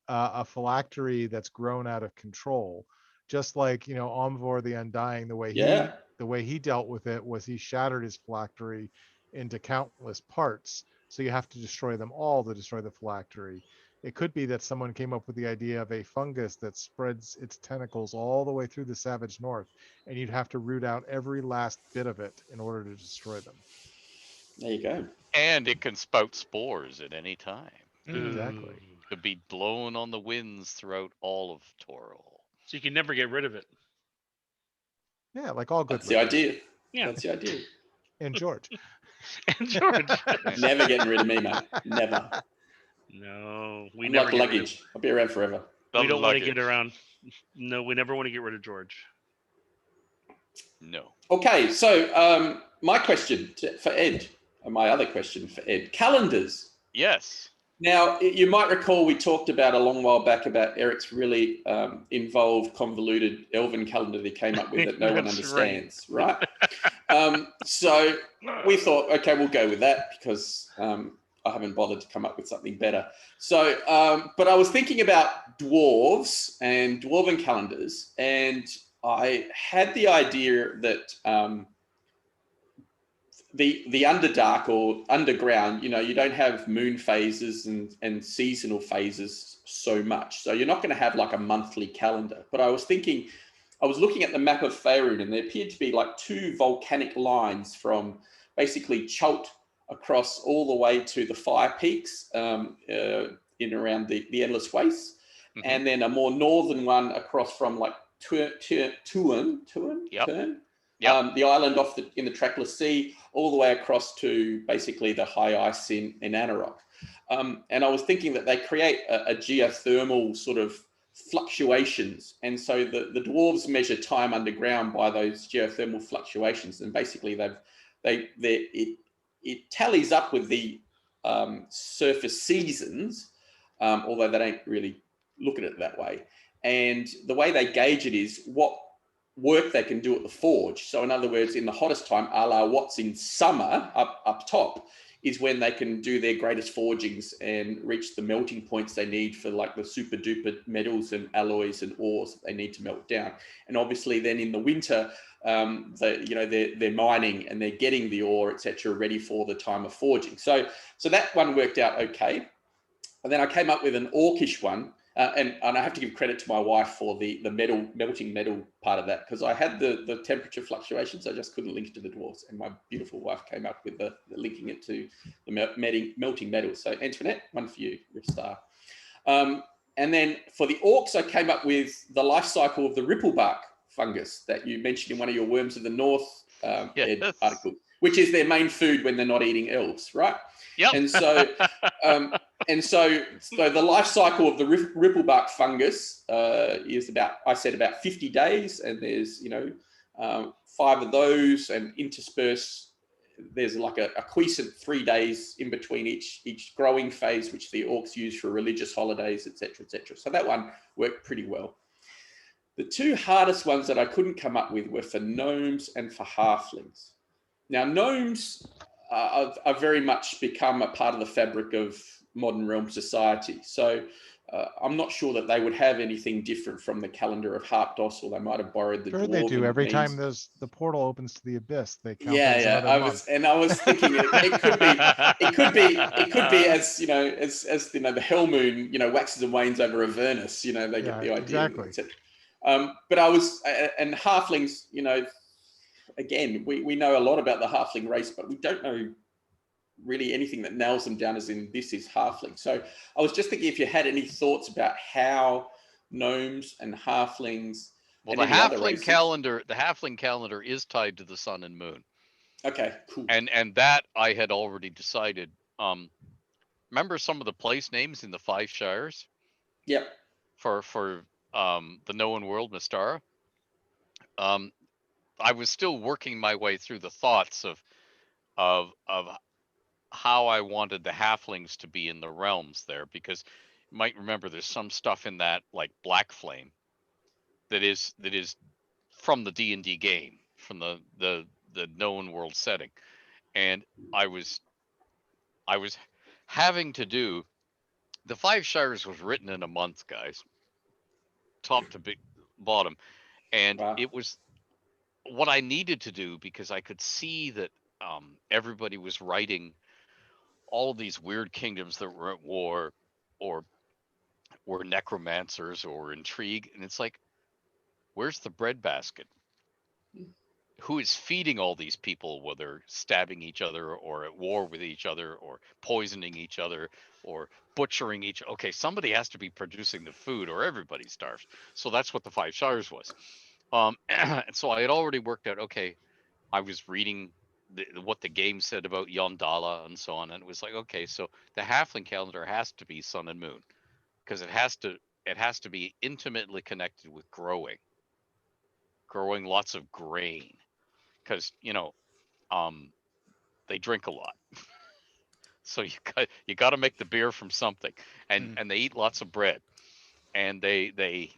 a phylactery that's grown out of control, just like Omvor the Undying. The way he dealt with it was he shattered his phylactery into countless parts. So you have to destroy them all to destroy the phylactery. It could be that someone came up with the idea of a fungus that spreads its tentacles all the way through the Savage North, and you'd have to root out every last bit of it in order to destroy them. There you go. And it can spout spores at any time. Exactly. Could be blown on the winds throughout all of Toril. So you can never get rid of it. Yeah, like all good. That's the idea. Yeah. That's the idea. And George. And George. Never getting rid of me, mate. Never. No, we I'm never like get rid of- luggage. I'll be around forever. we don't want to luggage. get around. No, we never want to get rid of George. No. Okay, so my question for Ed, my other question for Ed, calendars. Yes. Now, you might recall we talked about a long while back about Eric's really involved, convoluted elven calendar that he came up with that no one That's understands, right? So we thought, okay, we'll go with that because I haven't bothered to come up with something better. So, but I was thinking about dwarves and dwarven calendars, and I had the idea that the Underdark or underground, you don't have moon phases and seasonal phases so much. So you're not going to have like a monthly calendar. But I was looking at the map of Faerun, and there appeared to be like two volcanic lines from basically Chult across all the way to the Fire Peaks in around the Endless Wastes. Mhm. And then a more northern one across from like Tuan, Yep. Turn, Yep. the island in the Trackless Sea, all the way across to basically the high ice in Anarok. And I was thinking that they create a geothermal sort of fluctuations. And so the dwarves measure time underground by those geothermal fluctuations. And basically it tallies up with the surface seasons, although they don't really look at it that way. And the way they gauge it is what work they can do at the forge. So in other words, in the hottest time, a la what's in summer up top, is when they can do their greatest forgings and reach the melting points they need for like the super duper metals and alloys and ores that they need to melt down. And obviously then in the winter, they're mining and they're getting the ore, etc., ready for the time of forging. So that one worked out okay. And then I came up with an orcish one. And I have to give credit to my wife for the melting metal part of that, because I had the temperature fluctuations. I just couldn't link it to the dwarves. And my beautiful wife came up with the linking it to the melting metal. So Antoinette, one for you, you're a star. And then for the orcs, I came up with the life cycle of the ripplebark fungus that you mentioned in one of your Worms of the North Ed article, which is their main food when they're not eating elves, right? Yep. And so, so the life cycle of the ripplebark fungus is about 50 days, and there's 5 of those, and interspersed there's like a quiescent 3 days in between each growing phase, which the orcs use for religious holidays, etc., etc. So that one worked pretty well. The two hardest ones that I couldn't come up with were for gnomes and for halflings. Now, gnomes are very much become a part of the fabric of modern realm society. So I'm not sure that they would have anything different from the calendar of Harpdos, or they might have borrowed the Sure they do. dwarven Every time means. the portal opens to the abyss, they count Yeah, that as yeah. another month. I was thinking it could be as as the hell moon waxes and wanes over Avernus. They get Yeah, the idea. exactly. etc. But I was and halflings. Again, we know a lot about the halfling race, but we don't know really anything that nails them down as in this is halfling. So I was just thinking if you had any thoughts about how gnomes and halflings Well, and any other the races. halfling calendar is tied to the sun and moon. Okay, cool. And that I had already decided. Remember some of the place names in the 5 Shires Yep. for the known world, Mystara? I was still working my way through the thoughts of how I wanted the halflings to be in the realms there, because you might remember there's some stuff in that like Black Flame that is from the D&D game, from the known world setting. And I was having to do the 5 Shires was written in a month, guys, top to bottom, and Wow. it was what I needed to do because I could see that everybody was writing all of these weird kingdoms that were at war, or were necromancers or intrigue, and it's like, where's the breadbasket? Who is feeding all these people, whether stabbing each other or at war with each other or poisoning each other or butchering each? Okay, somebody has to be producing the food or everybody starves. So that's what the 5 Shires was. And so I had already worked out, okay, I was reading what the game said about Yondala and so on, and it was like, okay, so the halfling calendar has to be sun and moon, because it has to be intimately connected with growing lots of grain, because they drink a lot. So you got to make the beer from something, and they eat lots of bread, and they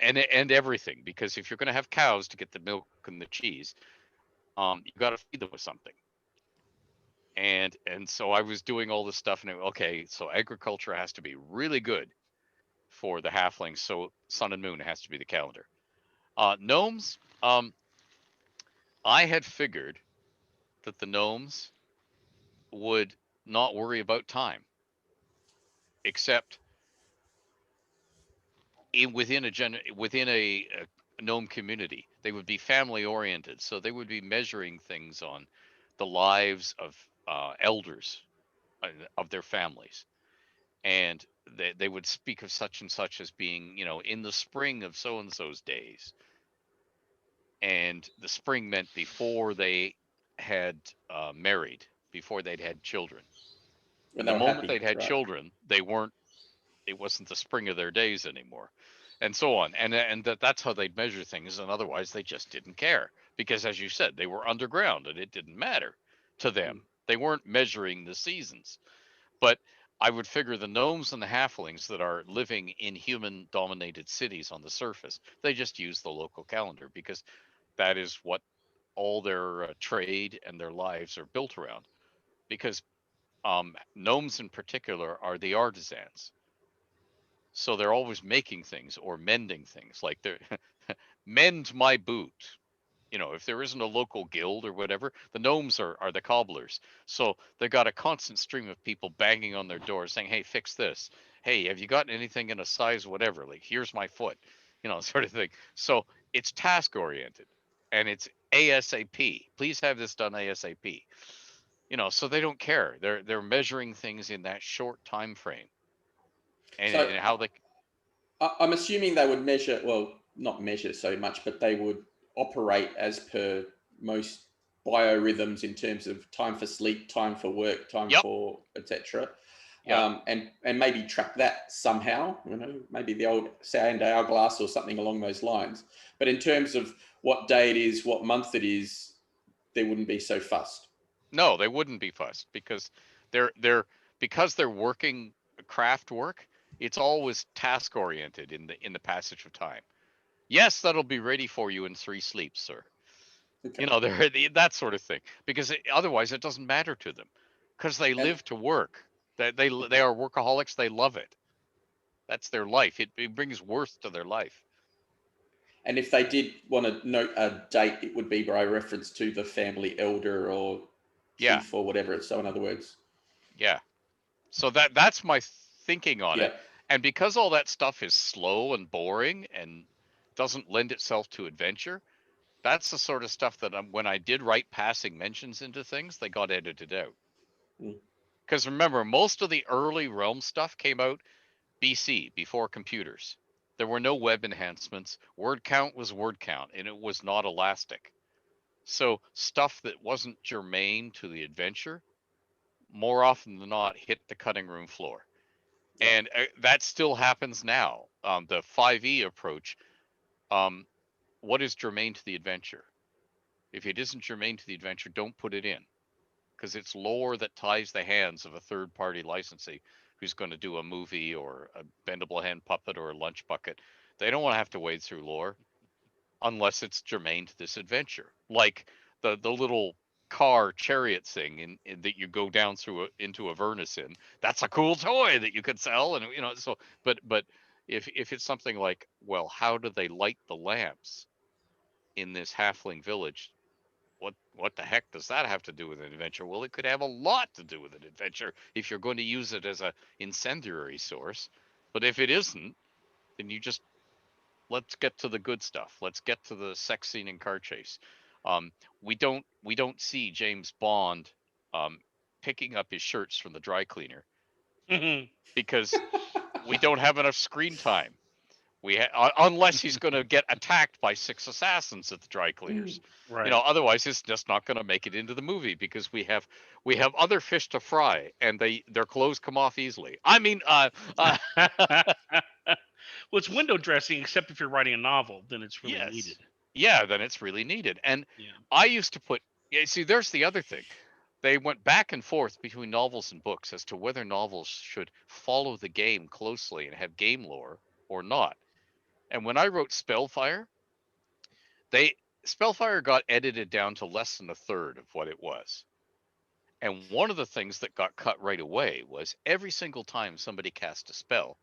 and everything, because if you're going to have cows to get the milk and the cheese, you got to feed them with something. And so I was doing all this stuff, and okay, so agriculture has to be really good for the halflings, so sun and moon has to be the calendar. Gnomes, I had figured that the gnomes would not worry about time, except within a gnome community. They would be family oriented, so they would be measuring things on the lives of elders of their families, and they would speak of such and such as being, in the spring of so and so's days, and the spring meant before they had married, before they'd had children. When And they the were moment happy, they'd had right? children, it wasn't the spring of their days anymore, and so on. And that's how they'd measure things. And otherwise, they just didn't care, because, as you said, they were underground and it didn't matter to them. They weren't measuring the seasons. But I would figure the gnomes and the halflings that are living in human dominated cities on the surface, they just use the local calendar, because that is what all their trade and their lives are built around. Because gnomes in particular are the artisans. So they're always making things or mending things. Like they're mend my boot. If there isn't a local guild or whatever, the gnomes are the cobblers. So they got a constant stream of people banging on their doors saying, hey, fix this. Hey, have you got anything in a size whatever? Like, here's my foot, sort of thing. So it's task oriented, and it's ASAP. Please have this done ASAP. So they don't care. They're measuring things in that short time frame. So And how they I'm assuming they would measure, well, not measure so much, but they would operate as per most biorhythms in terms of time for sleep, time for work, time Yep. for etc. Yep. And maybe track that somehow, maybe the old sand hourglass or something along those lines. But in terms of what day it is, what month it is, they wouldn't be so fussed. No, they wouldn't be fussed, because they're working craft work. It's always task oriented in the passage of time. Yes, that'll be ready for you in 3 sleeps, sir. Okay. You know, they're that sort of thing, because otherwise it doesn't matter to them, because they And- live to work. They are workaholics. They love it. That's their life. It brings worth to their life. And if they did want to note a date, it would be by reference to the family elder or Yeah. chief or whatever. So in other words, Yeah. So that's my thinking on yeah. it. And because all that stuff is slow and boring and doesn't lend itself to adventure, that's the sort of stuff that when I did write passing mentions into things, they got edited out. Mm. Because remember, most of the early Realm stuff came out BC, before computers. There were no web enhancements. Word count was word count, and it was not elastic. So stuff that wasn't germane to the adventure, more often than not, hit the cutting room floor. Yeah. And that still happens now. The 5e approach, what is germane to the adventure? If it isn't germane to the adventure, don't put it in, because it's lore that ties the hands of a third-party licensee who's going to do a movie or a bendable hand puppet or a lunch bucket. They don't want to have to wade through lore unless it's germane to this adventure, like the little car chariot thing in that you go down through into Avernus in. That's a cool toy that you could sell, and so. But if it's something like, well, how do they light the lamps in this halfling village? What the heck does that have to do with an adventure? Well, it could have a lot to do with an adventure if you're going to use it as a incendiary source. But if it isn't, then you just let's get to the good stuff. Let's get to the sex scene and car chase. We don't see James Bond picking up his shirts from the dry cleaner because we don't have enough screen time. Unless he's going to get attacked by 6 assassins at the dry cleaners. Right. Otherwise it's just not going to make it into the movie because we have other fish to fry, and their clothes come off easily. I mean, Well, it's window dressing, except if you're writing a novel, then it's really yes. needed. Yeah, then it's really needed. And Yeah. I used to put, see, there's the other thing. They went back and forth between novels and books as to whether novels should follow the game closely and have game lore or not. And when I wrote Spellfire, Spellfire got edited down to less than a third of what it was. And one of the things that got cut right away was every single time somebody cast a spell,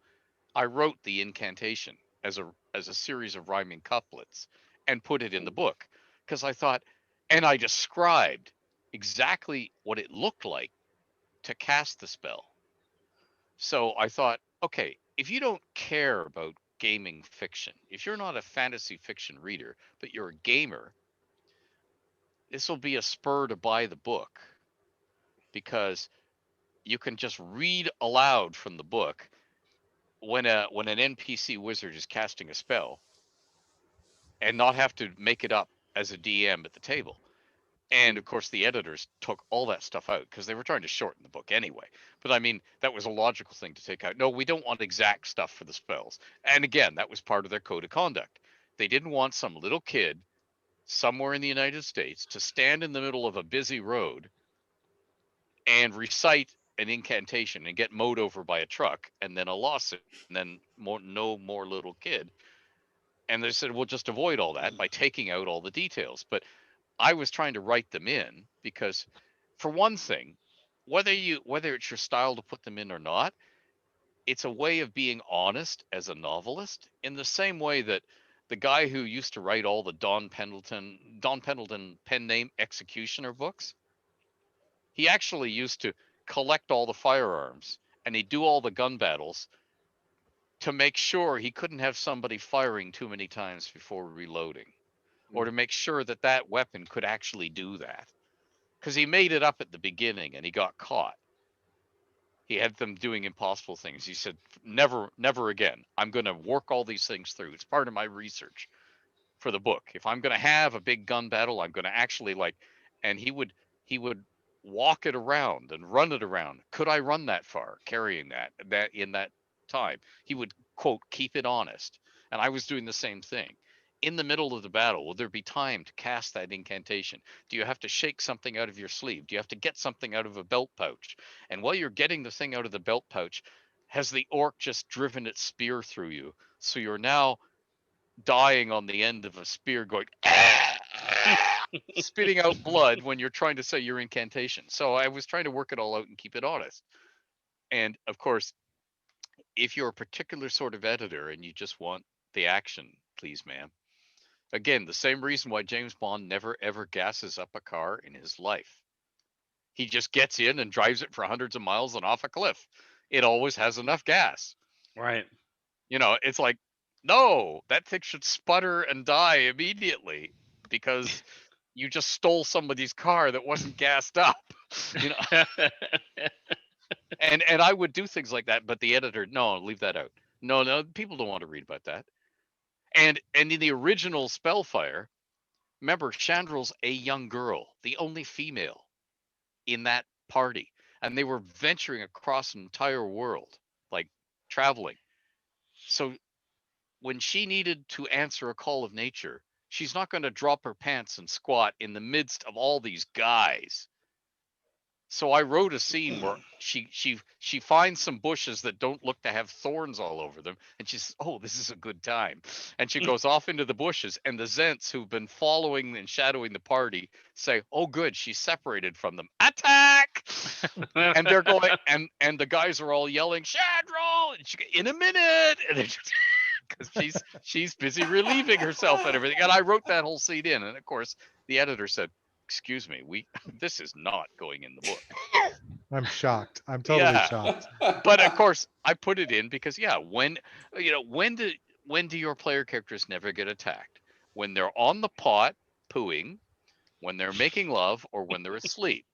I wrote the incantation as a series of rhyming couplets and put it in the book, because I thought, and I described exactly what it looked like to cast the spell. So I thought, okay, if you don't care about gaming fiction, if you're not a fantasy fiction reader, but you're a gamer, this will be a spur to buy the book, because you can just read aloud from the book when an NPC wizard is casting a spell and not have to make it up as a DM at the table. And of course, the editors took all that stuff out because they were trying to shorten the book anyway. But I mean, that was a logical thing to take out. No, we don't want exact stuff for the spells. And again, that was part of their code of conduct. They didn't want some little kid somewhere in the United States to stand in the middle of a busy road and recite an incantation and get mowed over by a truck and then a lawsuit and then no more little kid. And they said, we'll just avoid all that by taking out all the details. But I was trying to write them in because, for one thing, whether it's your style to put them in or not, it's a way of being honest as a novelist, in the same way that the guy who used to write all the Don Pendleton pen name executioner books, he actually used to collect all the firearms and he'd do all the gun battles to make sure he couldn't have somebody firing too many times before reloading, or to make sure that that weapon could actually do that. Because he made it up at the beginning and he got caught. He had them doing impossible things. He said, never again. I'm going to work all these things through. It's part of my research for the book. If I'm going to have a big gun battle, I'm going to actually and he would walk it around and run it around. Could I run that far carrying that in that time? He would, quote, keep it honest. And I was doing the same thing. In the middle of the battle, will there be time to cast that incantation? Do you have to shake something out of your sleeve? Do you have to get something out of a belt pouch? And while you're getting the thing out of the belt pouch, has the orc just driven its spear through you? So you're now dying on the end of a spear going, spitting out blood when you're trying to say your incantation. So I was trying to work it all out and keep it honest. And of course, if you're a particular sort of editor and you just want the action, please, ma'am. Again, the same reason why James Bond never ever gasses up a car in his life. He just gets in and drives it for hundreds of miles and off a cliff. It always has enough gas. Right. You know, it's like, no, that thing should sputter and die immediately because you just stole somebody's car that wasn't gassed up. You know, and I would do things like that, but the editor, no, leave that out. No, people don't want to read about that. And in the original Spellfire, remember, Chandrill's a young girl, the only female in that party, and they were venturing across an entire world, like traveling. So when she needed to answer a call of nature, she's not going to drop her pants and squat in the midst of all these guys. So I wrote a scene where she finds some bushes that don't look to have thorns all over them, and she says, "Oh, this is a good time." And she goes off into the bushes, and the Zents who've been following and shadowing the party say, "Oh, good, she's separated from them. Attack!" And they're going, and the guys are all yelling, "Chandril, in a minute!" And because she's busy relieving herself and everything. And I wrote that whole scene in, and of course the editor said, "Excuse me, this is not going in the book." I'm shocked. I'm totally Yeah. shocked. But of course I put it in because when do your player characters never get attacked? When they're on the pot pooing, when they're making love, or when they're asleep,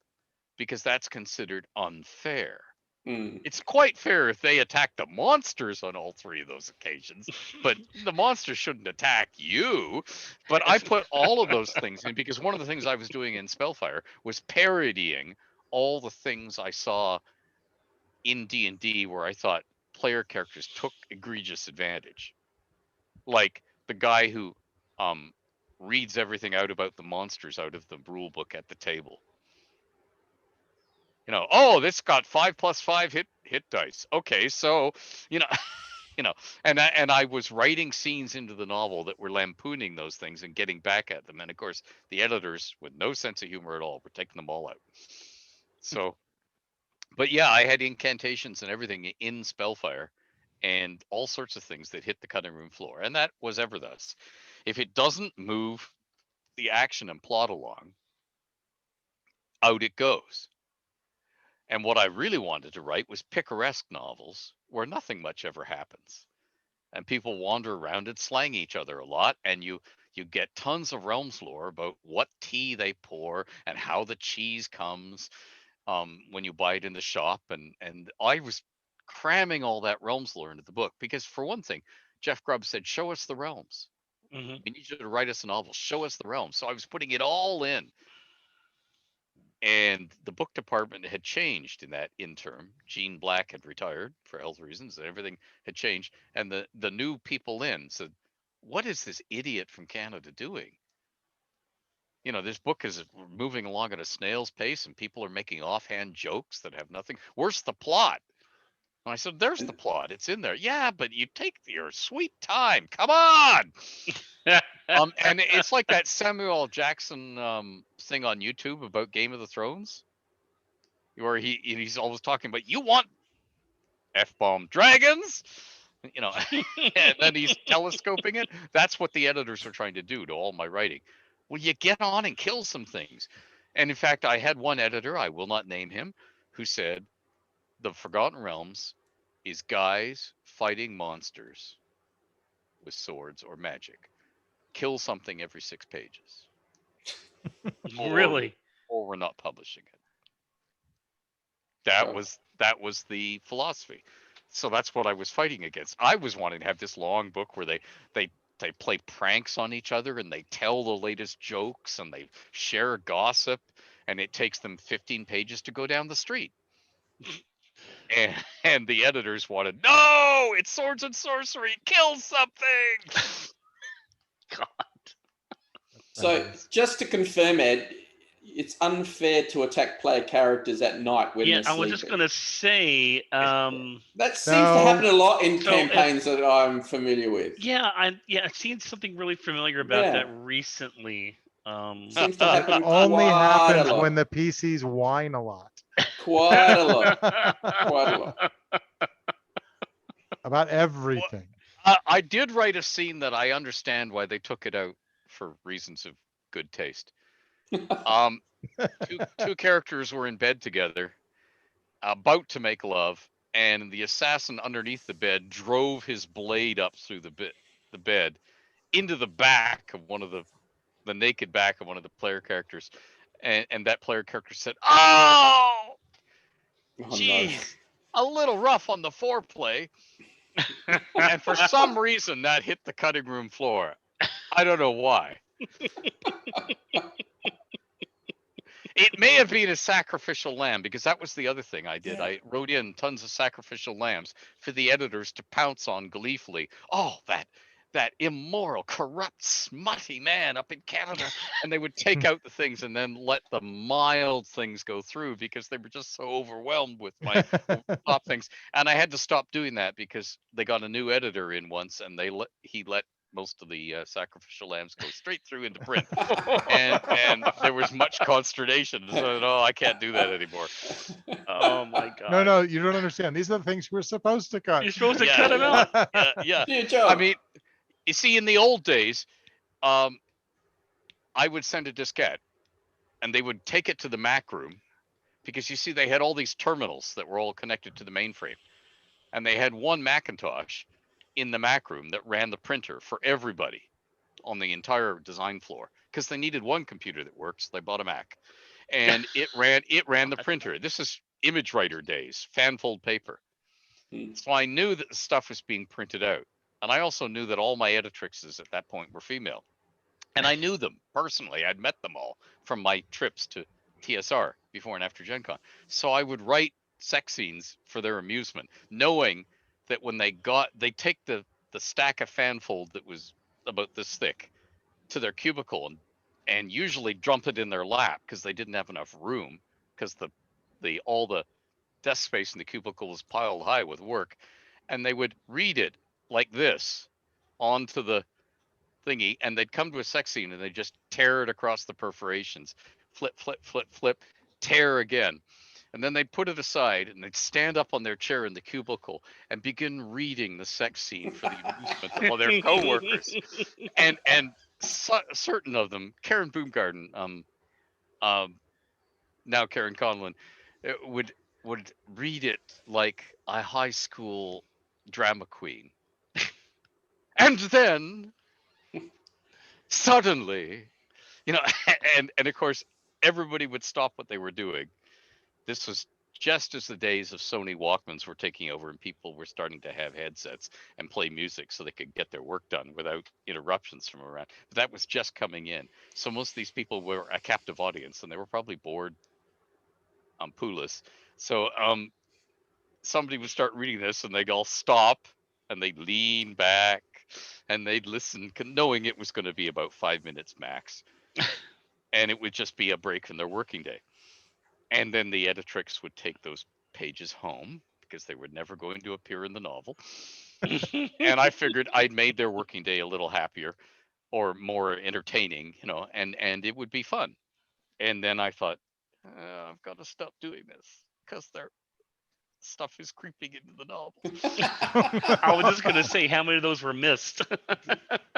because that's considered unfair. It's quite fair if they attack the monsters on all three of those occasions, but the monsters shouldn't attack you. But I put all of those things in because one of the things I was doing in Spellfire was parodying all the things I saw in D&D where I thought player characters took egregious advantage. Like the guy who reads everything out about the monsters out of the rule book at the table. You know, oh, this got 5+5 hit dice. Okay, so and I was writing scenes into the novel that were lampooning those things and getting back at them. And of course, the editors with no sense of humor at all were taking them all out. So, but yeah, I had incantations and everything in Spellfire, and all sorts of things that hit the cutting room floor, and that was ever thus. If it doesn't move the action and plot along, out it goes. And what I really wanted to write was picaresque novels where nothing much ever happens. And people wander around and slang each other a lot. And you get tons of Realms lore about what tea they pour and how the cheese comes when you buy it in the shop. And I was cramming all that Realms lore into the book because, for one thing, Jeff Grubb said, "Show us the realms. Mhm. We need you to write us a novel. Show us the realms." So I was putting it all in. And the book department had changed in that interim. Gene Black had retired for health reasons, and everything had changed. And the new people in said, "What is this idiot from Canada doing? You know, this book is moving along at a snail's pace, and people are making offhand jokes that have nothing. Where's the plot?" And I said, "There's the plot. It's in there." "Yeah, but you take your sweet time. Come on." And it's like that Samuel Jackson thing on YouTube about Game of the Thrones, where he's always talking about, "You want F-bomb dragons," you know, and then he's telescoping it. That's what the editors are trying to do to all my writing. Well, you get on and kill some things. And in fact, I had one editor, I will not name him, who said the Forgotten Realms is guys fighting monsters with swords or magic. Kill something every 6 pages. Really? Or we're not publishing it. Sure. That was the philosophy. So that's what I was fighting against. I was wanting to have this long book where they play pranks on each other and they tell the latest jokes and they share gossip, and it takes them 15 pages to go down the street. And the editors wanted, "No, it's swords and sorcery. Kill something." God. So just to confirm, Ed, it's unfair to attack player characters at night when Yeah, they're I was just sleeping. gonna say, That seems to No. happen a lot in So, campaigns that I'm familiar with. yeah, I've seen something really familiar about Yeah. that recently. Seems to happen Only quite a happens lot. when the PCs whine a lot Quite a lot. Quite a lot. about everything. I did write a scene that I understand why they took it out for reasons of good taste. Um, two characters were in bed together, about to make love, and the assassin underneath the bed drove his blade up through the bed into the back of one of the naked back of one of the player characters, and that player character said, "Oh, Oh, geez, a little rough on the foreplay." And for some reason, that hit the cutting room floor. I don't know why. It may have been a sacrificial lamb, because that was the other thing I did. Yeah. I wrote in tons of sacrificial lambs for the editors to pounce on gleefully. Oh, that immoral, corrupt, smutty man up in Canada. And they would take out the things and then let the mild things go through, because they were just so overwhelmed with my top things. And I had to stop doing that because they got a new editor in once, and he let most of the sacrificial lambs go straight through into print. And there was much consternation. So no, I can't do that anymore. Oh my god. No, you don't understand. These are the things we're supposed to cut. You're supposed to Yeah. cut him out. Yeah. Do your job. I mean, you see, in the old days, I would send a diskette, and they would take it to the Mac room, because you see, they had all these terminals that were all connected to the mainframe, and they had one Macintosh in the Mac room that ran the printer for everybody on the entire design floor, because they needed one computer that worked, so they bought a Mac, and it ran the printer. This is image writer days, fanfold paper. Hmm. So I knew that the stuff was being printed out, and I also knew that all my editrixes at that point were female, and I knew them personally. I'd met them all from my trips to TSR before and after Gen Con. So I would write sex scenes for their amusement, knowing that when they take the stack of fanfold that was about this thick to their cubicle, and usually dump it in their lap, because they didn't have enough room, because all the desk space in the cubicle was piled high with work, and they would read it like this onto the thingy, and they'd come to a sex scene and they'd just tear it across the perforations, flip, flip, flip, flip, tear again. And then they'd put it aside and they'd stand up on their chair in the cubicle and begin reading the sex scene for the amusement of all their coworkers. And certain of them, Karen Boomgarden, now Karen Conlon, would read it like a high school drama queen. And then suddenly, and of course, everybody would stop what they were doing. This was just as the days of Sony Walkmans were taking over, and people were starting to have headsets and play music so they could get their work done without interruptions from around. But that was just coming in. So most of these people were a captive audience, and they were probably bored, pooless. So somebody would start reading this, and they'd all stop, and they'd lean back, and they'd listen, knowing it was going to be about 5 minutes max. And it would just be a break from their working day. And then the editrix would take those pages home, because they were never going to appear in the novel. And I figured I'd made their working day a little happier or more entertaining, and it would be fun. And then I thought, I've got to stop doing this, because their stuff is creeping into the novel. I was just gonna say, how many of those were missed?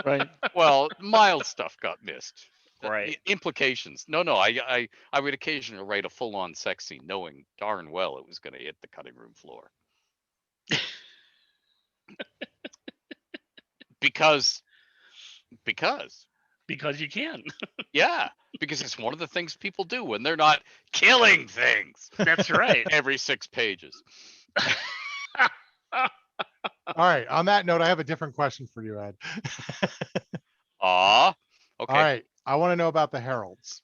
Right. Well, mild stuff got missed. Right. Implications. No, I would occasionally write a full-on sex scene, knowing darn well it was going to hit the cutting room floor. because Because you can. yeah, because it's one of the things people do when they're not killing things That's right. every 6 pages. All right. On that note, I have a different question for you, Ed. Okay. All right. I want to know about the heralds.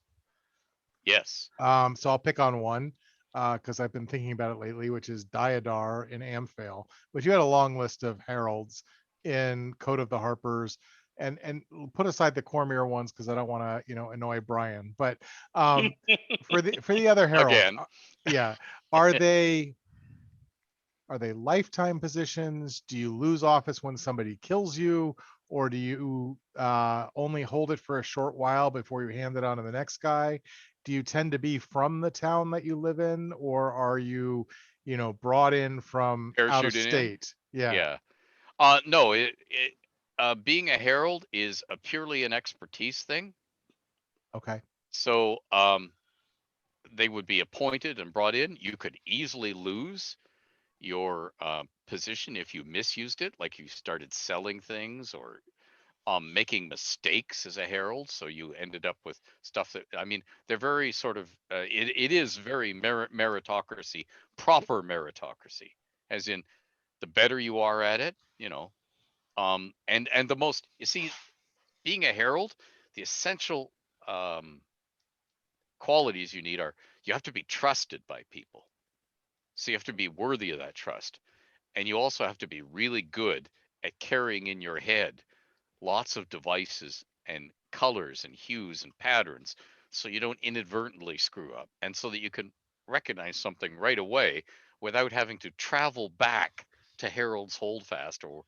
Yes. So I'll pick on one because I've been thinking about it lately, which is Diadar in Amphail. But you had a long list of heralds in Code of the Harpers, and put aside the Cormier ones because I don't want to, annoy Brian. But for the other heralds, Again. Yeah, are they lifetime positions? Do you lose office when somebody kills you, Or do you only hold it for a short while before you hand it on to the next guy? Do you tend to be from the town that you live in, or are you, brought in from out of Parachuting in. state? Yeah. Yeah. No, being a herald is a purely an expertise thing. Okay. So they would be appointed and brought in. You could easily lose your position if you misused it, like you started selling things or making mistakes as a herald. So you ended up with stuff that, I mean, they're very sort of, it is very meritocracy, proper meritocracy, as in the better you are at it, and the most, you see, being a herald, the essential qualities you need are you have to be trusted by people. So you have to be worthy of that trust. And you also have to be really good at carrying in your head lots of devices and colors and hues and patterns so you don't inadvertently screw up and so that you can recognize something right away without having to travel back to Harold's Holdfast or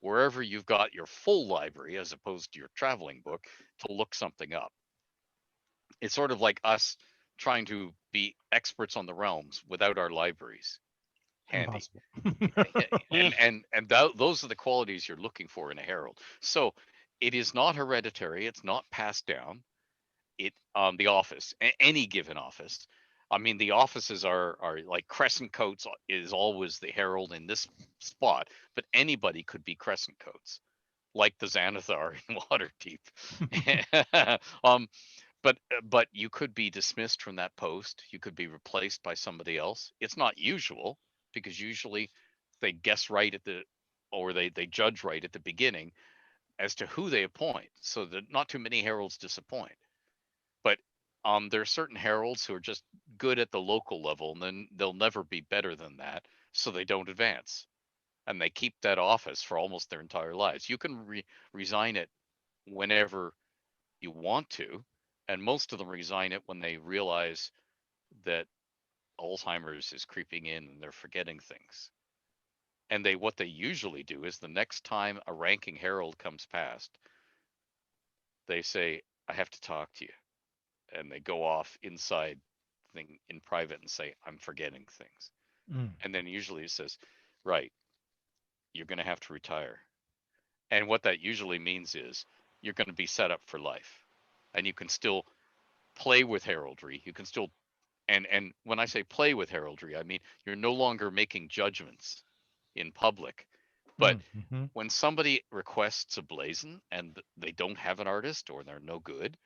wherever you've got your full library as opposed to your traveling book to look something up. It's sort of like us trying to be experts on the realms without our libraries handy. Impossible. Those are the qualities you're looking for in a herald. So it is not hereditary. It's not passed down. The office, any given office. I mean, the offices are like Crescent Coats is always the herald in this spot, but anybody could be Crescent Coats, like the Xanathar in Waterdeep. um, but you could be dismissed from that post. You could be replaced by somebody else. It's not usual because usually they guess right at the or they judge right at the beginning as to who they appoint, so that not too many heralds disappoint. But there are certain heralds who are just good at the local level, and then they'll never be better than that, so they don't advance, and they keep that office for almost their entire lives. You can resign it whenever you want to, and most of them resign it when they realize that Alzheimer's is creeping in and they're forgetting things. And what they usually do is the next time a ranking herald comes past, they say, "I have to talk to you," and they go off inside thing in private and say, "I'm forgetting things." Mm. And then usually it says, "Right, you're going to have to retire." And what that usually means is you're going to be set up for life, and you can still play with heraldry. You can still and when I say play with heraldry, I mean you're no longer making judgments in public. But Mhm. when somebody requests a blazon and they don't have an artist or they're no good,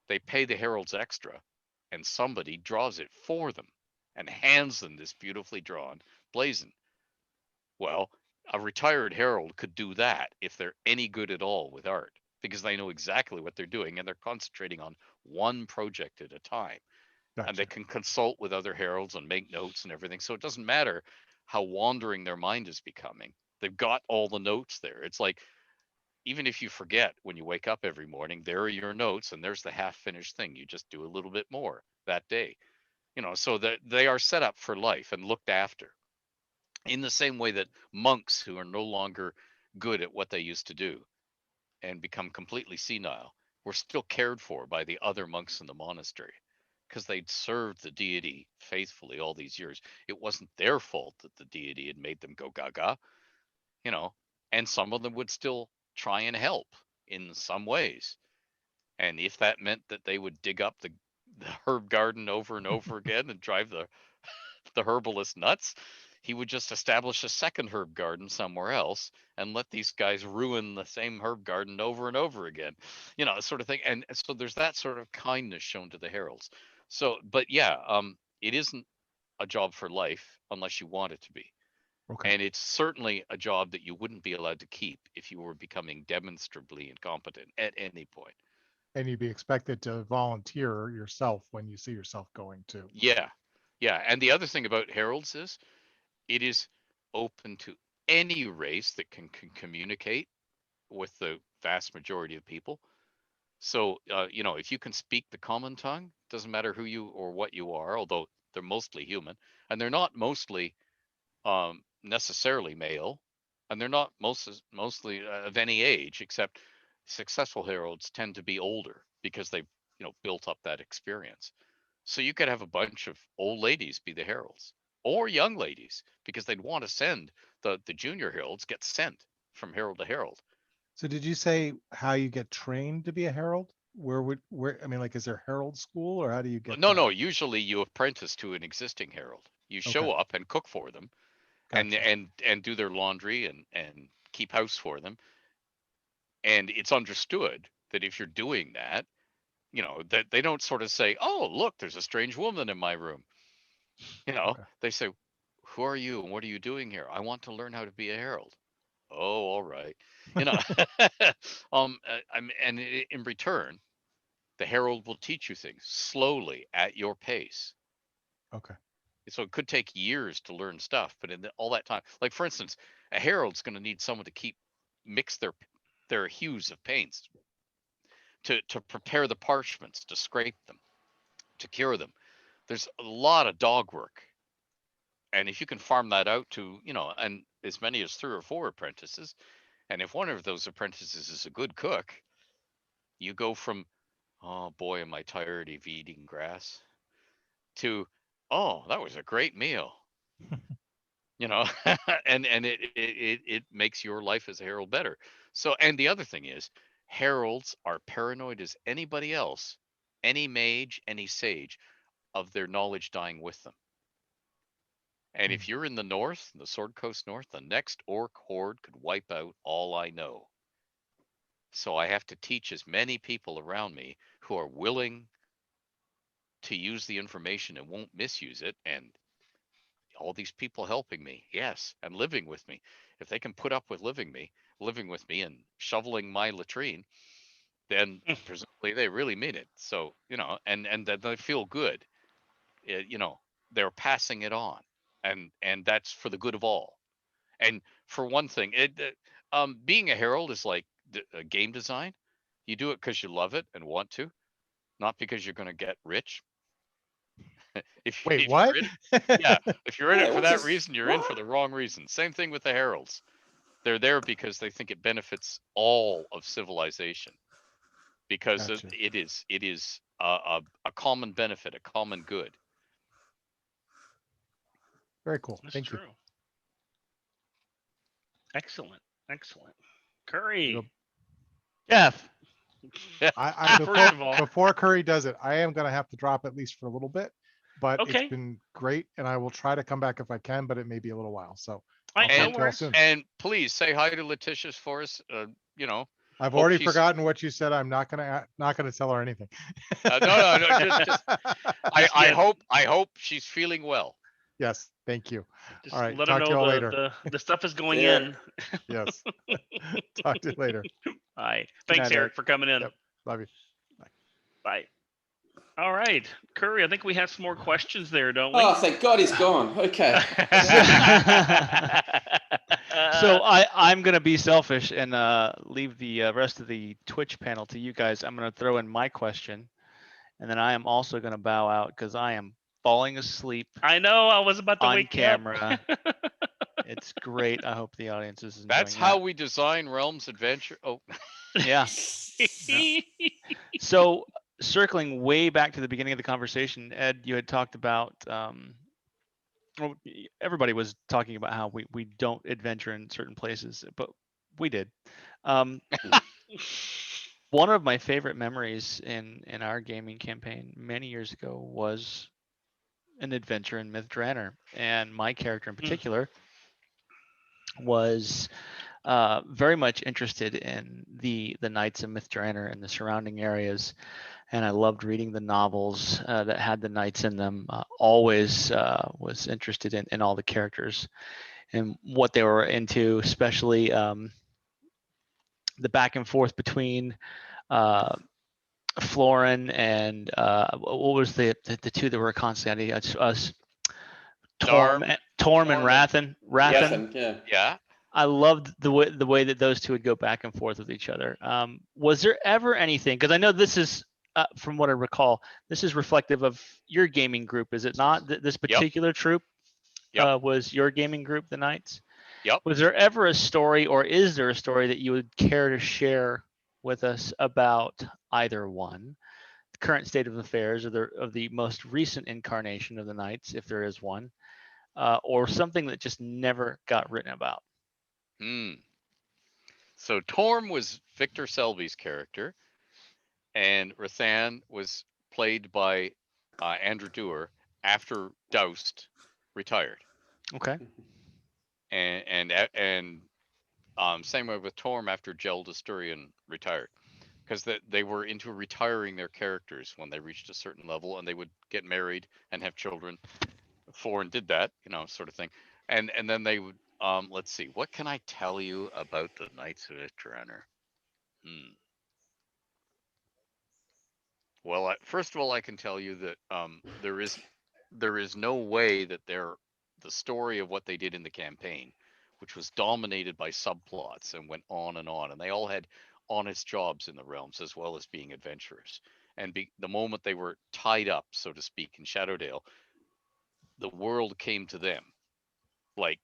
they pay the heralds extra and somebody draws it for them and hands them this beautifully drawn blazon. Well, a retired herald could do that if they're any good at all with art because they know exactly what they're doing and they're concentrating on one project at a time, and they Gotcha. can consult with other heralds and make notes and everything. So it doesn't matter how wandering their mind is becoming. They've got all the notes there. It's like even if you forget when you wake up every morning, there are your notes and there's the half finished thing. You just do a little bit more that day. So that they are set up for life and looked after in the same way that monks who are no longer good at what they used to do and become completely senile were still cared for by the other monks in the monastery because they'd served the deity faithfully all these years. It wasn't their fault that the deity had made them go gaga, you know, and some of them would still try and help in some ways. And if that meant that they would dig up the herb garden over and over again and drive the herbalist nuts, he would just establish a second herb garden somewhere else and let these guys ruin the same herb garden over and over again, sort of thing. And so there's that sort of kindness shown to the heralds. So, but yeah, it isn't a job for life unless you want it to be. Okay. And it's certainly a job that you wouldn't be allowed to keep if you were becoming demonstrably incompetent at any point. And you'd be expected to volunteer yourself when you see yourself going to. Yeah. Yeah. And the other thing about heralds is it is open to any race that can communicate with the vast majority of people. So, if you can speak the common tongue, doesn't matter who you or what you are, although they're mostly human, and they're not mostly necessarily male, and they're not mostly of any age, except successful heralds tend to be older because they've built up that experience. So you could have a bunch of old ladies be the heralds, or young ladies, because they'd want to send the junior heralds get sent from herald to herald. So did you say how you get trained to be a herald? Where, I mean, like, is there herald school or how do you get No, that? no. Usually you apprentice to an existing herald. You show Okay. up and cook for them, and Gotcha. and do their laundry and keep house for them. And it's understood that if you're doing that, that they don't sort of say, "Oh, look, there's a strange woman in my room." Okay. They say, "Who are you and what are you doing here?" "I want to learn how to be a herald." "Oh, all right." You know, and in return, the herald will teach you things slowly at your pace. Okay. So it could take years to learn stuff, but all that time, like for instance, a herald's going to need someone to mix their hues of paints, to prepare the parchments, to scrape them, to cure them. There's a lot of dog work, and if you can farm that out to and as many as 3 or 4 apprentices, and if one of those apprentices is a good cook, you go from, "Oh boy, am I tired of eating grass," to, "Oh, that was a great meal." you know and it makes your life as a herald better. So, and the other thing is, heralds are paranoid as anybody else, any mage, any sage, of their knowledge dying with them. And if you're in the north, the Sword Coast North, the next orc horde could wipe out all I know. So I have to teach as many people around me who are willing to use the information and won't misuse it, and all these people helping me, yes, and living with me. If they can put up with living with me and shoveling my latrine, then presumably they really mean it. So, and that they feel good. They're passing it on, and that's for the good of all. And for one thing, being a herald is like game design. You do it because you love it and want to, not because you're going to get rich. Wait, if what? you're in, yeah, if you're in Yeah, it for what's that this- reason, you're in for what? the wrong reason. Same thing with the heralds. They're there because they think it benefits all of civilization, because Gotcha. it is a common benefit, a common good. Very cool. That's Thank true. you. Excellent. Excellent. Curry. Yep. Jeff. First of all, Before Curry does it, I am going to have to drop at least for a little bit, but Okay. it's been great, and I will try to come back if I can, but it may be a little while. So All right, I'll no talk to y'all worries. soon. And please say hi to Letitia for us. I've hope already she's- forgotten what you said. I'm not gonna tell her anything. no, just I Yeah. hope she's feeling well. Yes, thank you. Just All right, let her talk to know y'all later. the stuff is going Yeah. in. Yes. Talk to you later. All right. Good Thanks, night, Eric, Eric. for coming in. Yep. Love you. Bye. All right. Curry, I think we have some more questions there, don't we? Oh, thank God he's gone. Okay. So I'm gonna be selfish and leave the rest of the Twitch panel to you guys. I'm gonna throw in my question, and then I am also gonna bow out because I am falling asleep I know. I was about to on wake camera. you up. It's great. I hope the audience is enjoying That's how we design Realms Adventure. Oh, Yeah. So circling way back to the beginning of the conversation, Ed, you had talked about well, everybody was talking about how we don't adventure in certain places, but we did. One of my favorite memories in our gaming campaign many years ago was an adventure in Myth Drannor, and my character in particular was very much interested in the Knights of Myth Drannor and the surrounding areas, and I loved reading the novels that had the knights in them. Always was interested in all the characters and what they were into, especially the back and forth between Florin and what was the two that were constantly us Torm and Rathen. Yeah. yeah. I loved the way that those two would go back and forth with each other. Was there ever anything? Because I know this is, from what I recall, this is reflective of your gaming group, is it not? This particular troop Yep. was your gaming group, the Knights. Yep. Was there ever a story, or is there a story that you would care to share with us about either one, the current state of affairs, or the most recent incarnation of the Knights, if there is one, or something that just never got written about? Hmm. So Torm was Victor Selby's character, and Rathan was played by Andrew Dewar after Doust retired, Okay. and same way with Torm after Jel Desturian retired, because they were into retiring their characters when they reached a certain level, and they would get married and have children. Florin did that, sort of thing, and then they would. Let's see, what can I tell you about the Knights of Victoranor? Well, first of all, I can tell you that there is no way that the story of what they did in the campaign, which was dominated by subplots and went on, and they all had honest jobs in the realms as well as being adventurers. And the moment they were tied up, so to speak, in Shadowdale, the world came to them. Like,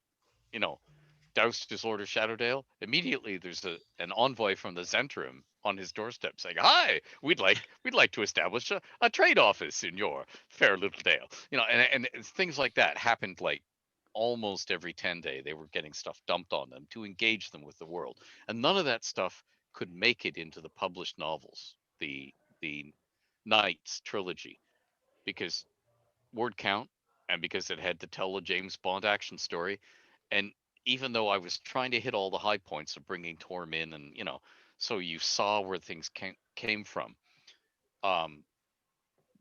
Doust is Lord of Shadowdale. Immediately, there's an envoy from the Zentrum on his doorstep saying, "Hi, we'd like to establish a trade office in your fair little dale." And things like that happened like almost every 10 day. They were getting stuff dumped on them to engage them with the world, and none of that stuff could make it into the published novels, the Knights trilogy, because word count, and because it had to tell a James Bond action story. And even though I was trying to hit all the high points of bringing Torm in, and so you saw where things came from, um,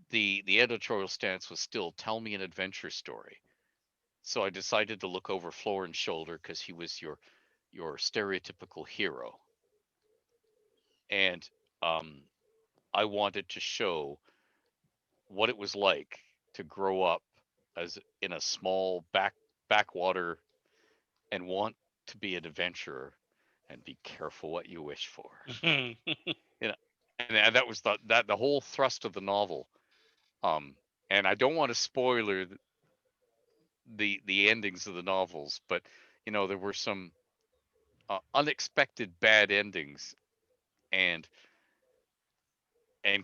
the editorial stance was still tell me an adventure story. So I decided to look over Florin's shoulder because he was your stereotypical hero, and I wanted to show what it was like to grow up as in a small backwater and want to be an adventurer and be careful what you wish for. And that was the whole thrust of the novel. And I don't want to spoiler the endings of the novels, but there were some unexpected bad endings, and and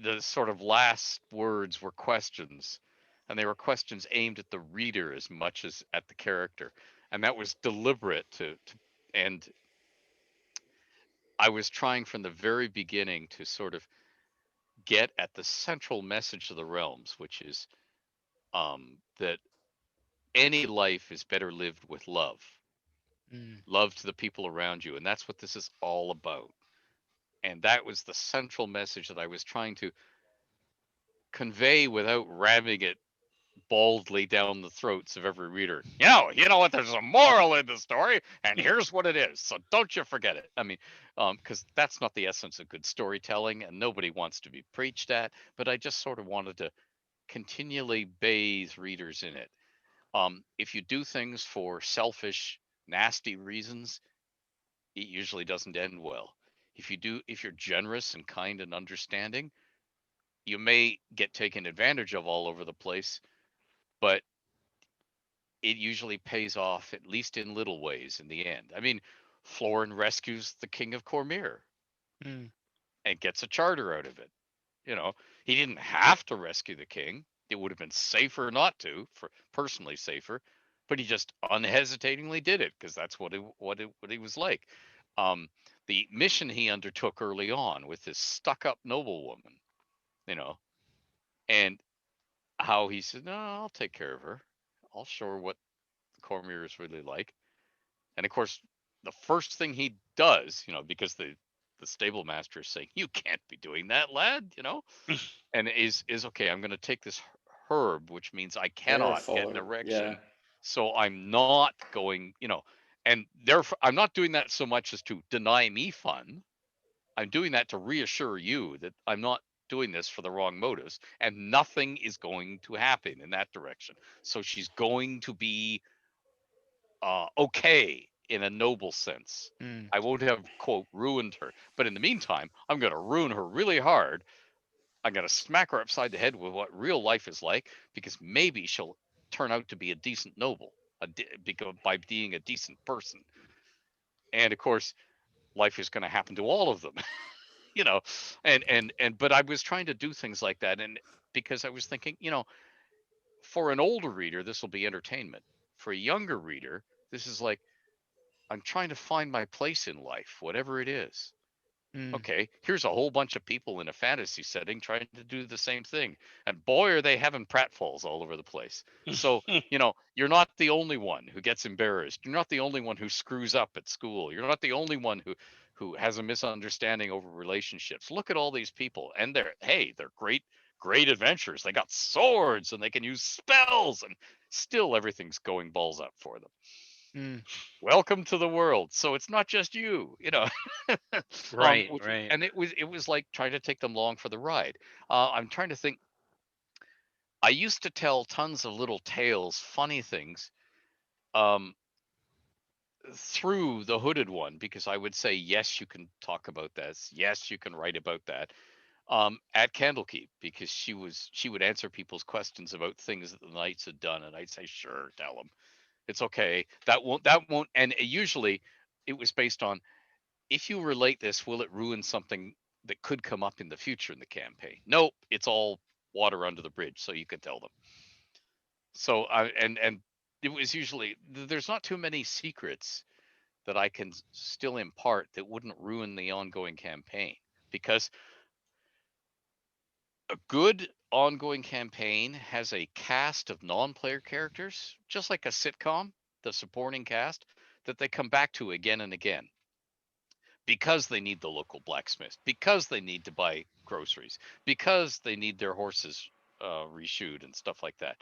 the sort of last words were questions, and they were questions aimed at the reader as much as at the character, and that was deliberate and I was trying from the very beginning to sort of get at the central message of the realms, which is that any life is better lived with love, love to the people around you, and that's what this is all about. And that was the central message that I was trying to convey without ramming it baldly down the throats of every reader. You know what? There's a moral in the story, and here's what it is. So don't you forget it. I mean, because that's not the essence of good storytelling, and nobody wants to be preached at. But I just sort of wanted to continually bathe readers in it. If you do things for selfish, nasty reasons, it usually doesn't end well. If you're generous and kind and understanding, you may get taken advantage of all over the place, but it usually pays off, at least in little ways, in the end. I mean, Florin rescues the King of Cormyr and gets a charter out of it. He didn't have to rescue the king. It would have been safer not to, for personally safer, but he just unhesitatingly did it because that's what he was like. The mission he undertook early on with this stuck-up noblewoman, you know, and how he said, "No, I'll take care of her. I'll show her what Cormyr is really like." And of course, the first thing he does, because the stable master is saying, "You can't be doing that, lad," and is okay. I'm going to take this herb, which means I cannot get an erection. Yeah. So I'm not going, and therefore I'm not doing that so much as to deny me fun. I'm doing that to reassure you that I'm not doing this for the wrong motives, and nothing is going to happen in that direction. So she's going to be okay in a noble sense. I won't have, quote, ruined her. But in the meantime, I'm going to ruin her really hard. I'm going to smack her upside the head with what real life is like, because maybe she'll turn out to be a decent noble, by being a decent person. And of course, life is going to happen to all of them, you know. And but I was trying to do things like that, and because I was thinking, for an older reader, this will be entertainment. For a younger reader, this is like, I'm trying to find my place in life, whatever it is. Mm. Okay, here's a whole bunch of people in a fantasy setting trying to do the same thing. And boy, are they having pratfalls all over the place. So, you're not the only one who gets embarrassed. You're not the only one who screws up at school. You're not the only one who has a misunderstanding over relationships. Look at all these people, and they're great adventurers. They got swords and they can use spells, and still everything's going balls up for them. Mm. Welcome to the world. So it's not just you, Right, which, right. and it was like trying to take them along for the ride. I'm trying to think. I used to tell tons of little tales, funny things, um, through the hooded one, because I would say, yes, you can talk about this. Yes, you can write about that. At Candlekeep, because she would answer people's questions about things that the knights had done, and I'd say, sure, tell them. It's okay. That won't. And usually, it was based on, if you relate this, will it ruin something that could come up in the future in the campaign? Nope, it's all water under the bridge, so you can tell them. So and it was usually, there's not too many secrets that I can still impart that wouldn't ruin the ongoing campaign, because a good ongoing campaign has a cast of non-player characters, just like a sitcom, the supporting cast, that they come back to again and again, because they need the local blacksmith, because they need to buy groceries, because they need their horses reshoed and stuff like that.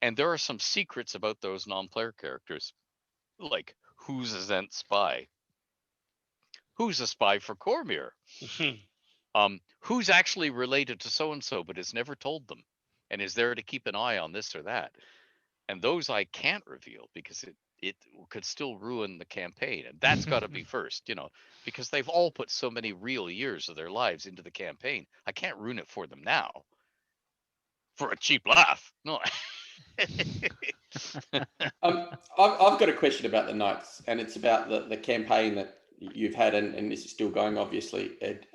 And there are some secrets about those non-player characters, like, who's a Zent spy? Who's a spy for Cormyr? Who's actually related to so and so but has never told them, and is there to keep an eye on this or that? And those I can't reveal, because it could still ruin the campaign, and that's got to be first, because they've all put so many real years of their lives into the campaign. I can't ruin it for them now for a cheap laugh. No. I've got a question about the Knights, and it's about the campaign that you've had, and this is still going, obviously, Ed.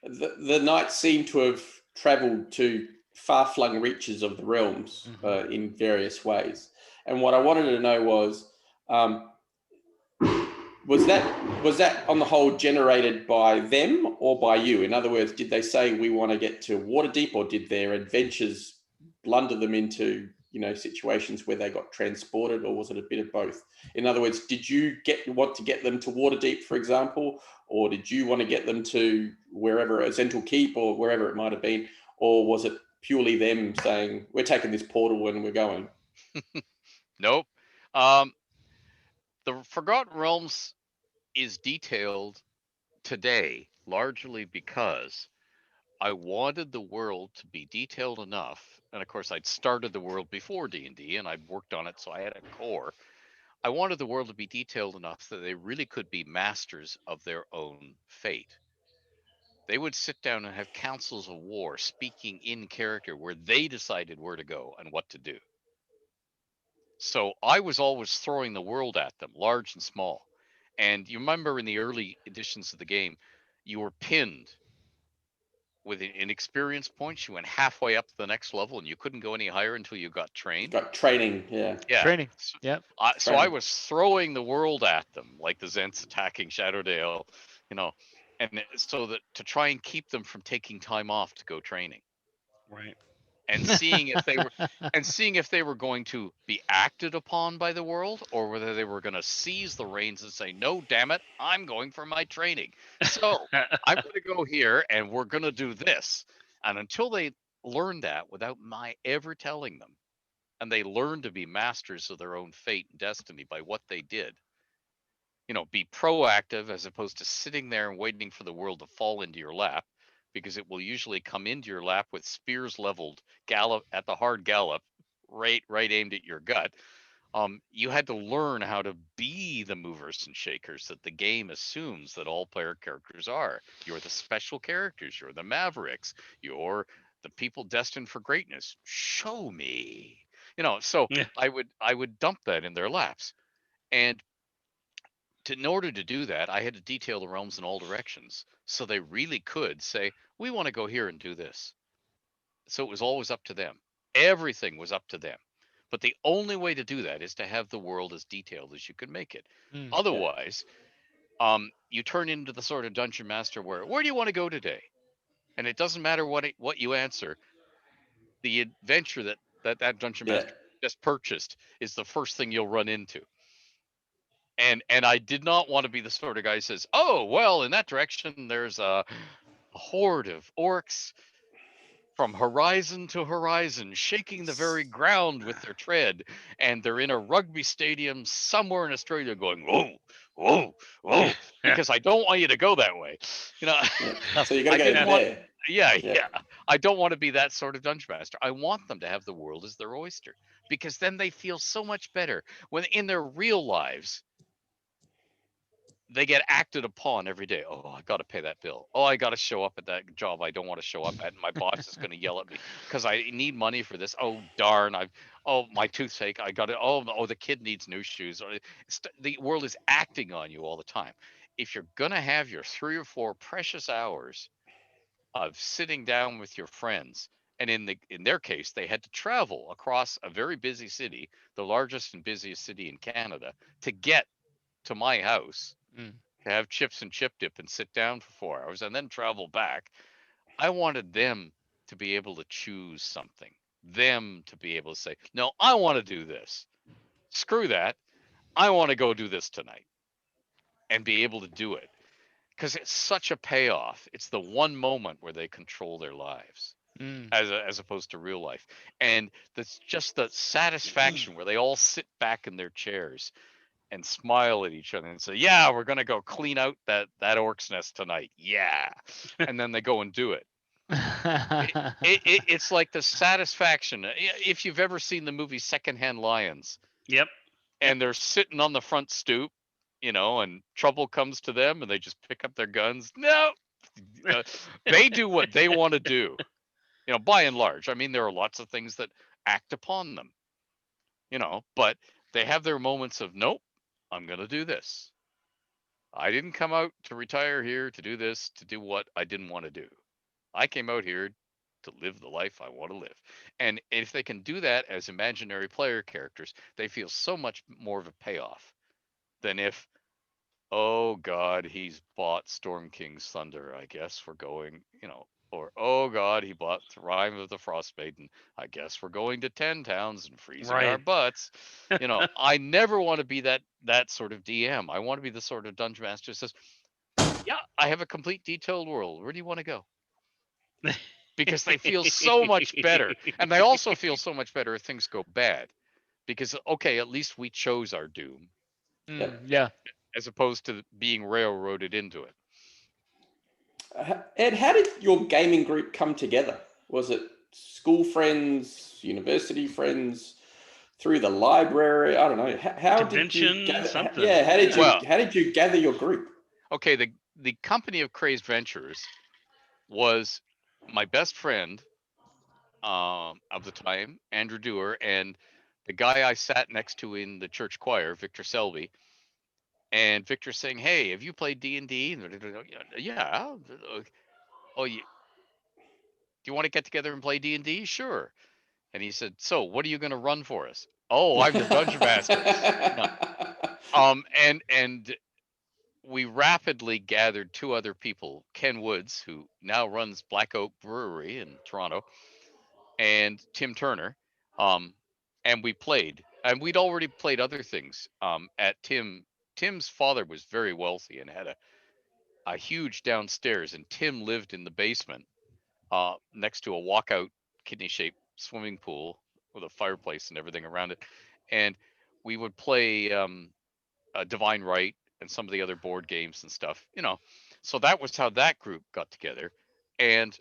The Knights seem to have travelled to far-flung reaches of the realms in various ways. And what I wanted to know was that on the whole generated by them or by you? In other words, did they say we want to get to Waterdeep, or did their adventures blunder them into situations where they got transported, or was it a bit of both? In other words, did you want to get them to Waterdeep, for example, or did you want to get them to wherever, Zental Keep or wherever it might have been, or was it purely them saying we're taking this portal and we're going? Nope. The Forgotten Realms is detailed today largely because I wanted the world to be detailed enough, and of course I'd started the world before D&D and I'd worked on it, so I had a core. I wanted the world to be detailed enough that they really could be masters of their own fate. They would sit down and have councils of war speaking in character, where they decided where to go and what to do. So I was always throwing the world at them, large and small. And you remember in the early editions of the game, you were pinned with an experience points. You went halfway up to the next level, and you couldn't go any higher until you got trained. Got training, yeah. Yeah. Training. Yep. So I was throwing the world at them, like the Zents attacking Shadowdale, and so that to try and keep them from taking time off to go training. Right. And seeing if they were going to be acted upon by the world, or whether they were going to seize the reins and say, no, damn it, I'm going for my training. So I'm going to go here and we're going to do this. And until they learned that without my ever telling them, and they learned to be masters of their own fate and destiny by what they did, be proactive as opposed to sitting there and waiting for the world to fall into your lap, because it will usually come into your lap with spears leveled, gallop at the hard gallop, right aimed at your gut. You had to learn how to be the movers and shakers that the game assumes that all player characters are. You're the special characters. You're the mavericks. You're the people destined for greatness. Show me. So Yeah. I would dump that in their laps. And in order to do that, I had to detail the realms in all directions. So they really could say, we want to go here and do this. So it was always up to them. Everything was up to them. But the only way to do that is to have the world as detailed as you can make it. Mm. Otherwise, you turn into the sort of dungeon master where do you want to go today? And it doesn't matter what you answer. The adventure that dungeon Yeah. master just purchased is the first thing you'll run into. And I did not want to be the sort of guy who says, "Oh, well, in that direction there's a horde of orcs from horizon to horizon, shaking the very ground with their tread, and they're in a rugby stadium somewhere in Australia going, whoa, whoa, whoa," because I don't want you to go that way. Yeah. So you got to I go didn't want, there. yeah, Yeah. yeah. I don't want to be that sort of dungeon master. I want them to have the world as their oyster, because then they feel so much better when in their real lives they get acted upon every day. Oh, I got to pay that bill. Oh, I got to show up at that job I don't want to show up at, and my boss is going to yell at me because I need money for this. Oh, darn! My toothache. I got it. Oh, the kid needs new shoes. The world is acting on you all the time. If you're gonna have your 3 or 4 precious hours of sitting down with your friends, and in their case, they had to travel across a very busy city, the largest and busiest city in Canada, to get to my house Mm. to have chips and chip dip and sit down for 4 hours and then travel back. I wanted them to be able to choose something, them to be able to say, no, I want to do this. Screw that. I want to go do this tonight and be able to do it because it's such a payoff. It's the one moment where they control their lives. Mm. As opposed to real life, and that's just the satisfaction where they all sit back in their chairs and smile at each other and say, "Yeah, we're gonna go clean out that orc's nest tonight." Yeah, and then they go and do it. It's like the satisfaction. If you've ever seen the movie Secondhand Lions, Yep. and they're sitting on the front stoop, and trouble comes to them, and they just pick up their guns. No, they do what they want to do. By and large. I mean, there are lots of things that act upon them. But they have their moments of, nope, I'm gonna do this. I didn't come out to retire here to do this, to do what I didn't want to do. I came out here to live the life I want to live. And if they can do that as imaginary player characters, they feel so much more of a payoff than if, oh God, he's bought Storm King's Thunder. I guess we're going, or oh God, he bought the Rime of the Frostmaiden. I guess we're going to 10 towns and freezing our Right. butts. I never want to be that sort of DM. I want to be the sort of dungeon master who says, yeah, I have a complete detailed world. Where do you want to go? Because they feel so much better. And they also feel so much better if things go bad. Because, okay, at least we chose our doom Mm. Yeah. as opposed to being railroaded into it. Ed, how did your gaming group come together? Was it school friends, university friends, through the library? I don't know. How did you Convention, gather? something. Yeah, Well- how did you gather your group? Okay, the company of Crazed Ventures was my best friend of the time, Andrew Dewar, and the guy I sat next to in the church choir, Victor Selby. And Victor saying, "Hey, have you played D&D?" Yeah. Oh, do you want to get together and play D&D? Sure. And he said, "So, what are you going to run for us?" "Oh, I'm your dungeon master." And we rapidly gathered 2 other people, Ken Woods, who now runs Black Oak Brewery in Toronto, and Tim Turner. And we played, and we'd already played other things. At Tim's father was very wealthy and had a huge downstairs, and Tim lived in the basement, next to a walkout kidney-shaped swimming pool with a fireplace and everything around it. And we would play Divine Right and some of the other board games and stuff. So that was how that group got together. And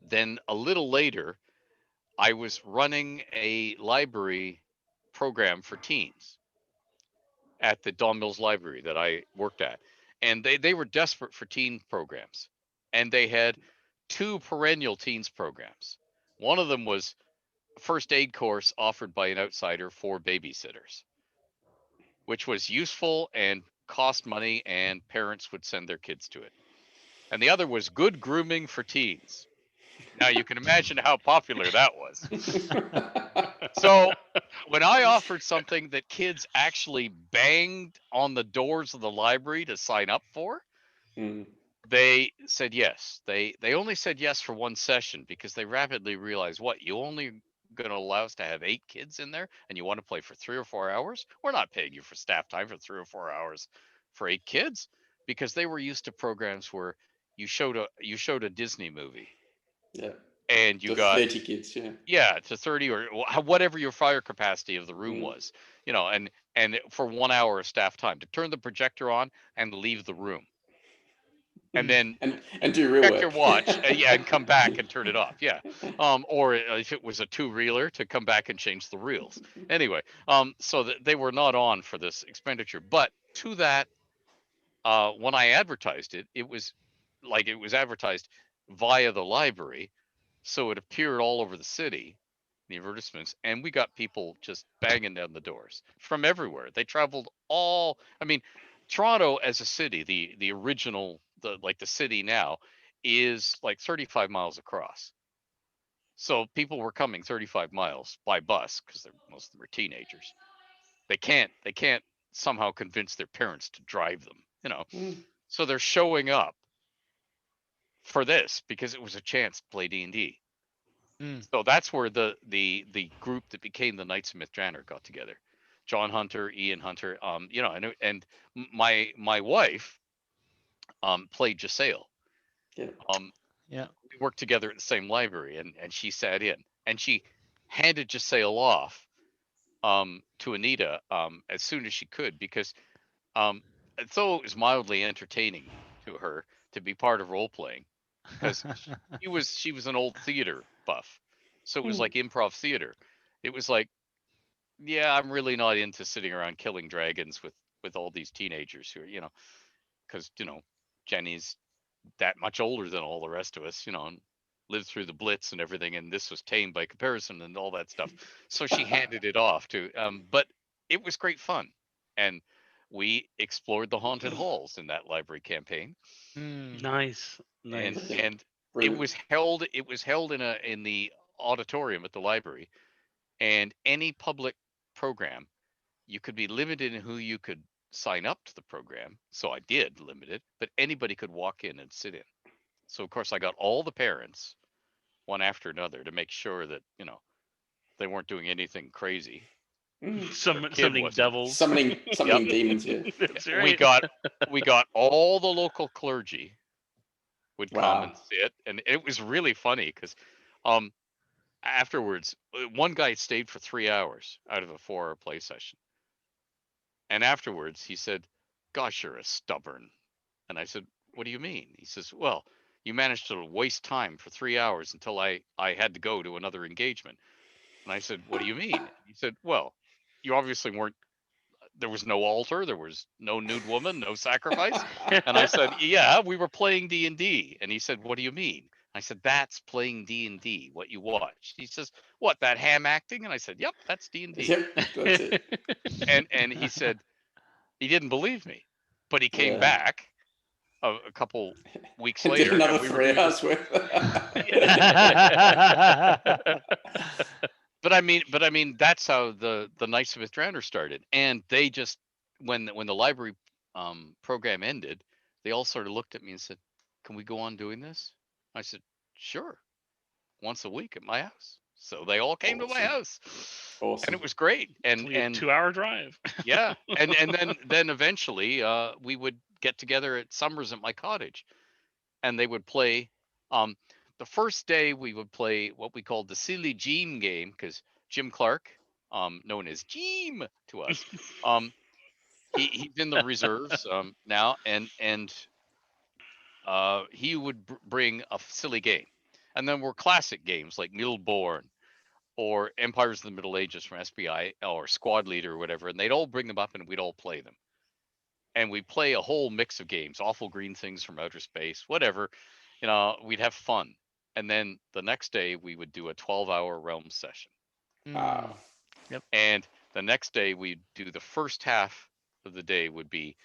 then a little later, I was running a library program for teens at the Don Mills Library that I worked at. And they were desperate for teen programs. And they had 2 perennial teens programs. One of them was first aid course offered by an outsider for babysitters, which was useful and cost money, and parents would send their kids to it. And the other was good grooming for teens. Now you can imagine how popular that was. So when I offered something that kids actually banged on the doors of the library to sign up for, Mm. they said yes. They only said yes for one session because they rapidly realized, what, you only going to allow us to have 8 kids in there and you want to play for 3 or 4 hours? We're not paying you for staff time for 3 or 4 hours for 8 kids, because they were used to programs where you showed a Disney movie Yeah. and you The got 30 kids, yeah. yeah to 30 or whatever your fire capacity of the room Mm. was, and for 1 hour of staff time to turn the projector on and leave the room, and then And do real check work. your watch, yeah, and come back and turn it off, yeah. Or if it was a 2-reeler, to come back and change the reels. Anyway, so that they were not on for this expenditure, but to that, when I advertised it, it was advertised via the library, so it appeared all over the city, the advertisements, and we got people just banging down the doors from everywhere. They traveled all. I mean, Toronto as a city, the original, the city now, is like 35 miles across. So people were coming 35 miles by bus because most of them are teenagers. They can't somehow convince their parents to drive them. Mm. So they're showing up for this because it was a chance to play D&D. Mm. So that's where the group that became the Knights of Mithrandir got together. John Hunter, Ian Hunter, and my wife played Jasail. Yeah. Yeah. We worked together at the same library, and she sat in and she handed Jasail off to Anita as soon as she could, because um, though it was mildly entertaining to her to be part of role playing, because she was an old theater buff, so it was like improv theater. It was like, yeah, I'm really not into sitting around killing dragons with all these teenagers who are, because Jenny's that much older than all the rest of us, and lived through the Blitz and everything, and this was tame by comparison and all that stuff. So she handed it off to, but it was great fun, and we explored the haunted halls in that library campaign, Mm. Nice. and Nice. Yeah. and Brilliant. it was held in the auditorium at the library, and any public program, you could be limited in who you could sign up to the program. So I did limit it, but anybody could walk in and sit in. So of course I got all the parents one after another to make sure that, they weren't doing anything crazy. Mm. Kid Summoning wasn't. devils. Summoning demons, yeah. That's We right. got all the local clergy would come Wow. and sit, and it was really funny because um afterwards, one guy stayed for 3 hours out of a 4-hour play session. And afterwards he said, "Gosh, you're a stubborn." And I said, "What do you mean?" He says, "Well, you managed to waste time for 3 hours until I had to go to another engagement." And I said, "What do you mean?" And he said, "Well, you obviously weren't. There was no altar. There was no nude woman. No sacrifice." And I said, "Yeah, we were playing D&D." And he said, "What do you mean?" I said, "That's playing D&D. What you watched." He says, "What, that ham acting?" And I said, "Yep, that's D&D." Yep, that's it. And he said he didn't believe me, but he came Yeah. back a couple weeks And did later, another and we were 3 doing hours this. worth. But I mean, that's how the Knights of Mithrandir started, and they just, when the library program ended, they all sort of looked at me and said, "Can we go on doing this?" I said, "Sure, once a week at my house." So they all came to my Awesome. house, and it Awesome. was great. It's And only a and 2-hour drive. yeah, and then eventually we would get together at summers at my cottage, and they would play. Um, the first day we would play what we called the Silly Jim game, because Jim Clark, known as Jim to us, um, he's in the reserves now, and he would bring a silly game, and then were classic games like Milleborn or Empires of the Middle Ages from SPI or Squad Leader or whatever, and they'd all bring them up and we'd all play them. And we play a whole mix of games, awful green things from outer space, whatever. We'd have fun. And then the next day we would do a 12-hour realm session. Ah. And the next day we'd do the first half of the day would be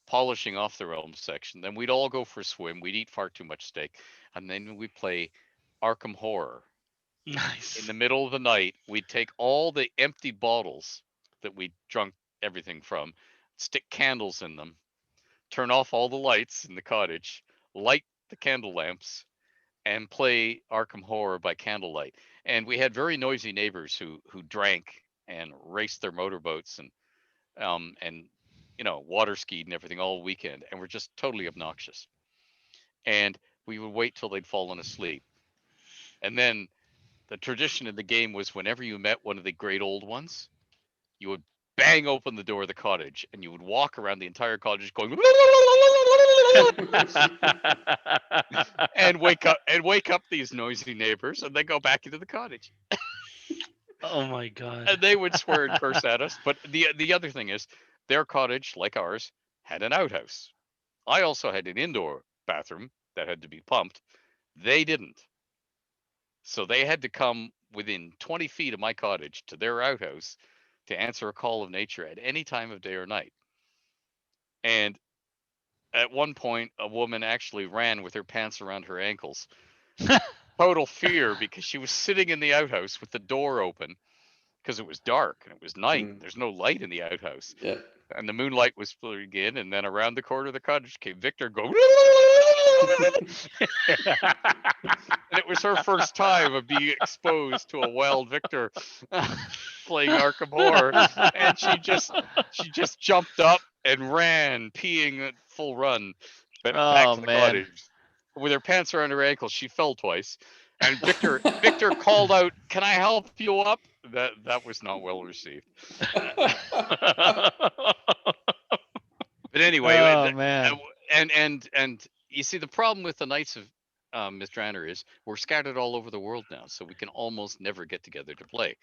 polishing off the realms section. Then we'd all go for a swim. We'd eat far too much steak, and then we'd play Arkham Horror. Nice. In the middle of the night, we'd take all the empty bottles that we drunk everything from, stick candles in them, turn off all the lights in the cottage, light the candle lamps, and play Arkham Horror by candlelight. And we had very noisy neighbors who drank and raced their motorboats and water skied and everything all weekend, and were just totally obnoxious. And we would wait till they'd fallen asleep. And then the tradition in the game was whenever you met one of the great old ones, you would bang open the door of the cottage and you would walk around the entire cottage going and wake up these noisy neighbors, and then go back into the cottage. Oh my god. And they would swear and curse at us. But the other thing is, their cottage, like ours, had an outhouse. I also had an indoor bathroom that had to be pumped. They didn't. So they had to come within 20 feet of my cottage to their outhouse to answer a call of nature at any time of day or night. And at one point, a woman actually ran with her pants around her ankles. Total fear, because she was sitting in the outhouse with the door open because it was dark and it was night. There's no light in the outhouse. Yeah. And the moonlight was filtering in, and then around the corner of the cottage came Victor go. And it was her first time of being exposed to a wild Victor playing Arkham Horror, and she just jumped up and ran, peeing at full run, back Oh, to the man. cottage. With her pants around her ankles, she fell twice, and Victor called out, "Can I help you up?" That was not well received. But anyway, Oh, man. and you see, the problem with the Knights of Mithrandir is we're scattered all over the world now, so we can almost never get together to play.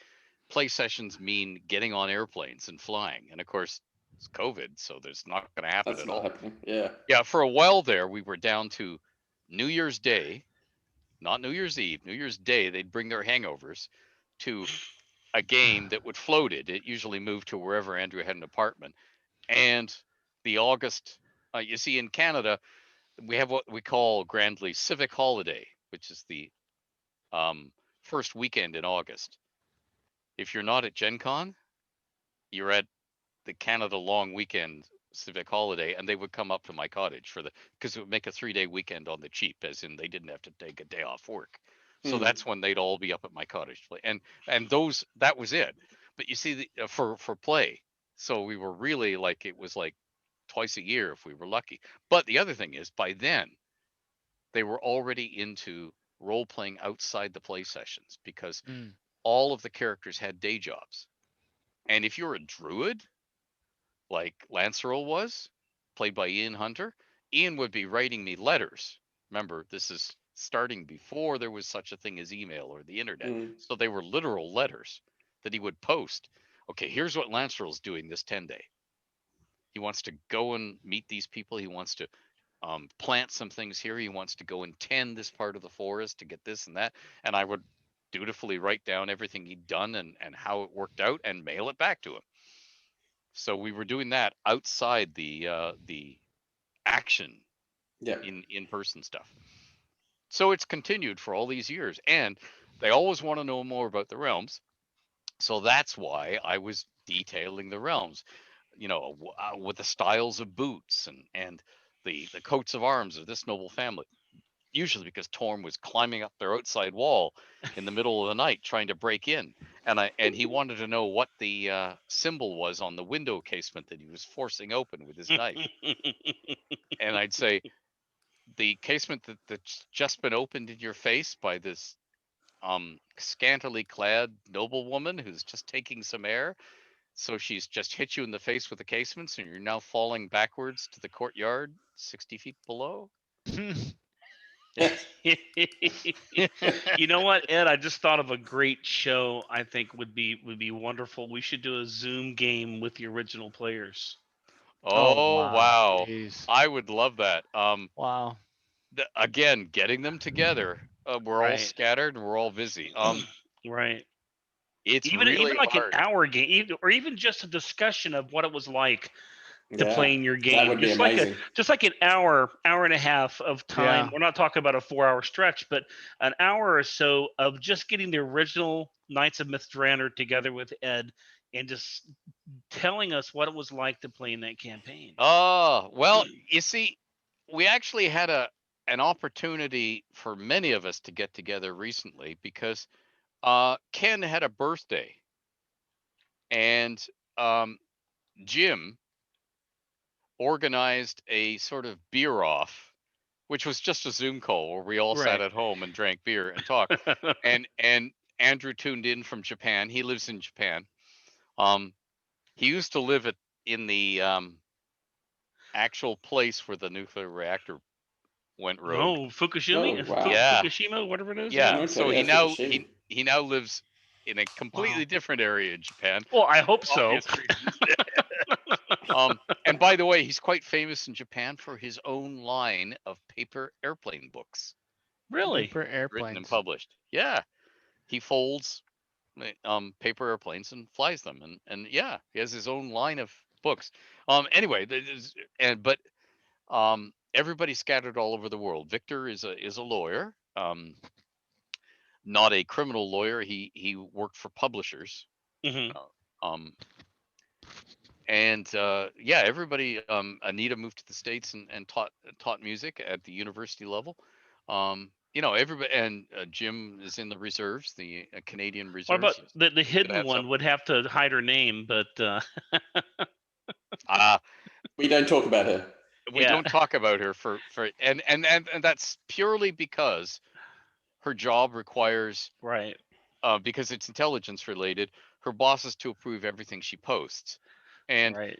Play sessions mean getting on airplanes and flying, and of course it's COVID, so there's not going to happen That's at not all. happening. Yeah. Yeah, for a while there, we were down to New Year's Day, not New Year's Eve. New Year's Day, they'd bring their hangovers to a game that would floated. It usually moved to wherever Andrew had an apartment. And the August, you see, in Canada, we have what we call grandly Civic Holiday, which is the first weekend in August. If you're not at Gen Con, you're at the Canada Long Weekend Civic Holiday, and they would come up to my cottage because it would make a 3-day weekend on the cheap, as in they didn't have to take a day off work. So that's when they'd all be up at my cottage to play, and that was it. But you see, for play, so we were really like, it was like twice a year if we were lucky. But the other thing is, by then they were already into role playing outside the play sessions, because all of the characters had day jobs. And if you're a druid, like Lancerol was, played by Ian Hunter, Ian would be writing me letters. Remember, this is starting before there was such a thing as email or the internet. So they were literal letters that he would post. Okay, here's what Lancerol's doing this 10-day. He wants to go and meet these people. He wants to plant some things here. He wants to go and tend this part of the forest to get this and that. And I would dutifully write down everything he'd done and how it worked out and mail it back to him. So we were doing that outside the action, in-person stuff. So it's continued for all these years, and they always want to know more about the realms. So that's why I was detailing the realms, with the styles of boots and the coats of arms of this noble family. Usually because Torm was climbing up their outside wall in the middle of the night trying to break in, and he wanted to know what the symbol was on the window casement that he was forcing open with his knife. And I'd say, the casement that's just been opened in your face by this scantily clad noblewoman who's just taking some air. So she's just hit you in the face with the casements, and you're now falling backwards to the courtyard 60 feet below. You know what, Ed? I just thought of a great show. I think would be wonderful. We should do a Zoom game with the original players. Oh, wow. Jeez. I would love that. Wow. Again, getting them together. We're all scattered and we're all busy. Right. It's even really like hard. an hour game, or even just a discussion of what it was like to Yeah, playing your that game. would be Just like amazing. an hour and a half of time. Yeah. We're not talking about a 4-hour stretch, but an hour or so of just getting the original Knights of Mithrandir together with Ed and just telling us what it was like to play in that campaign. Oh, well, you see, we actually had an opportunity for many of us to get together recently because Ken had a birthday, and Jim organized a sort of beer off, which was just a Zoom call where we all sat Right. at home and drank beer and talked. And Andrew tuned in from Japan. He lives in Japan. He used to live in the actual place where the nuclear reactor went rogue. Oh, Fukushima, Oh, wow. Yeah. Fukushima, whatever it is. Yeah. Okay, So yeah, he now Fukushima. he now lives in a completely Wow. different area in Japan. Well, I hope so. Obvious reasons. And by the way, he's quite famous in Japan for his own line of paper airplane books Really? For written and airplanes. published. Yeah. He folds paper airplanes and flies them, and yeah, he has his own line of books. Anyway, but everybody scattered all over the world. Victor is a lawyer, not a criminal lawyer. He worked for publishers. Hmm. Um, and yeah, everybody. Anita moved to the States and taught music at the university level. Everybody, and Jim is in the reserves, the Canadian What reserves. about the Gonna hidden have one? some. Would have to hide her name, but Uh, We don't talk about her. we Yeah. don't talk about her for and that's purely because her job requires, right. because it's intelligence related, her boss is to approve everything she posts, and Right.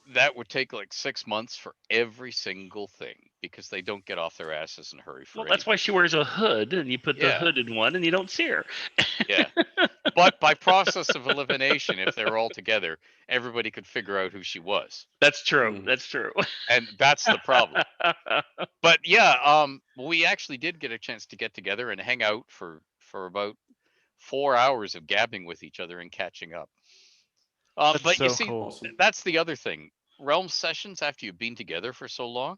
that would take like 6 months for every single thing because they don't get off their asses in a hurry for Well, that's why anything. she wears a hood, and you put the Yeah. hooded one, and you don't see her. Yeah. But by process of elimination, if they were all together, everybody could figure out who she was, That's true. Mm. That's true. and that's the problem. But yeah, we actually did get a chance to get together and hang out for about 4 hours of gabbing with each other and catching up. That's But you so see, cool. Awesome. that's the other thing. Realm sessions, after you've been together for so long,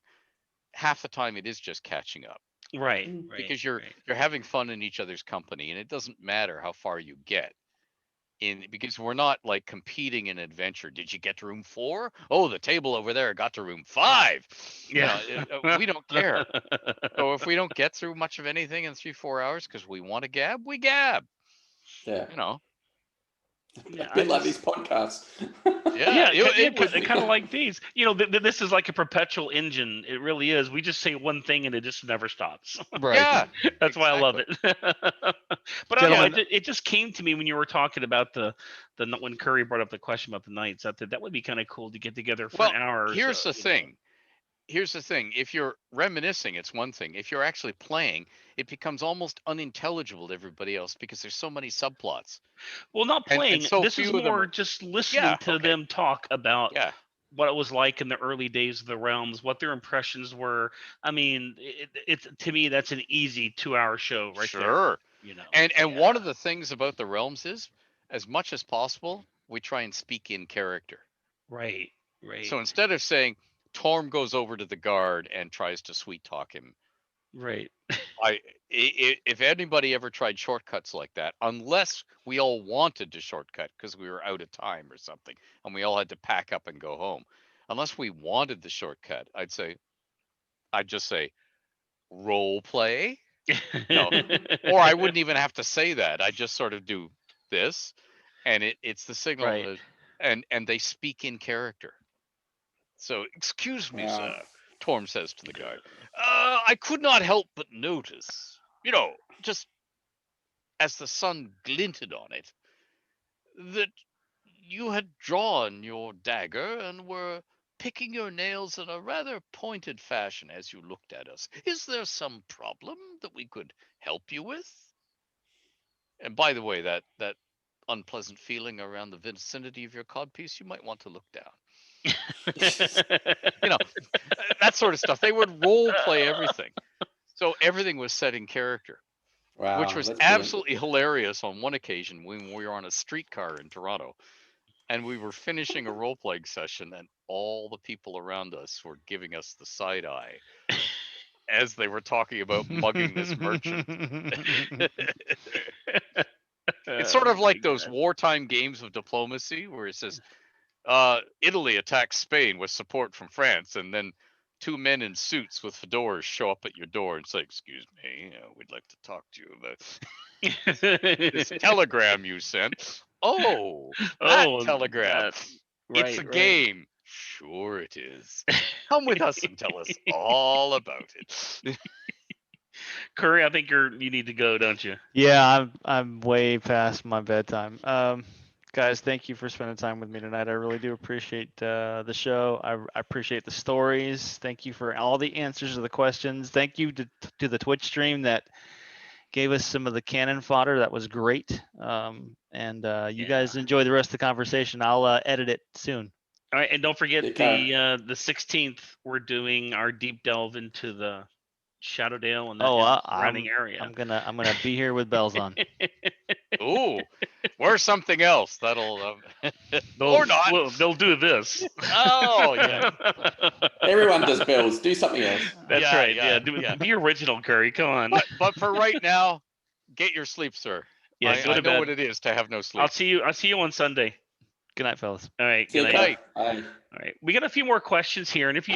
half the time it is just catching up right. Mm. Right. because you're right. you're having fun in each other's company, and it doesn't matter how far you get. Because we're not like competing in adventure. Did you get to room 4? Oh, the table over there got to room 5. Yeah. We don't care. So if we don't get through much of anything in 3-4 hours because we want to gab, we gab. Yeah. You know. Yeah, A bit I like just- these podcasts. Yeah. It was kind of like these. This is like a perpetual engine. It really is. We just say one thing and it just never stops. Right. Yeah. That's why I love it. But I don't know. Gentlemen- It just came to me when you were talking about the when Curry brought up the question about the Knights. That would be kind of cool to get together for Well, an hour. Or here's so, the thing. Here's the thing. If you're reminiscing, it's one thing. If you're actually playing, it becomes almost unintelligible to everybody else because there's so many subplots. Well, not and playing. so This is few of them more are- just listening Yeah, to okay. them talk about Yeah. what it was like in the early days of the realms, what their impressions were. I mean, it's to me that's an easy 2-hour show right there. Sure. You know, And Yeah. one of the things about the realms is, as much as possible, we try and speak in character. right. So instead of saying Torm goes over to the guard and tries to sweet talk him, Right. if anybody ever tried shortcuts like that, unless we all wanted to shortcut because we were out of time or something and we all had to pack up and go home, unless we wanted the shortcut, I'd just say role play. No. Or I wouldn't even have to say that. I just sort of do this, and it's the signal Right. that, and they speak in character. So, excuse me, Wow. sir, Torm says to the guard. I could not help but notice, just as the sun glinted on it, that you had drawn your dagger and were picking your nails in a rather pointed fashion as you looked at us. Is there some problem that we could help you with? And by the way, that unpleasant feeling around the vicinity of your codpiece, you might want to look down. That sort of stuff. They would role play everything. So everything was set in character. Wow, which was that's brilliant. absolutely hilarious on one occasion when we were on a streetcar in Toronto. And we were finishing a role playing session, and all the people around us were giving us the side eye as they were talking about mugging this merchant. It's sort Oh of my like those God. wartime games of diplomacy where it says, Italy attacks Spain with support from France, and then two men in suits with fedoras show up at your door and say, "Excuse me, we'd like to talk to you about this telegram you sent." Oh, that Oh, telegram. that- It's a right. game. Sure it is. Come with us and tell us all about it. Curry, I think you need to go, don't you? Yeah, I'm way past my bedtime. Guys, thank you for spending time with me tonight. I really do appreciate the show. I appreciate the stories. Thank you for all the answers to the questions. Thank you to the Twitch stream that gave us some of the cannon fodder. That was great. And you guys enjoy the rest of the conversation. I'll edit it soon. All right, and don't forget Okay. the 16th. We're doing our deep delve into the Shadowdale and the, Oh, and the surrounding area. I'm gonna be here with bells on. Ooh, where's something else that'll They'll, or not? well, they'll do this. Oh yeah. Everyone does bells. Do something else. That's Yeah, right. yeah, Yeah, yeah. be original, Curry. Come on. But for right now, get your sleep, sir. Yeah, go I to know bed. what it is to have no sleep. I'll see you on Sunday. Good night, fellas. All right. See Good you, night. night. Bye. All right. We got a few more questions here, and if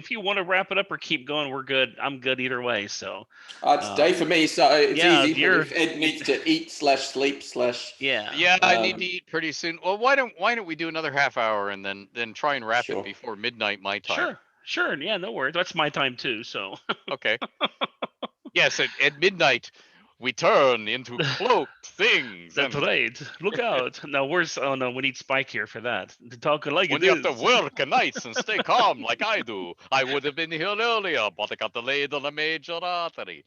you want to wrap it up or keep going, we're good. I'm good either way. So It's day for me, so it's yeah, easy. you're- If Ed needs to eat / sleep / yeah. Yeah, I need Um, to eat pretty soon. Well, why don't we do another half hour and then try and wrap Sure. it before midnight my time? Sure. Yeah, no worries. That's my time too. So Okay. Yes, at midnight we turn into cloaked things. that's and right. Look out. Now where's? Oh no, we need Spike here for that. To talk like when it you is. have to work at nights and stay calm like I do, I would have been here earlier, but I got delayed on a major artery.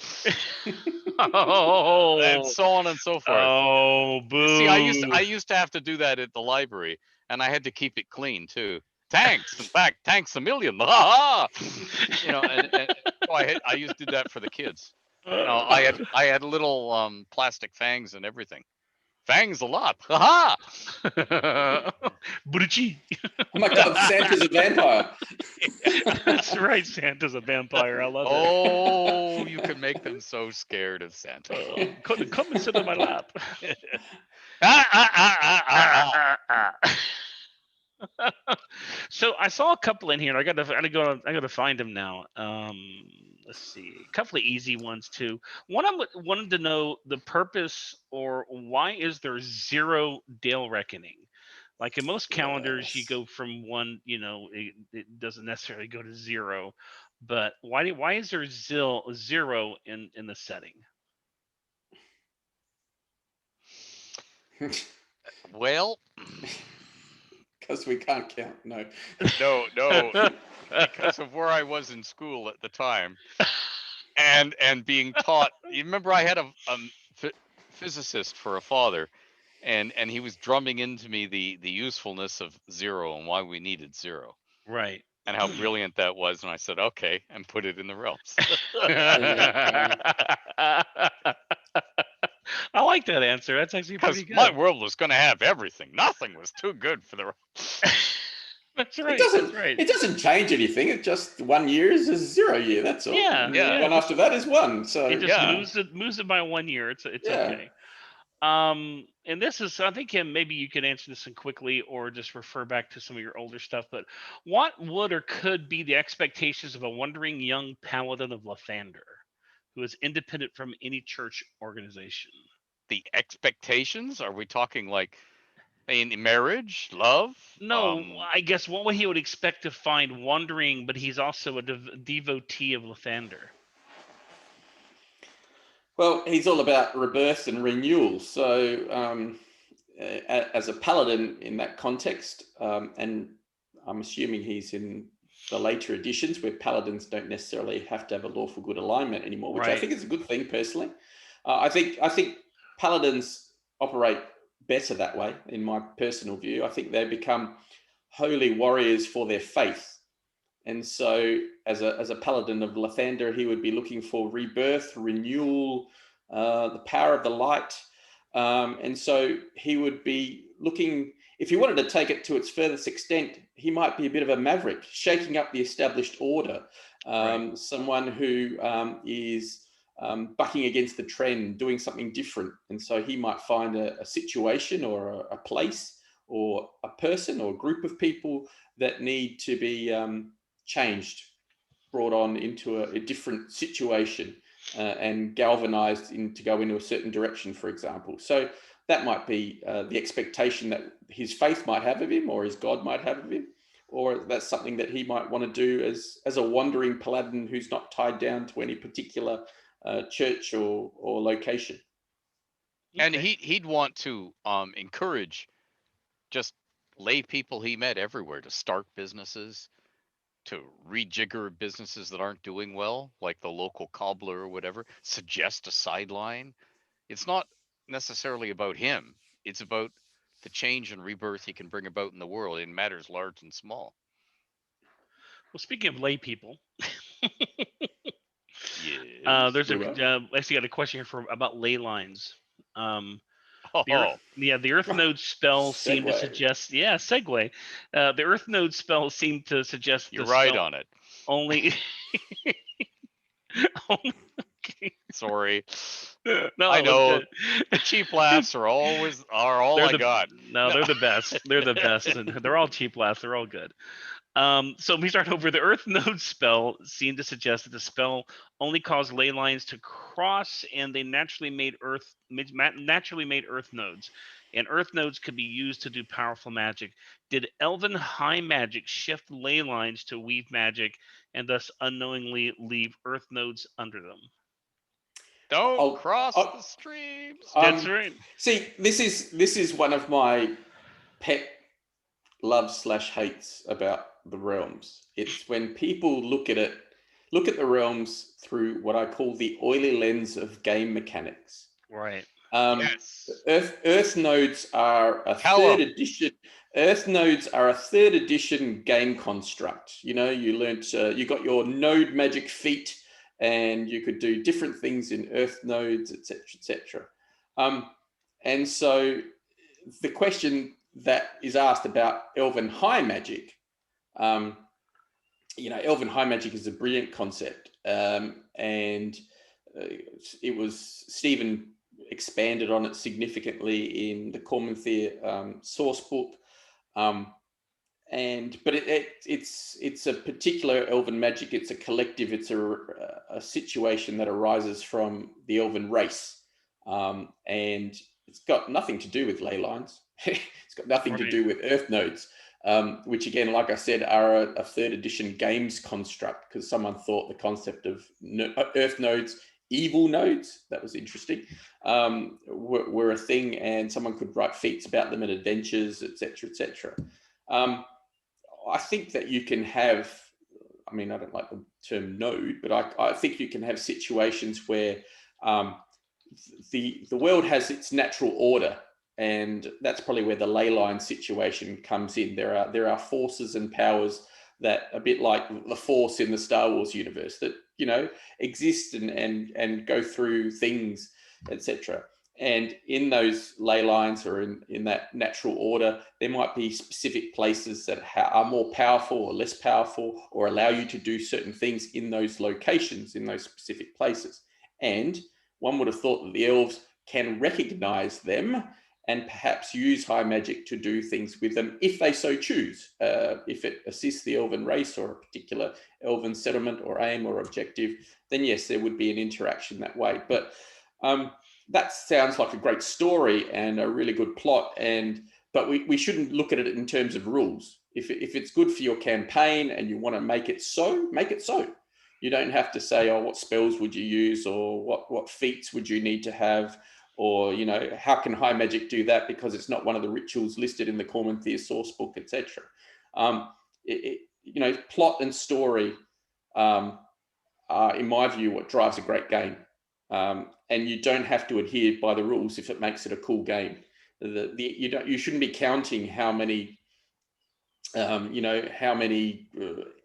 Oh. And so on and so forth. Oh, boo. See, I used to have to do that at the library, and I had to keep it clean too. Thanks, in fact, thanks a million. Ha ha. And so I used to do that for the kids. I had little plastic fangs and everything. Fangs a lot. Ha ha. Buruchi. Oh my God, Santa's a vampire. That's right. Santa's a vampire. I love it. Oh, you can make them so scared of Santa. Come and sit on my lap. So I saw a couple in here. And I gotta find them now. Let's see, a couple of easy ones too. One I wanted to know the purpose or why is there 0 Dale reckoning? Like in most calendars, you Yes. go from 1. It doesn't necessarily go to 0, but why is there 0 in the setting? Well, Because we can't count. No. no, because of where I was in school at the time, and being taught. You remember I had a physicist for a father, and he was drumming into me the usefulness of 0 and why we needed 0 Right. and how brilliant that was. And I said, okay, and put it in the realms. I like that answer. That's actually Because pretty good. my world was going to have everything. Nothing was too good for the. That's right. It doesn't. That's right. It doesn't change anything. It just 1 year is a 0 year. That's all. Yeah, And yeah. One after that is 1. So It just Yeah. moves it by 1 year. It's Yeah. okay. And this is, I think, maybe you could answer this in quickly or just refer back to some of your older stuff. But what would or could be the expectations of a wandering young paladin of Lathander, who is independent from any church organization? The expectations? Are we talking like in marriage, love? No, I guess what he would expect to find wandering, but he's also a devotee of Lathander. Well, he's all about rebirth and renewal. So, as a paladin in that context, and I'm assuming he's in the later editions where paladins don't necessarily have to have a lawful good alignment anymore, which I Right. think is a good thing personally. I think paladins operate better that way, in my personal view. I think they become holy warriors for their faith. And so as a paladin of Lathander, he would be looking for rebirth, renewal, the power of the light. And so he would be looking, if he wanted to take it to its furthest extent, he might be a bit of a maverick, shaking up the established order, someone who is bucking against the trend, doing something different. And so he might find a situation or a place or a person or a group of people that need to be changed, brought on into a different situation, and galvanized to go into a certain direction, for example. So that might be the expectation that his faith might have of him, or his God might have of him, or that's something that he might want to do as a wandering paladin who's not tied down to any particular church or location. And he'd want to encourage just lay people he met everywhere to start businesses, to rejigger businesses that aren't doing well, like the local cobbler or whatever, suggest a sideline. It's not necessarily about him. It's about the change and rebirth he can bring about in the world in matters large and small. Well, speaking of lay people, Yes. there's Very actually got a question here about ley lines. Oh, The Earth Node spell seemed to Segue. suggest, segue. The Earth Node spell seemed to suggest you're the right spell on it. only. Sorry. No, I it was know. good. The cheap laughs are all They're I got. No, they're the best. They're the best, and they're all cheap laughs. They're all good. So we start over. The Earth Node spell seemed to suggest that the spell only caused ley lines to cross, and they naturally made Earth nodes, and Earth nodes could be used to do powerful magic. Did Elven high magic shift ley lines to weave magic, and thus unknowingly leave Earth nodes under them? Don't I'll- cross I'll- the streams. That's right. See, this is one of my pet loves/hates about the realms. It's when people look at the realms through what I call the oily lens of game mechanics. Right. Yes. Earth nodes are a Callum. third edition. Earth nodes are a third edition game construct. You know, you learnt, you got your node magic feat, and you could do different things in Earth nodes, etc., etc. And so the question that is asked about Elven high magic, Elven high magic is a brilliant concept, and it was Stephen expanded on it significantly in the Cormanthea source book, but it's a particular Elven magic. It's a collective. It's a situation that arises from the Elven race, and it's got nothing to do with ley lines. It's got nothing to do with Earth nodes, which again, like I said, are a third edition games construct, because someone thought the concept of Earth nodes, evil nodes, that was interesting, were a thing, and someone could write feats about them and adventures, etc., etc. I think that you can have, I mean, I don't like the term node, but I think you can have situations where the world has its natural order, and that's probably where the ley line situation comes in. There are forces and powers that, a bit like the Force in the Star Wars universe, that exist and go through things, etc. And in those ley lines, or in that natural order, there might be specific places that are more powerful or less powerful, or allow you to do certain things in those locations, in those specific places. And one would have thought that the elves can recognize them and perhaps use high magic to do things with them if they so choose. If it assists the Elven race or a particular Elven settlement or aim or objective, then yes, there would be an interaction that way. But that sounds like a great story and a really good plot, but we shouldn't look at it in terms of rules. If it's good for your campaign and you want to make it so, make it so. You don't have to say, oh, what spells would you use, or what feats would you need to have, or how can high magic do that because it's not one of the rituals listed in the Cormanthea source book, etc. Plot and story are, in my view, what drives a great game. And you don't have to adhere by the rules if it makes it a cool game. You shouldn't be counting how many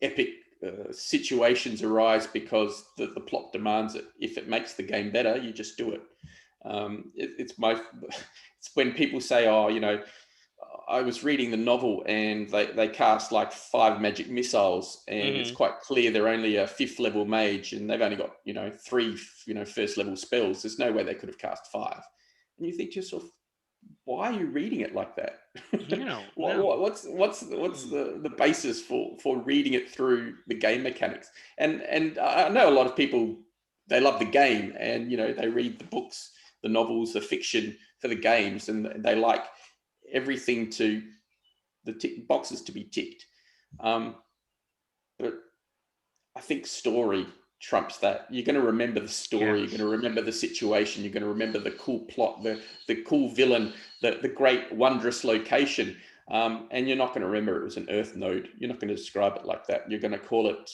epic situations arise because the plot demands it. If it makes the game better, you just do it. It's when people say, oh, I was reading the novel and they cast like 5 magic missiles, and it's quite clear they're only a 5th level mage and they've only got 3 first level spells. There's no way they could have cast 5. And you think to yourself, why are you reading it like that? No, What's the basis for reading it through the game mechanics? And I know a lot of people, they love the game, and they read the books, the novels, the fiction for the games, and they like everything to the tick boxes to be ticked. But I think story trumps that. You're going to remember the story. Yes. You're going to remember the situation. You're going to remember the cool plot, the cool villain, the great wondrous location. And you're not going to remember it was an earth node. You're not going to describe it like that. You're going to call it,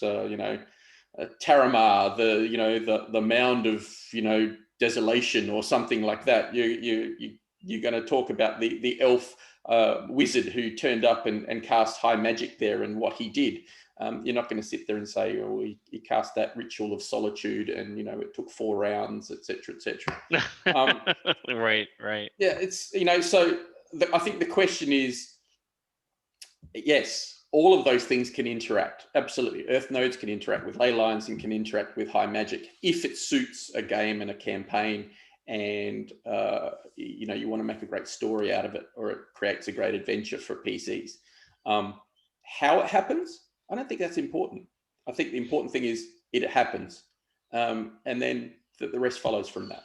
Taramar, the mound of, desolation or something like that. You're going to talk about the elf wizard who turned up and cast high magic there and what he did. You're not going to sit there and say, oh, he cast that ritual of solitude and, it took 4 rounds, etc., etc. Right. Yeah, it's, so I think the question is, yes, all of those things can interact. Absolutely. Earth nodes can interact with ley lines and can interact with high magic if it suits a game and a campaign, and you want to make a great story out of it, or it creates a great adventure for PCs. How it happens, I don't think that's important. I think the important thing is it happens, and then the rest follows from that.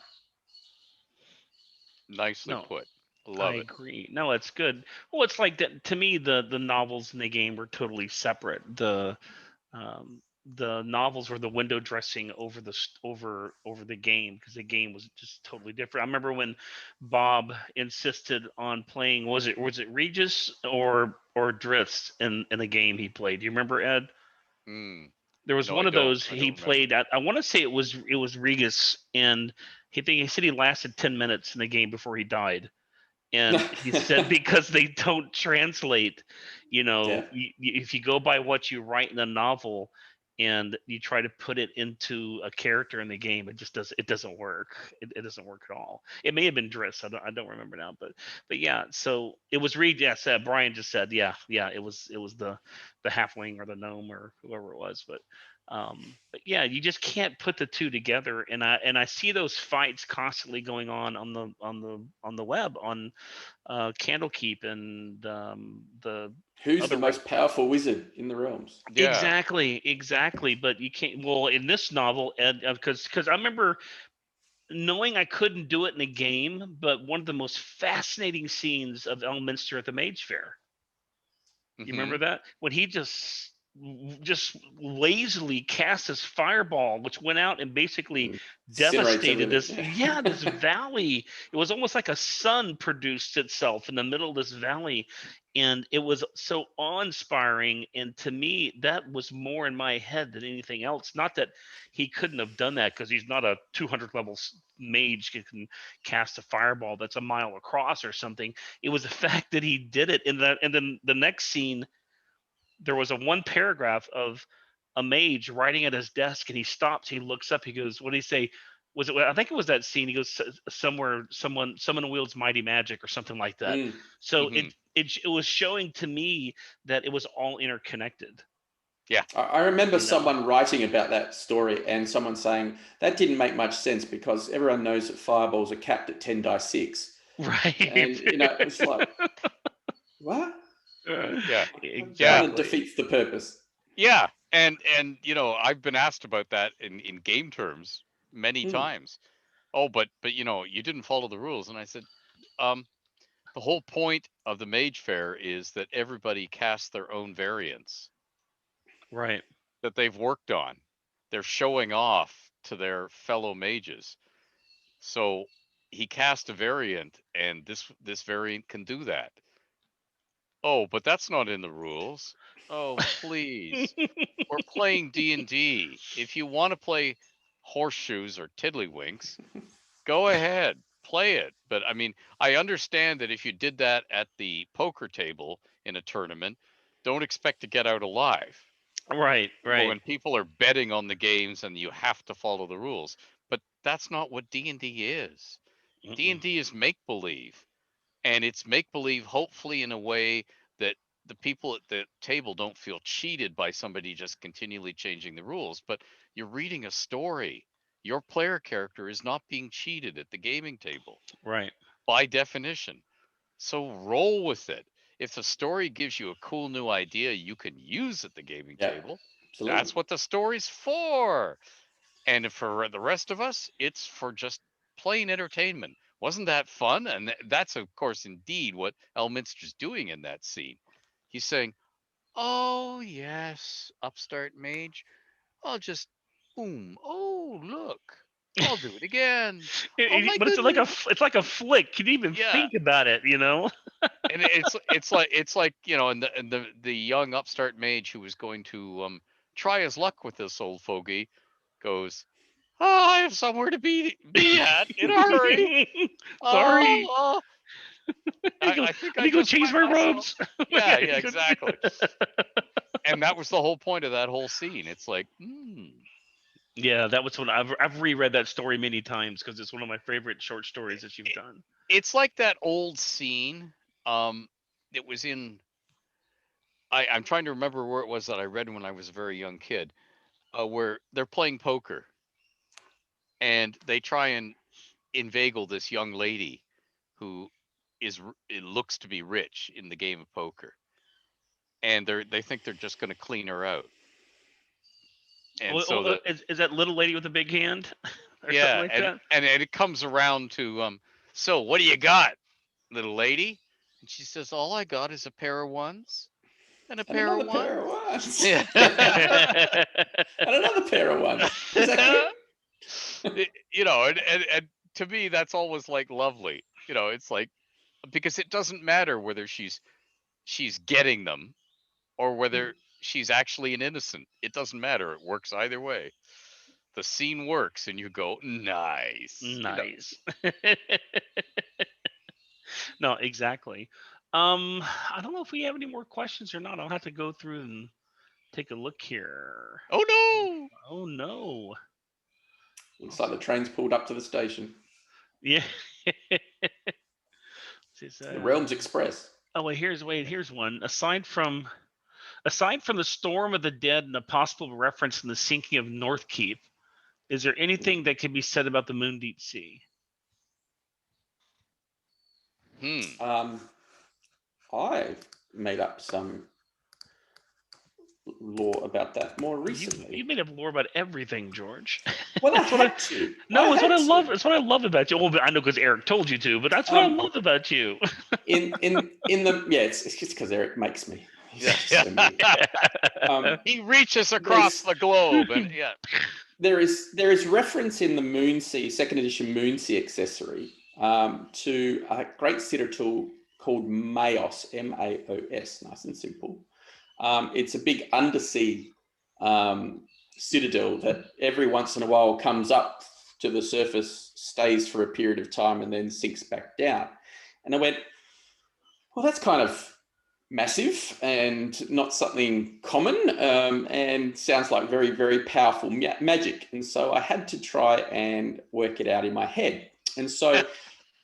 Nicely No, put. Love I it. agree. No, it's good. Well, it's like that to me. The novels in the game were totally separate. The novels were the window dressing over the game, because the game was just totally different. I remember when Bob insisted on playing, was it Regis or Drizzt in the game he played? Do you remember, Ed? Mm. There was No, one I of don't. those I he don't remember. played at. I want to say it was Regis, and he said he lasted 10 minutes in the game before he died. And he said because they don't translate, Yeah. if you go by what you write in the novel and you try to put it into a character in the game, it doesn't work. It doesn't work at all. It may have been Driss. I don't remember now, but yeah. So it was Reed. Yeah, said Brian just said, yeah. It was the halfling or the gnome or whoever it was, but yeah, you just can't put the two together. And I see those fights constantly going on the web on Candlekeep and the Who's other the most powerful wizard in the realms? Yeah. Exactly. But you can't. Well, in this novel, Ed, because I remember knowing I couldn't do it in a game, but one of the most fascinating scenes of Elminster at the Mage Fair. You remember that when he just lazily cast his fireball, which went out and basically devastated this this valley. It was almost like a sun produced itself in the middle of this valley, and it was so awe-inspiring. And to me, that was more in my head than anything else. Not that he couldn't have done that, because he's not a 200 level mage who can cast a fireball that's a mile across or something. It was the fact that he did it. And then the next scene, there was a one paragraph of a mage writing at his desk, and he stops, he looks up, he goes, what did he say? Was it, I think it was that scene, he goes, somewhere someone wields mighty magic or something like that. So it was showing to me that it was all interconnected. Yeah. I remember someone writing about that story, and someone saying that didn't make much sense because everyone knows that fireballs are capped at 10 die 6. Right. And it's like, what? Yeah. Kind of defeats the purpose. Yeah. And I've been asked about that in game terms many times. Oh, but you didn't follow the rules. And I said, the whole point of the Mage Fair is that everybody casts their own variants. Right. That they've worked on. They're showing off to their fellow mages. So he cast a variant, and this variant can do that. Oh, but that's not in the rules. Oh, please. We're playing D&D. If you want to play horseshoes or tiddlywinks, go ahead, play it. But I mean, I understand that if you did that at the poker table in a tournament, don't expect to get out alive. Right. When people are betting on the games and you have to follow the rules. But that's not what D&D is. D&D is make believe, and it's make believe hopefully in a way that the people at the table don't feel cheated by somebody just continually changing the rules, but you're reading a story. Your player character is not being cheated at the gaming table Right. by definition. So roll with it. If the story gives you a cool new idea you can use at the gaming Yeah, table, absolutely. that's what the story's for. And for the rest of us, it's for just plain entertainment. Wasn't that fun? And that's, of course, indeed what Elminster's doing in that scene. He's saying, "Oh, yes, upstart mage. I'll just boom. Oh, look. I'll do it again. Oh, my But goodness." it's like a flick. Can you even Yeah. think about it? You know? And it's like, and the young upstart mage who was going to try his luck with this old fogey goes, "Oh, I have somewhere to be at in a hurry. Sorry. Oh, I think Let I me go just change wet my myself." robes. Yeah, exactly. And that was the whole point of that whole scene. It's like, Yeah, that was when I've reread that story many times because it's one of my favorite short stories that you've done. it's like that old scene. It was in. I'm trying to remember where it was that I read when I was a very young kid, where they're playing poker and they try and inveigle this young lady who it looks to be rich in the game of poker, and they think they're just going to clean her out. And so Is that little lady with the big hand or something yeah, like that? and it comes around to so what do you got, little lady? And she says, "All I got is a pair of ones and a And pair of another ones." pair of ones. Yeah. And another pair of ones. Exactly. And to me that's always like lovely. It's like, because it doesn't matter whether she's getting them or whether she's actually an innocent. It doesn't matter. It works either way. The scene works and you go, nice. Nice. No, exactly. I don't know if we have any more questions or not. I'll have to go through and take a look here. Oh no. Oh no. Looks like the train's pulled up to the station. Yeah. The Realms Express. Oh wait, here's one. Aside from the Storm of the Dead and a possible reference in the sinking of Northkeep, is there anything that can be said about the Moondeep Sea? I made up some lore about that more recently. You made up lore about everything, George. Well, I had to. No, it's what I love. It's what I love about you. Well, I know because Eric told you to, but that's what I love about you. It's just because Eric makes me. He reaches across the globe, and yeah. There is reference in the Moonsea second edition Moonsea accessory to a great citadel called Maos, Maos, nice and simple. It's a big undersea citadel that every once in a while comes up to the surface, stays for a period of time, and then sinks back down. And I went, well, that's kind of massive and not something common, and sounds like very, very powerful magic. And so I had to try and work it out in my head. And so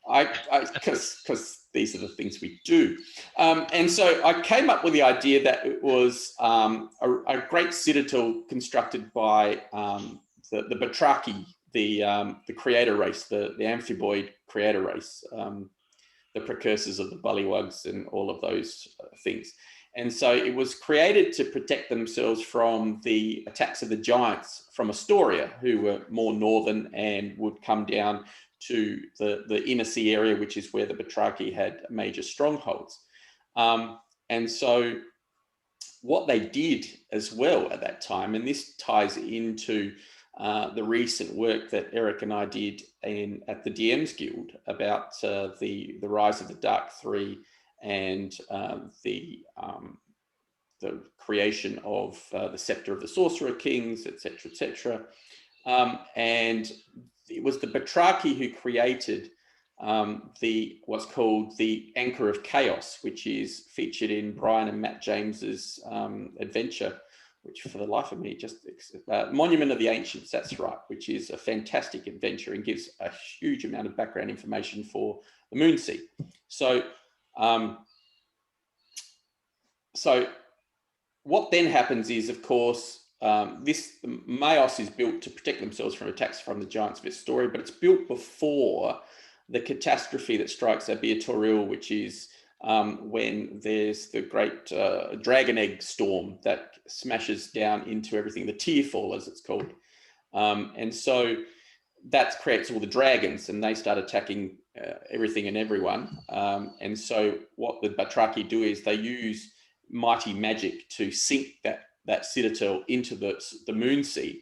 because these are the things we do. And so I came up with the idea that it was a great citadel constructed by the Batraki, the creator race, the amphiboid creator race, the precursors of the bullywugs and all of those things. And so it was created to protect themselves from the attacks of the giants from Astoria, who were more northern and would come down to the inner sea area, which is where the Batraki had major strongholds. And so what they did as well at that time, and this ties into the recent work that Eric and I did at the DMs Guild about the rise of the Dark Three and the creation of the Scepter of the Sorcerer Kings, etc., etc. And it was the Batraki who created what's called the Anchor of Chaos, which is featured in Brian and Matt James's adventure which for the life of me Monument of the Ancients, that's right, which is a fantastic adventure and gives a huge amount of background information for the Moonsea. So so what then happens is, of course, Maos is built to protect themselves from attacks from the Giants of its story, but it's built before the catastrophe that strikes Abiatoril, which is when there's the great dragon egg storm that smashes down into everything, the Tearfall as it's called. And so that creates all the dragons, and they start attacking everything and everyone. And so what the Batraki do is they use mighty magic to sink that citadel into the Moonsea,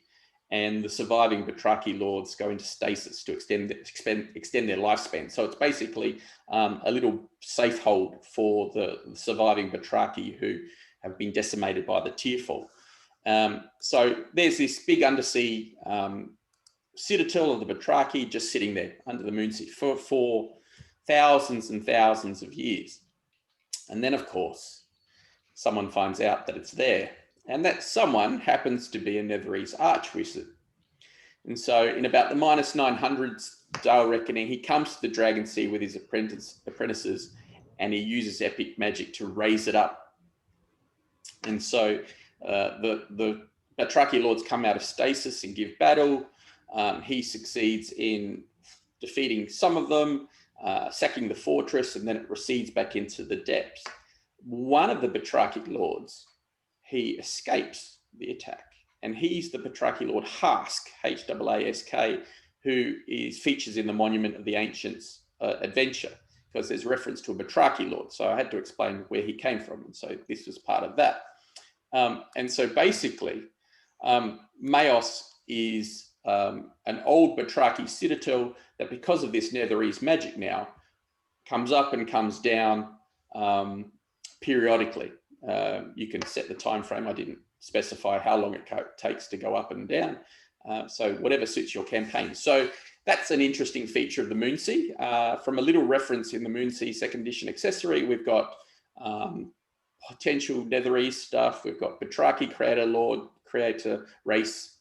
and the surviving Batraki lords go into stasis to extend their lifespan. So it's basically a little safe hold for the surviving Batraki who have been decimated by the Tearfall. So there's this big undersea citadel of the Batraki just sitting there under the Moonsea for thousands and thousands of years. And then, of course, someone finds out that it's there, and that someone happens to be a Netherese archwizard. And so in about the minus 900s Dale reckoning, he comes to the Dragon Sea with his apprentices, and he uses epic magic to raise it up. And so the Batraki lords come out of stasis and give battle. He succeeds in defeating some of them, sacking the fortress, and then it recedes back into the depths. One of the Batraki lords, he escapes the attack, and he's the Batraki lord Hask, H-A-A-S-K, who features in the Monument of the Ancients adventure, because there's reference to a Batraki lord. So I had to explain where he came from, and so this was part of that. And so basically, Maos is an old Batraki citadel that, because of this Netherese magic now, comes up and comes down periodically. You can set the time frame. I didn't specify how long it takes to go up and down. So whatever suits your campaign. So that's an interesting feature of the Moonsea. From a little reference in the Moonsea 2nd edition accessory, we've got potential Netherese stuff. We've got Batraki creator race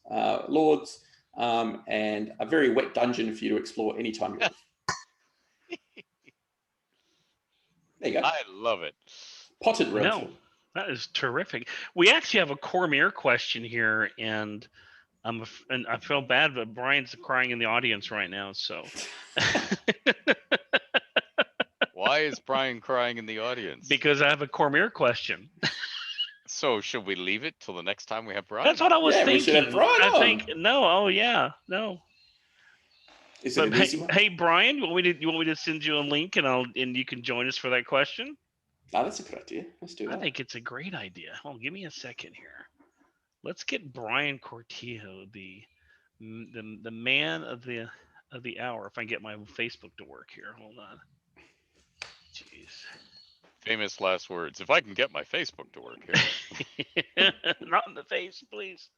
lords, and a very wet dungeon for you to explore anytime you want. There you go. I love it. Potted realm. No, that is terrific. We actually have a Cormier question here, and I feel bad, but Brian's crying in the audience right now. So, Why is Brian crying in the audience? because I have a Cormier question. So should we leave it till the next time we have Brian? That's what I was Yeah, we thinking. should have Brian I on. think no. Oh yeah, no. Is it But an easy one? hey, Brian, you want me to send you a link, and you can join us for that question? Oh, that's a good idea. Let's do I that. think it's a great idea. Well, give me a second here. Let's get Brian Cortijo, the man of the hour. If I can get my Facebook to work here, hold on. Jeez. Famous last words. If I can get my Facebook to work here. Not in the face, please.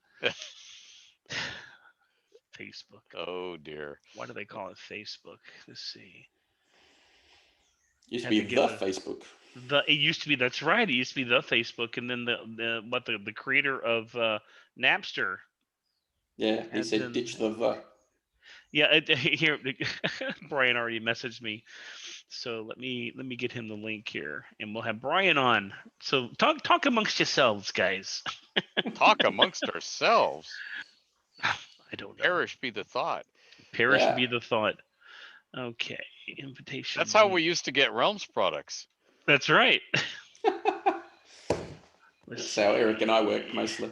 Facebook. Oh dear. Why do they call it Facebook? Let's see. Used to Had be to the get a- Facebook. It used to be, that's right. It used to be the Facebook, and then the creator of Napster. Yeah, he And said then- ditch the. Yeah, here Brian already messaged me. So let me get him the link here, and we'll have Brian on. So talk amongst yourselves, guys. Talk amongst ourselves. I don't know. Perish be the thought. Perish Yeah. be the thought. Okay, invitation. That's how link. we used to get Realms products. That's right. That's how Eric and I work mostly.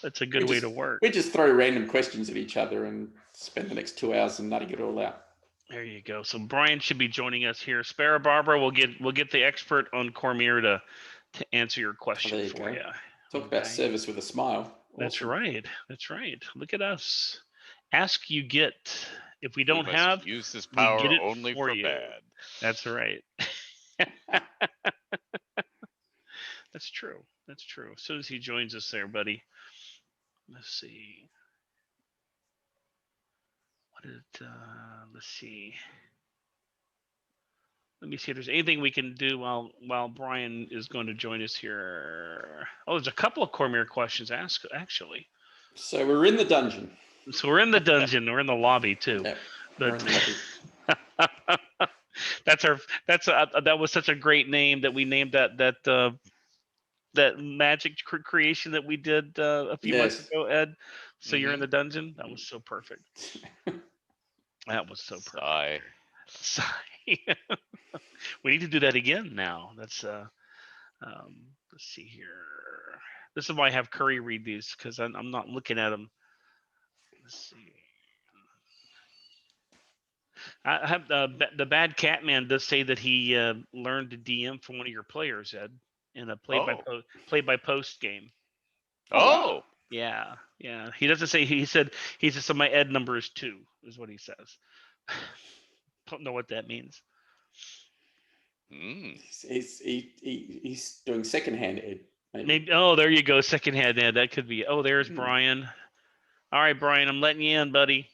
That's a good We way just- to work. We just throw random questions at each other and spend the next 2 hours and nutting it all out. There you go. So Brian should be joining us here. Sparrow Barbara, we'll get the expert on Cormier to answer your question there you for go. you. Talk about Okay. service with a smile. That's Awesome. right. That's right. Look at us. Ask, you get. If we don't We must have, use this we power get it only for for you. bad. That's right. That's true. That's true. As soon as he joins us there, buddy. Let's see. Let's see. Let me see if there's anything we can do while Brian is going to join us here. Oh, there's a couple of Cormier questions asked actually. So we're in the dungeon. So we're in the dungeon. We're in the lobby too. Yep, we're in the lobby. That was such a great name that we named that magic creation that we did a few months Yes. ago, Ed. So you're in Mhm. the dungeon. That was so perfect. That was so perfect. Sigh. Sigh. We need to do that again now. That's let's see here. This is why I have Curry read these because I'm not looking at them. Let's see. I have the bad Catman does say that he learned to DM from one of your players, Ed, in a play by post game. Oh, Yeah. He doesn't say he said so my Ed number is 2 is what he says. Don't know what that means. mm. He's doing secondhand Ed. Maybe. Oh, there you go, secondhand Ed. That could be. Oh, there's Brian. All right, Brian, I'm letting you in, buddy.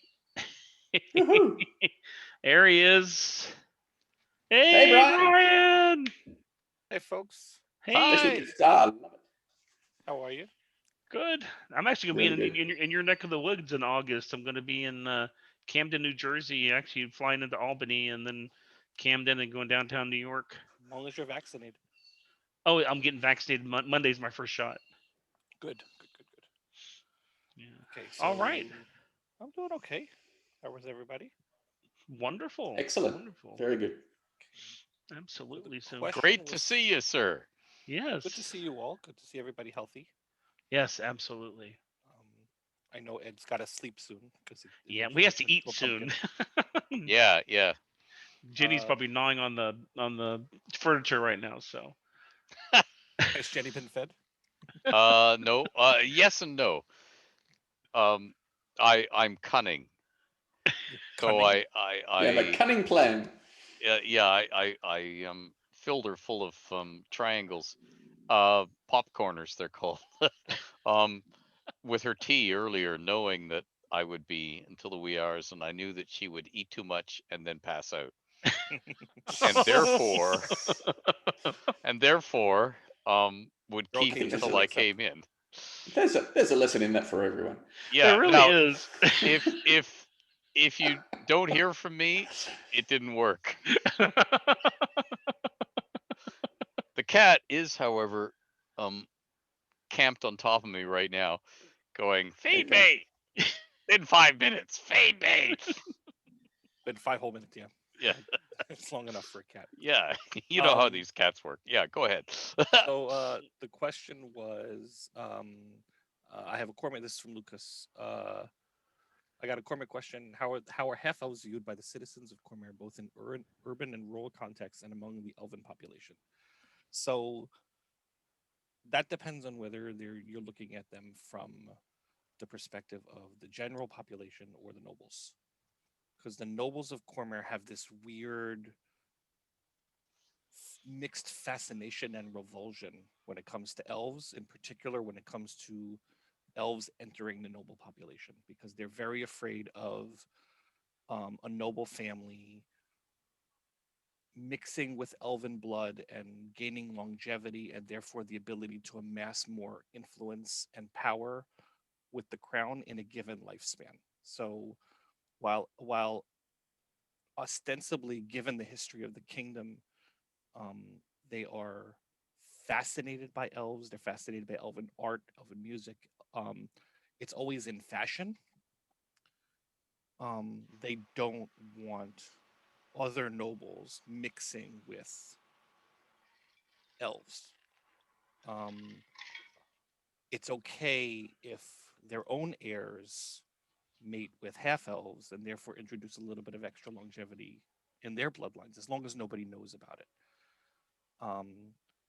There he is. Hey, Brian. Hey, folks. Hey. Hi. Love it. How are you? Good. I'm actually gonna Very be in your neck of the woods in August. I'm gonna be in Camden, New Jersey. Actually, flying into Albany and then Camden and going downtown New York. As long as you're vaccinated. Oh, I'm getting vaccinated. Monday's my first shot. Good. Yeah. Okay. All right. I'm doing okay. How was everybody? Wonderful. Excellent. Wonderful. Very good. Absolutely. So question Great to was- see you, sir. yes. Good to see you all. Good to see everybody healthy. Yes, absolutely. I know Ed's got to sleep soon because Yeah, we have to eat soon. Yeah, yeah. Jenny's probably gnawing on the furniture right now. So Has Jenny been fed? No. Yes and no. I'm cunning. So Cunning? Yeah, the cunning plan. I filled her full of triangles, popcorners they're called. With her tea earlier, knowing that I would be until the wee hours, and I knew that she would eat too much and then pass out, and therefore, would You're keep okay, until Jesse. I came in. There's a lesson in that for everyone. Yeah. there really now, is. if you don't hear from me, it didn't work. The cat is, however, camped on top of me right now, going, "Feed me!" In 5 minutes, feed me. Been 5 whole minutes, yeah. Yeah, It's long enough for a cat. yeah. You know how Um, these cats work. Yeah, go ahead. So the question was, I have a Cormier. This is from Lucas. I got a Cormier question. How are half elves viewed by the citizens of Cormier, both in urban and rural contexts, and among the elven population? So that depends on whether you're looking at them from the perspective of the general population or the nobles, because the nobles of Cormier have this weird mixed fascination and revulsion when it comes to elves, in particular when it comes to elves entering the noble population, because they're very afraid of a noble family mixing with elven blood and gaining longevity, and therefore the ability to amass more influence and power with the crown in a given lifespan. So while ostensibly, given the history of the kingdom, they are fascinated by elves. They're fascinated by elven art, elven music. It's always in fashion. They don't want other nobles mixing with elves. It's okay if their own heirs mate with half elves and therefore introduce a little bit of extra longevity in their bloodlines, as long as nobody knows about it.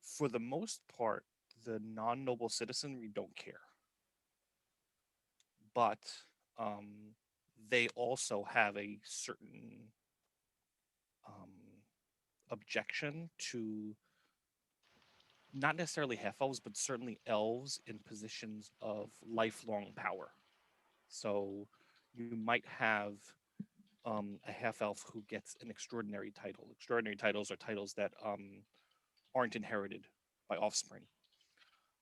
For the most part, the non-noble citizenry don't care, but they also have a certain objection to not necessarily half elves, but certainly elves in positions of lifelong power. So you might have a half elf who gets an extraordinary title. Extraordinary titles are titles that aren't inherited by offspring.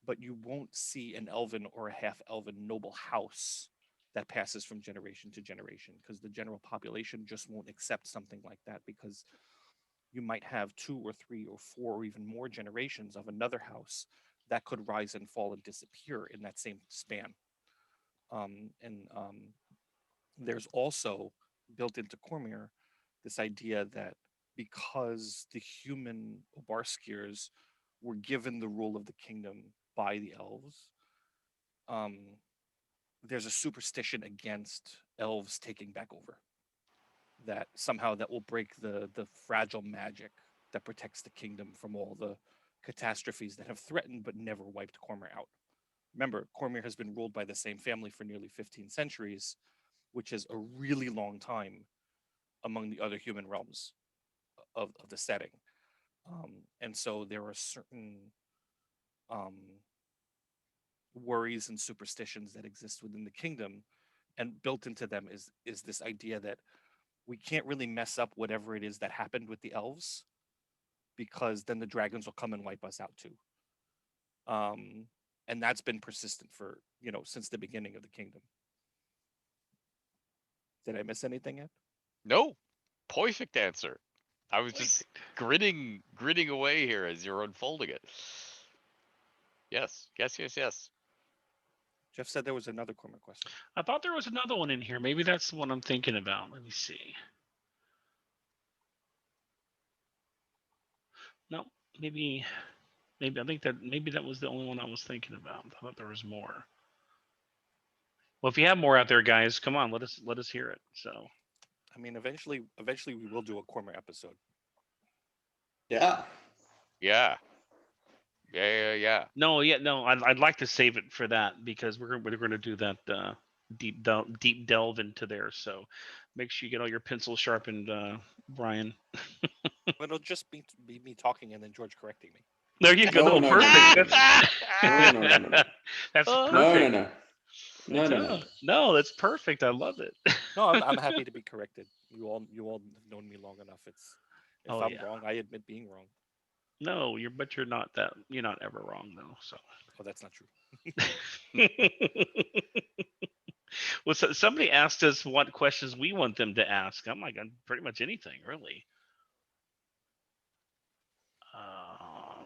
But you won't see an elven or a half elven noble house that passes from generation to generation, because the general population just won't accept something like that, because you might have 2 or 3 or 4 or even more generations of another house that could rise and fall and disappear in that same span. And there's also built into Cormyr this idea that because the human Obarskiers were given the rule of the kingdom by the elves, um, there's a superstition against elves taking back over. That somehow that will break the fragile magic that protects the kingdom from all the catastrophes that have threatened but never wiped Cormyr out. Remember, Cormyr has been ruled by the same family for nearly 15 centuries, which is a really long time among the other human realms of the setting. And so there are certain um, worries and superstitions that exist within the kingdom, and built into them is this idea that we can't really mess up whatever it is that happened with the elves, because then the dragons will come and wipe us out too. And that's been persistent for, since the beginning of the kingdom. Did I miss anything yet? No, perfect answer. I was just grinning away here as you're unfolding it. Yes. Jeff said there was another Cormyr question. I thought there was another one in here. Maybe that's the one I'm thinking about. Let me see. No, maybe I think that was the only one I was thinking about. I thought there was more. Well, if you have more out there, guys, come on, let us hear it. So, I mean, eventually we will do a Cormyr episode. Yeah. Yeah. no, I'd like to save it for that, because we're going to do that deep delve into there. So, make sure you get all your pencils sharpened, Brian. But it'll just be me talking and then George correcting me. There you go. No, no, Perfect. no. That's Oh. perfect. No. No, that's perfect. I love it. No, I'm happy to be corrected. You all have known me long enough. If Oh, I'm yeah. wrong, I admit being wrong. No, you're not ever wrong though. So. Oh, that's not true. Well, so somebody asked us what questions we want them to ask. I'm like, pretty much anything, really.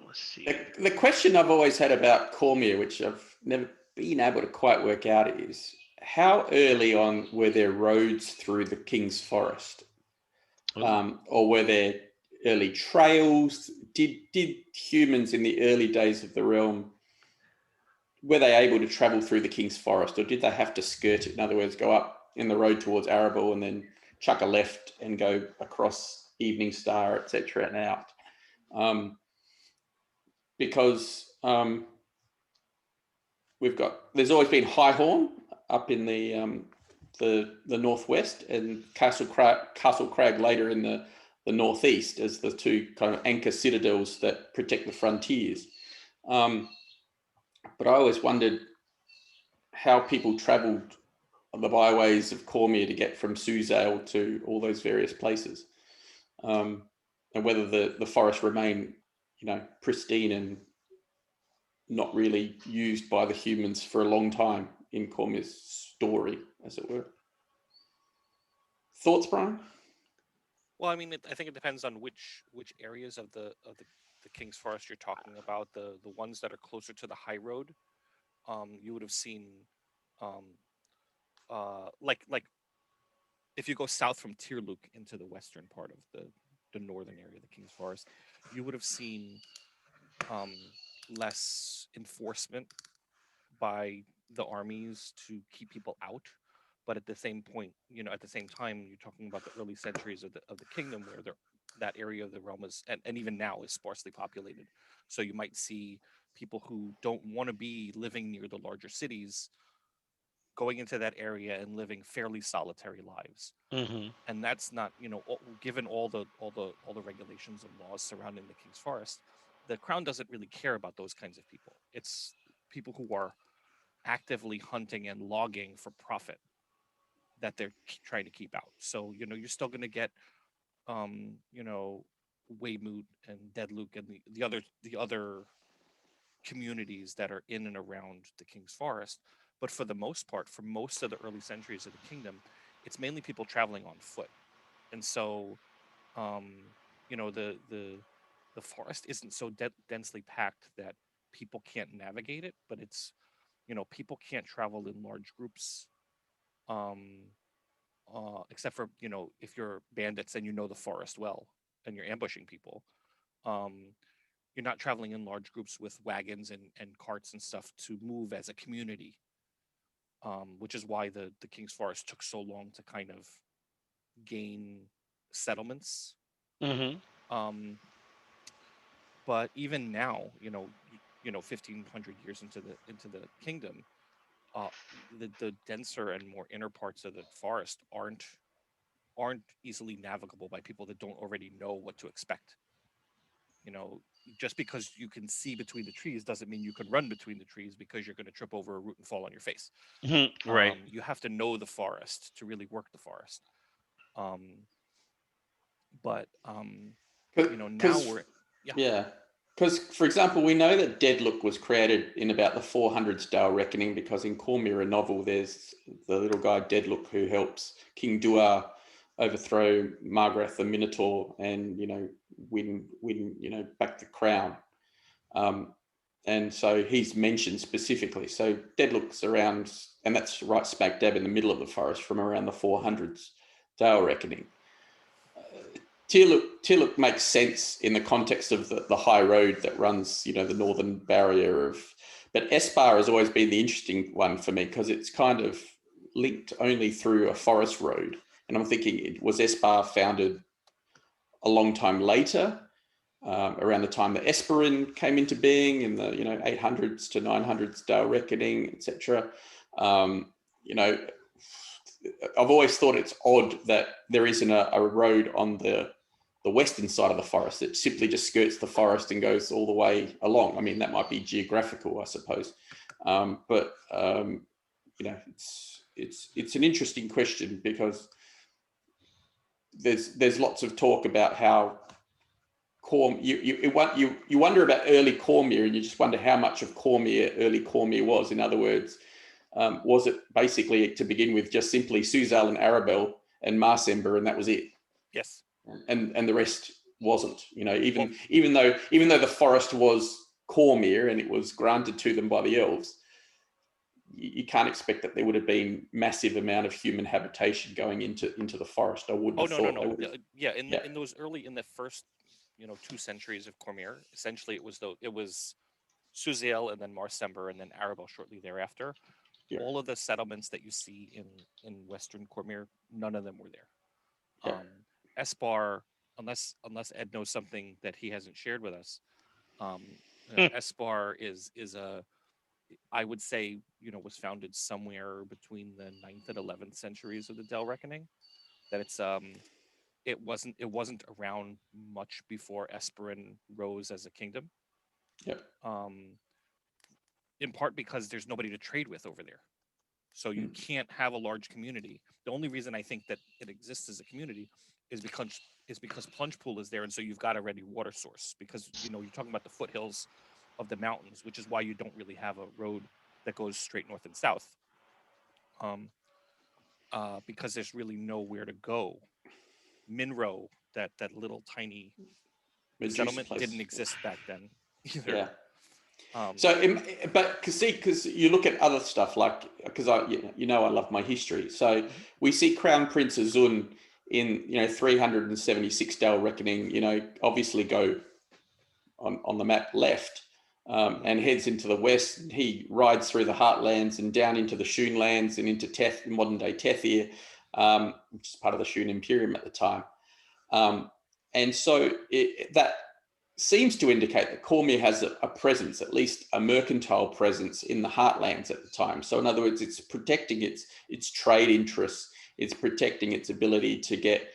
Let's see. The question I've always had about Cormyr, which I've never been able to quite work out, is how early on were there roads through the King's Forest? Or were there early trails? Did humans in the early days of the realm, were they able to travel through the King's Forest, or did they have to skirt it? In other words, go up in the road towards Arable and then chuck a left and go across Evening Star, etc., and out. Because there's always been Highhorn up in the northwest, and Castle Crag later in the northeast, as the two kind of anchor citadels that protect the frontiers. But I always wondered how people travelled the byways of Cormyr to get from Suzale to all those various places, and whether the forest remained, pristine and not really used by the humans for a long time in Cormyr's story, as it were. Thoughts, Brian? Well, I mean, I think it depends on which areas of the King's Forest you're talking about. The ones that are closer to the high road, you would have seen, like if you go south from Tirluk into the western part of the northern area of the King's Forest, you would have seen less enforcement by the armies to keep people out. But at the same point, at the same time, you're talking about the early centuries of the kingdom, where that area of the realm is, and even now is sparsely populated. So you might see people who don't want to be living near the larger cities going into that area and living fairly solitary lives. Mm-hmm. And that's not, given all the regulations and laws surrounding the King's Forest, the crown doesn't really care about those kinds of people. It's people who are actively hunting and logging for profit. that they're trying to keep out. So you're still going to get Weymouth and Deadluke and the other communities that are in and around the King's Forest. But for the most part, for most of the early centuries of the kingdom, it's mainly people traveling on foot. And so, the forest isn't so densely packed that people can't navigate it, but it's, people can't travel in large groups, except for, if you're bandits and the forest well and you're ambushing people. You're not traveling in large groups with wagons and carts and stuff to move as a community, which is why the King's Forest took so long to kind of gain settlements. But even now, 1,500 years into the kingdom, the denser and more inner parts of the forest aren't easily navigable by people that don't already know what to expect. Just because you can see between the trees doesn't mean you can run between the trees, because you're going to trip over a root and fall on your face. Right. You have to know the forest to really work the forest. But now we're yeah. Because, for example, we know that Deadlook was created in about the 400s Dale Reckoning, because in Cormyra novel, there's the little guy Deadlook who helps King Duar overthrow Margaret the Minotaur and, win, back the crown. And so he's mentioned specifically. So Deadlook's around, and that's right smack dab in the middle of the forest from around the 400s Dale Reckoning. Tirluk makes sense in the context of the high road that runs, the northern barrier of. But Espar has always been the interesting one for me, because it's kind of linked only through a forest road. And I'm thinking, was Espar founded a long time later, around the time that Esperin came into being in the 800s to 900s Dale Reckoning, etc. I've always thought it's odd that there isn't a road on the western side of the forest that simply just skirts the forest and goes all the way along. I mean, that might be geographical, I suppose, but it's an interesting question, because there's lots of talk about how you wonder about early Cormyr, and you just wonder how much of early Cormyr was. In other words, was it basically, to begin with, just simply Suzal and Arabel and Marsember, and that was it? Yes. And the rest wasn't. Even though the forest was Cormyr and it was granted to them by the elves, you can't expect that there would have been massive amount of human habitation going into the forest. I wouldn't have thought. No. Yeah, in the first 2 centuries of Cormyr, essentially it was Suziel and then Marsember and then Arabel shortly thereafter. Yeah. All of the settlements that you see in Western Cormyr, none of them were there. Yeah. Espar, unless Ed knows something that he hasn't shared with us, Espar is I would say, was founded somewhere between the 9th and 11th centuries of the Dale Reckoning. That it wasn't around much before Esperin rose as a kingdom. Yep. In part because there's nobody to trade with over there. So you can't have a large community. The only reason I think that it exists as a community is because Plunge Pool is there, and so you've got a ready water source. Because you're talking about the foothills of the mountains, which is why you don't really have a road that goes straight north and south. Because there's really nowhere to go. Minro, that little tiny settlement, didn't exist back then either. Yeah. Because you look at other stuff, like, because I love my history. So we see Crown Prince Azun in 376 Dale Reckoning, obviously go on the map left, and heads into the west. He rides through the Heartlands and down into the Shun lands and into modern day Tethir, which is part of the Shun Imperium at the time. And so that seems to indicate that Cormyr has a presence, at least a mercantile presence, in the Heartlands at the time. So in other words, it's protecting its trade interests. It's protecting its ability to get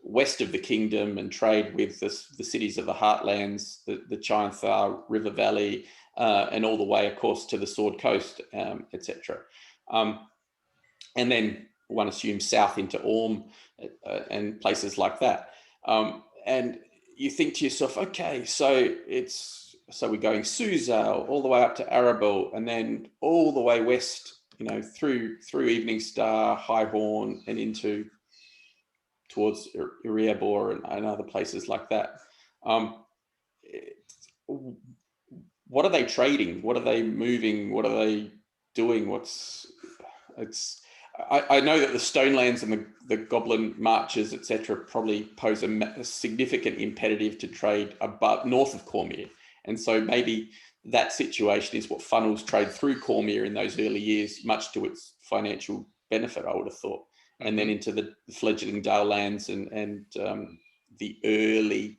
west of the kingdom and trade with the cities of the Heartlands, the Chianthar River Valley, and all the way, of course, to the Sword Coast, etc. And then one assumes south into Orm and places like that. And you think to yourself, okay, so we're going Susa all the way up to Arabelle, and then all the way west, through Evening Star, High Horn, and into towards Iriabor and other places like that. What are they trading? What are they moving? What are they doing? I know that the Stonelands and the Goblin Marches, etc., probably pose a significant imperative to trade north of Cormier. And so maybe that situation is what funnels trade through Cormier in those early years, much to its financial benefit, I would have thought. And then into the fledgling Dale lands and the early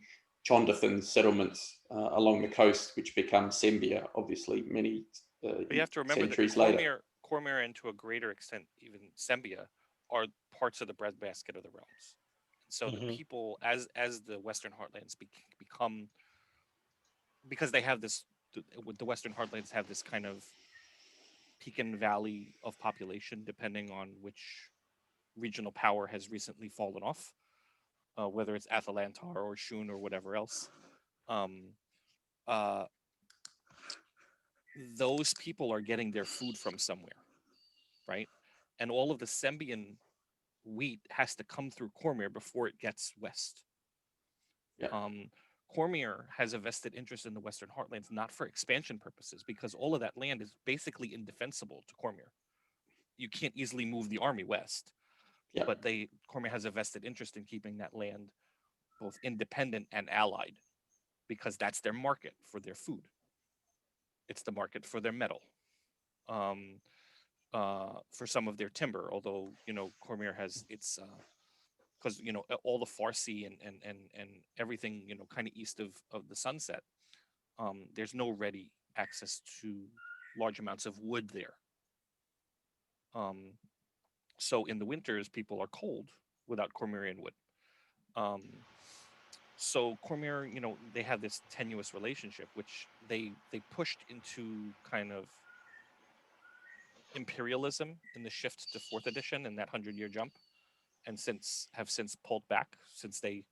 Chondathan settlements along the coast, which become Sembia, obviously, many But you have to remember that centuries later. Cormier, and to a greater extent, even Sembia, are parts of the breadbasket of the realms. So the people, as the Western Heartlands become, because they have this, the Western Heartlands have this kind of peak and valley of population, depending on which regional power has recently fallen off, whether it's Athlantar or Shun or whatever else. Those people are getting their food from somewhere, right? And all of the Sembian wheat has to come through Cormier before it gets west. Yeah. Cormier has a vested interest in the Western Heartlands, not for expansion purposes, because all of that land is basically indefensible to Cormier. You can't easily move the army west. Yeah. But Cormier has a vested interest in keeping that land both independent and allied, because that's their market for their food. It's the market for their metal, for some of their timber. Although Cormier has its, because all the Farsi and everything kind of east of the sunset, there's no ready access to large amounts of wood there. So in the winters, people are cold without Cormerian wood. So Cormier, they have this tenuous relationship, which they pushed into kind of imperialism in the shift to 4th edition and that 100-year jump, and have since pulled back since they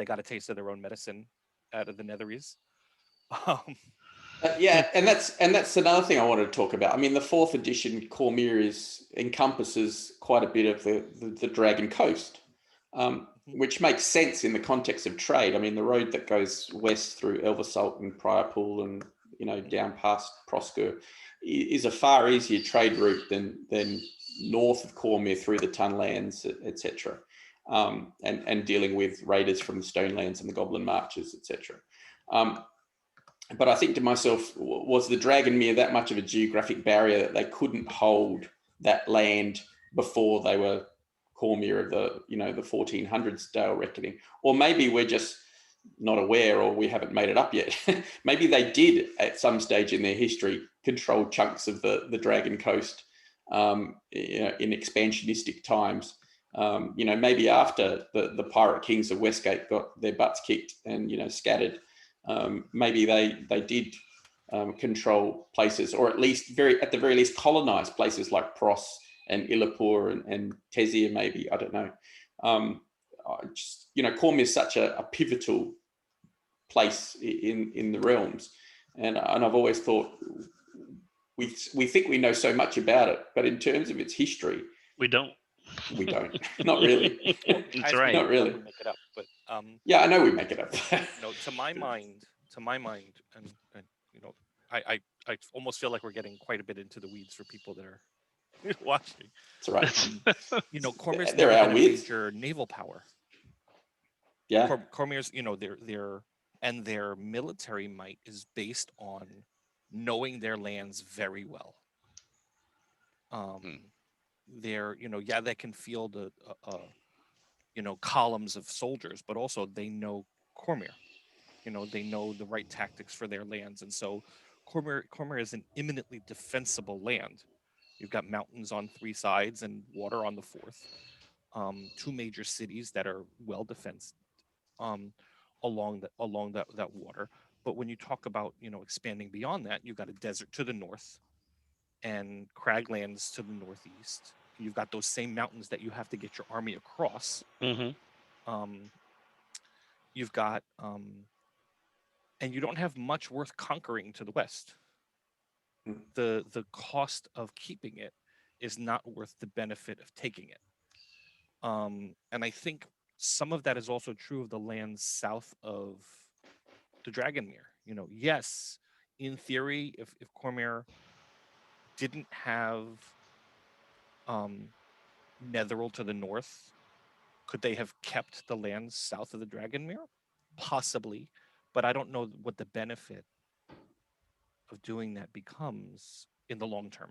got a taste of their own medicine out of the Netherese. Yeah, and that's another thing I wanted to talk about. I mean, the 4th edition Cormier encompasses quite a bit of the Dragon Coast, which makes sense in the context of trade. I mean, the road that goes west through Elversalt and Priorpool and down past Prosker is a far easier trade route than north of Cormier through the Tunlands, etc., and dealing with raiders from the Stonelands and the Goblin Marches, etc. But I think to myself, was the Dragonmere that much of a geographic barrier that they couldn't hold that land before they were Cormier of the 1400s Dale reckoning? Or maybe we're just not aware, or we haven't made it up yet. Maybe they did at some stage in their history control chunks of the Dragon Coast in expansionistic times. Maybe after the pirate kings of Westgate got their butts kicked and scattered. Maybe they did control places, or at the very least colonize places like Pros and Illapur and Tesia, maybe, I don't know. Cormier is such a pivotal place in the realms, and I've always thought we think we know so much about it, but in terms of its history, we don't. Not really. That's right. Not really. We make it up, but yeah, I know we make it up. To my mind, and I almost feel like we're getting quite a bit into the weeds for people that are watching. That's right. Cormier's They're never our been a weeds. major naval power. Yeah. Cormier's, their military might is based on knowing their lands very well. They're, they can field columns of soldiers, but also they know Cormier. They know the right tactics for their lands, and so Cormier is an eminently defensible land. You've got mountains on 3 sides and water on the 4th. 2 major cities that are well defensed along that water. But when you talk about expanding beyond that, you've got a desert to the north and craglands to the northeast, You've got those same mountains that you have to get your army across. Mm-hmm. You've got, and you don't have much worth conquering to the west. The cost of keeping it is not worth the benefit of taking it. And I think some of that is also true of the lands south of the Dragonmere. You know, yes, in theory, if Cormyr didn't have Netheril to the north, could they have kept the lands south of the Dragonmere? Possibly, but I don't know what the benefit of doing that becomes in the long term.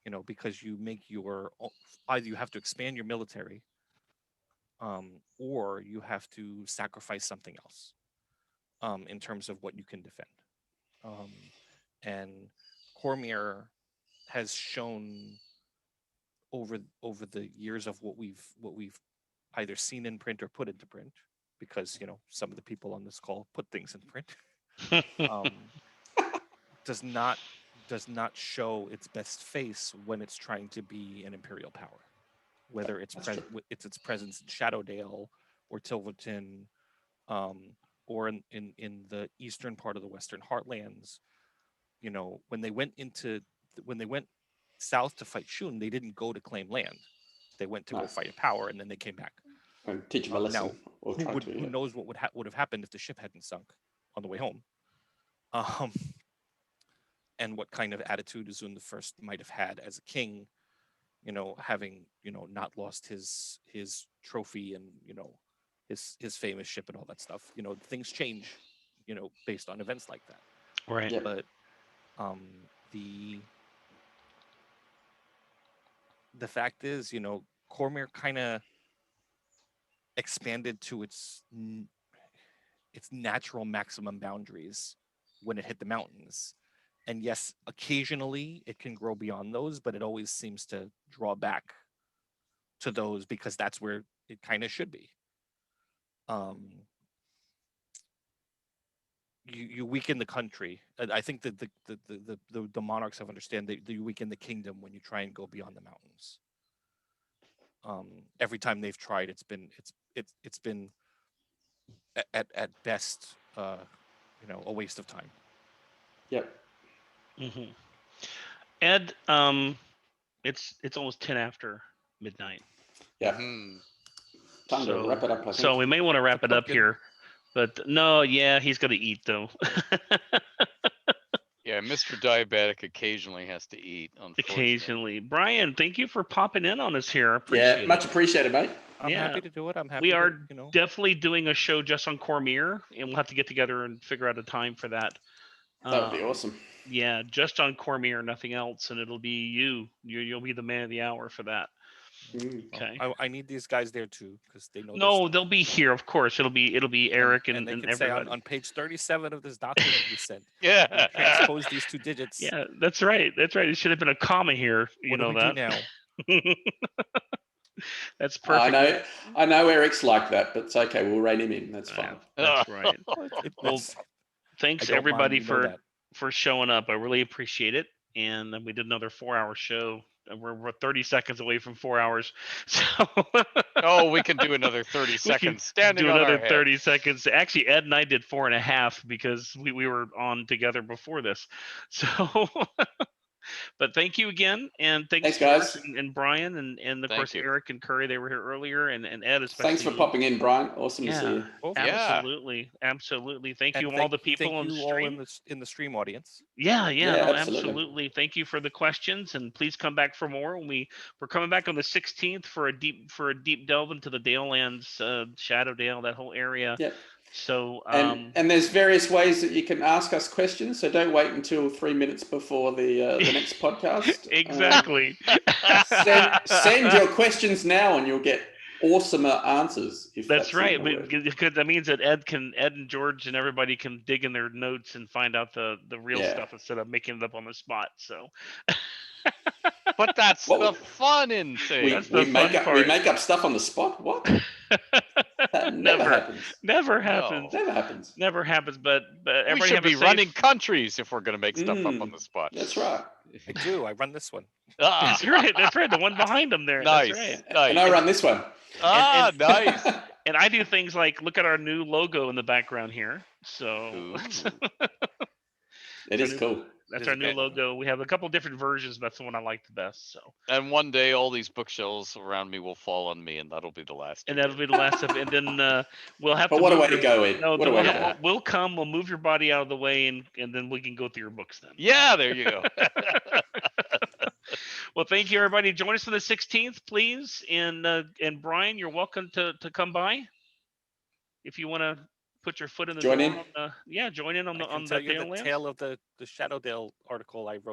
You know, because you make your, either you have to expand your military, or you have to sacrifice something else in terms of what you can defend. And Cormyr has shown over the years of what we've either seen in print or put into print, because you know some of the people on this call put things in print, does not show its best face when it's trying to be an imperial power, whether it's its presence in Shadowdale or Tilverton, or in the eastern part of the Western Heartlands. You know, when they went south to fight Shun, they didn't go to claim land. They went to go fight a power, and then they came back. And teach them a lesson. Now, who knows what would have happened if the ship hadn't sunk on the way home? And what kind of attitude Uzun the First might have had as a king, you know, having, you know, not lost his trophy and, you know, his famous ship and all that stuff. You know, things change, you know, based on events like that. Right. Yeah. But the fact is, you know, Cormyr kind of expanded to its natural maximum boundaries when it hit the mountains. And yes, occasionally it can grow beyond those, but it always seems to draw back to those because that's where it kind of should be. You weaken the country. I think that the monarchs have understand that you weaken the kingdom when you try and go beyond the mountains. Every time they've tried, it's been at best, you know, a waste of time. Yep. Mm-hmm. Ed, it's almost 10 after midnight. Yeah. Hmm. Time to wrap it up, I think. So we may want to wrap it up here, but no, yeah, he's got to eat though. Yeah, Mr. Diabetic occasionally has to eat. Occasionally, Brian, thank you for popping in on us here. Appreciate Yeah, much appreciated, mate. I'm happy to do it. I'm happy. We are to, you know, definitely doing a show just on Cormyr, and we'll have to get together and figure out a time for that. That would be awesome. Yeah, just on Cormyr, nothing else, and it'll be you'll be the man of the hour for that. Okay. I need these guys there too because they know. No, they'll be here, of course. It'll be Eric and they can everybody. say on page 37 of this document you sent. Yeah. Transpose these two digits. Yeah, that's right. That's right. It should have been a comma here. You What know do we that. do now? That's perfect. I know Eric's like that, but it's okay. We'll rein him in. That's fine. That's right. Well, thanks everybody for showing up. I really appreciate it. And then we did another 4-hour show. We're 30 seconds away from 4 hours. So Oh, we can do another 30 seconds standing do on another our head. 30 seconds. Actually, Ed and I did 4.5 because we were on together before this. So but thank you again, and thanks guys. and Brian and of Thank course you. Eric and Curry. They were here earlier, and Ed especially. Thanks for popping in, Brian. Awesome to see you. Absolutely. Thank And you all the people on the you all stream. in the stream audience. Yeah, Yeah, no, absolutely. absolutely. Thank you for the questions, and please come back for more. We're coming back on the 16th for a deep delve into the Dalelands, Shadowdale, that whole area. Yeah. So and there's various ways that you can ask us questions. So don't wait until 3 minutes before the next podcast. Exactly. Send your questions now, and you'll get awesomer answers. If That's right, even a word. because that means that Ed and George and everybody can dig in their notes and find out the real stuff instead of making it up on the spot. So, But that's the fun in things. We make up stuff on the spot. What? That never Never. happens. Never happens. Never happens. Never happens. But We everybody should have a be safe- running countries if we're going to make stuff up on Mm, the spot. That's right. I do. I run this one. Ah, That's right. That's right. The one behind them there. nice, That's right. nice. And I run this one. Ah, nice. And I do things like look at our new logo in the background here. So Ooh. It is cool. that's Is our it new good? logo. We have a couple different versions, but that's the one I like the best. So, And one day, all these bookshelves around me will fall on me, and that'll be the last. and of that'll it. be the last of it. And then we'll have But to. what a move way to your- go, Ed. No, What a way to go. we'll come. We'll move your body out of the way, and then we can go through your books then. Yeah, there you go. Well, thank you, everybody. Join us on the 16th, please. And Brian, you're welcome to come by if you want to put your foot in the Join door. in. Yeah, join in on I the can on tell the you tail the lamps. tale of the Shadowdale article I wrote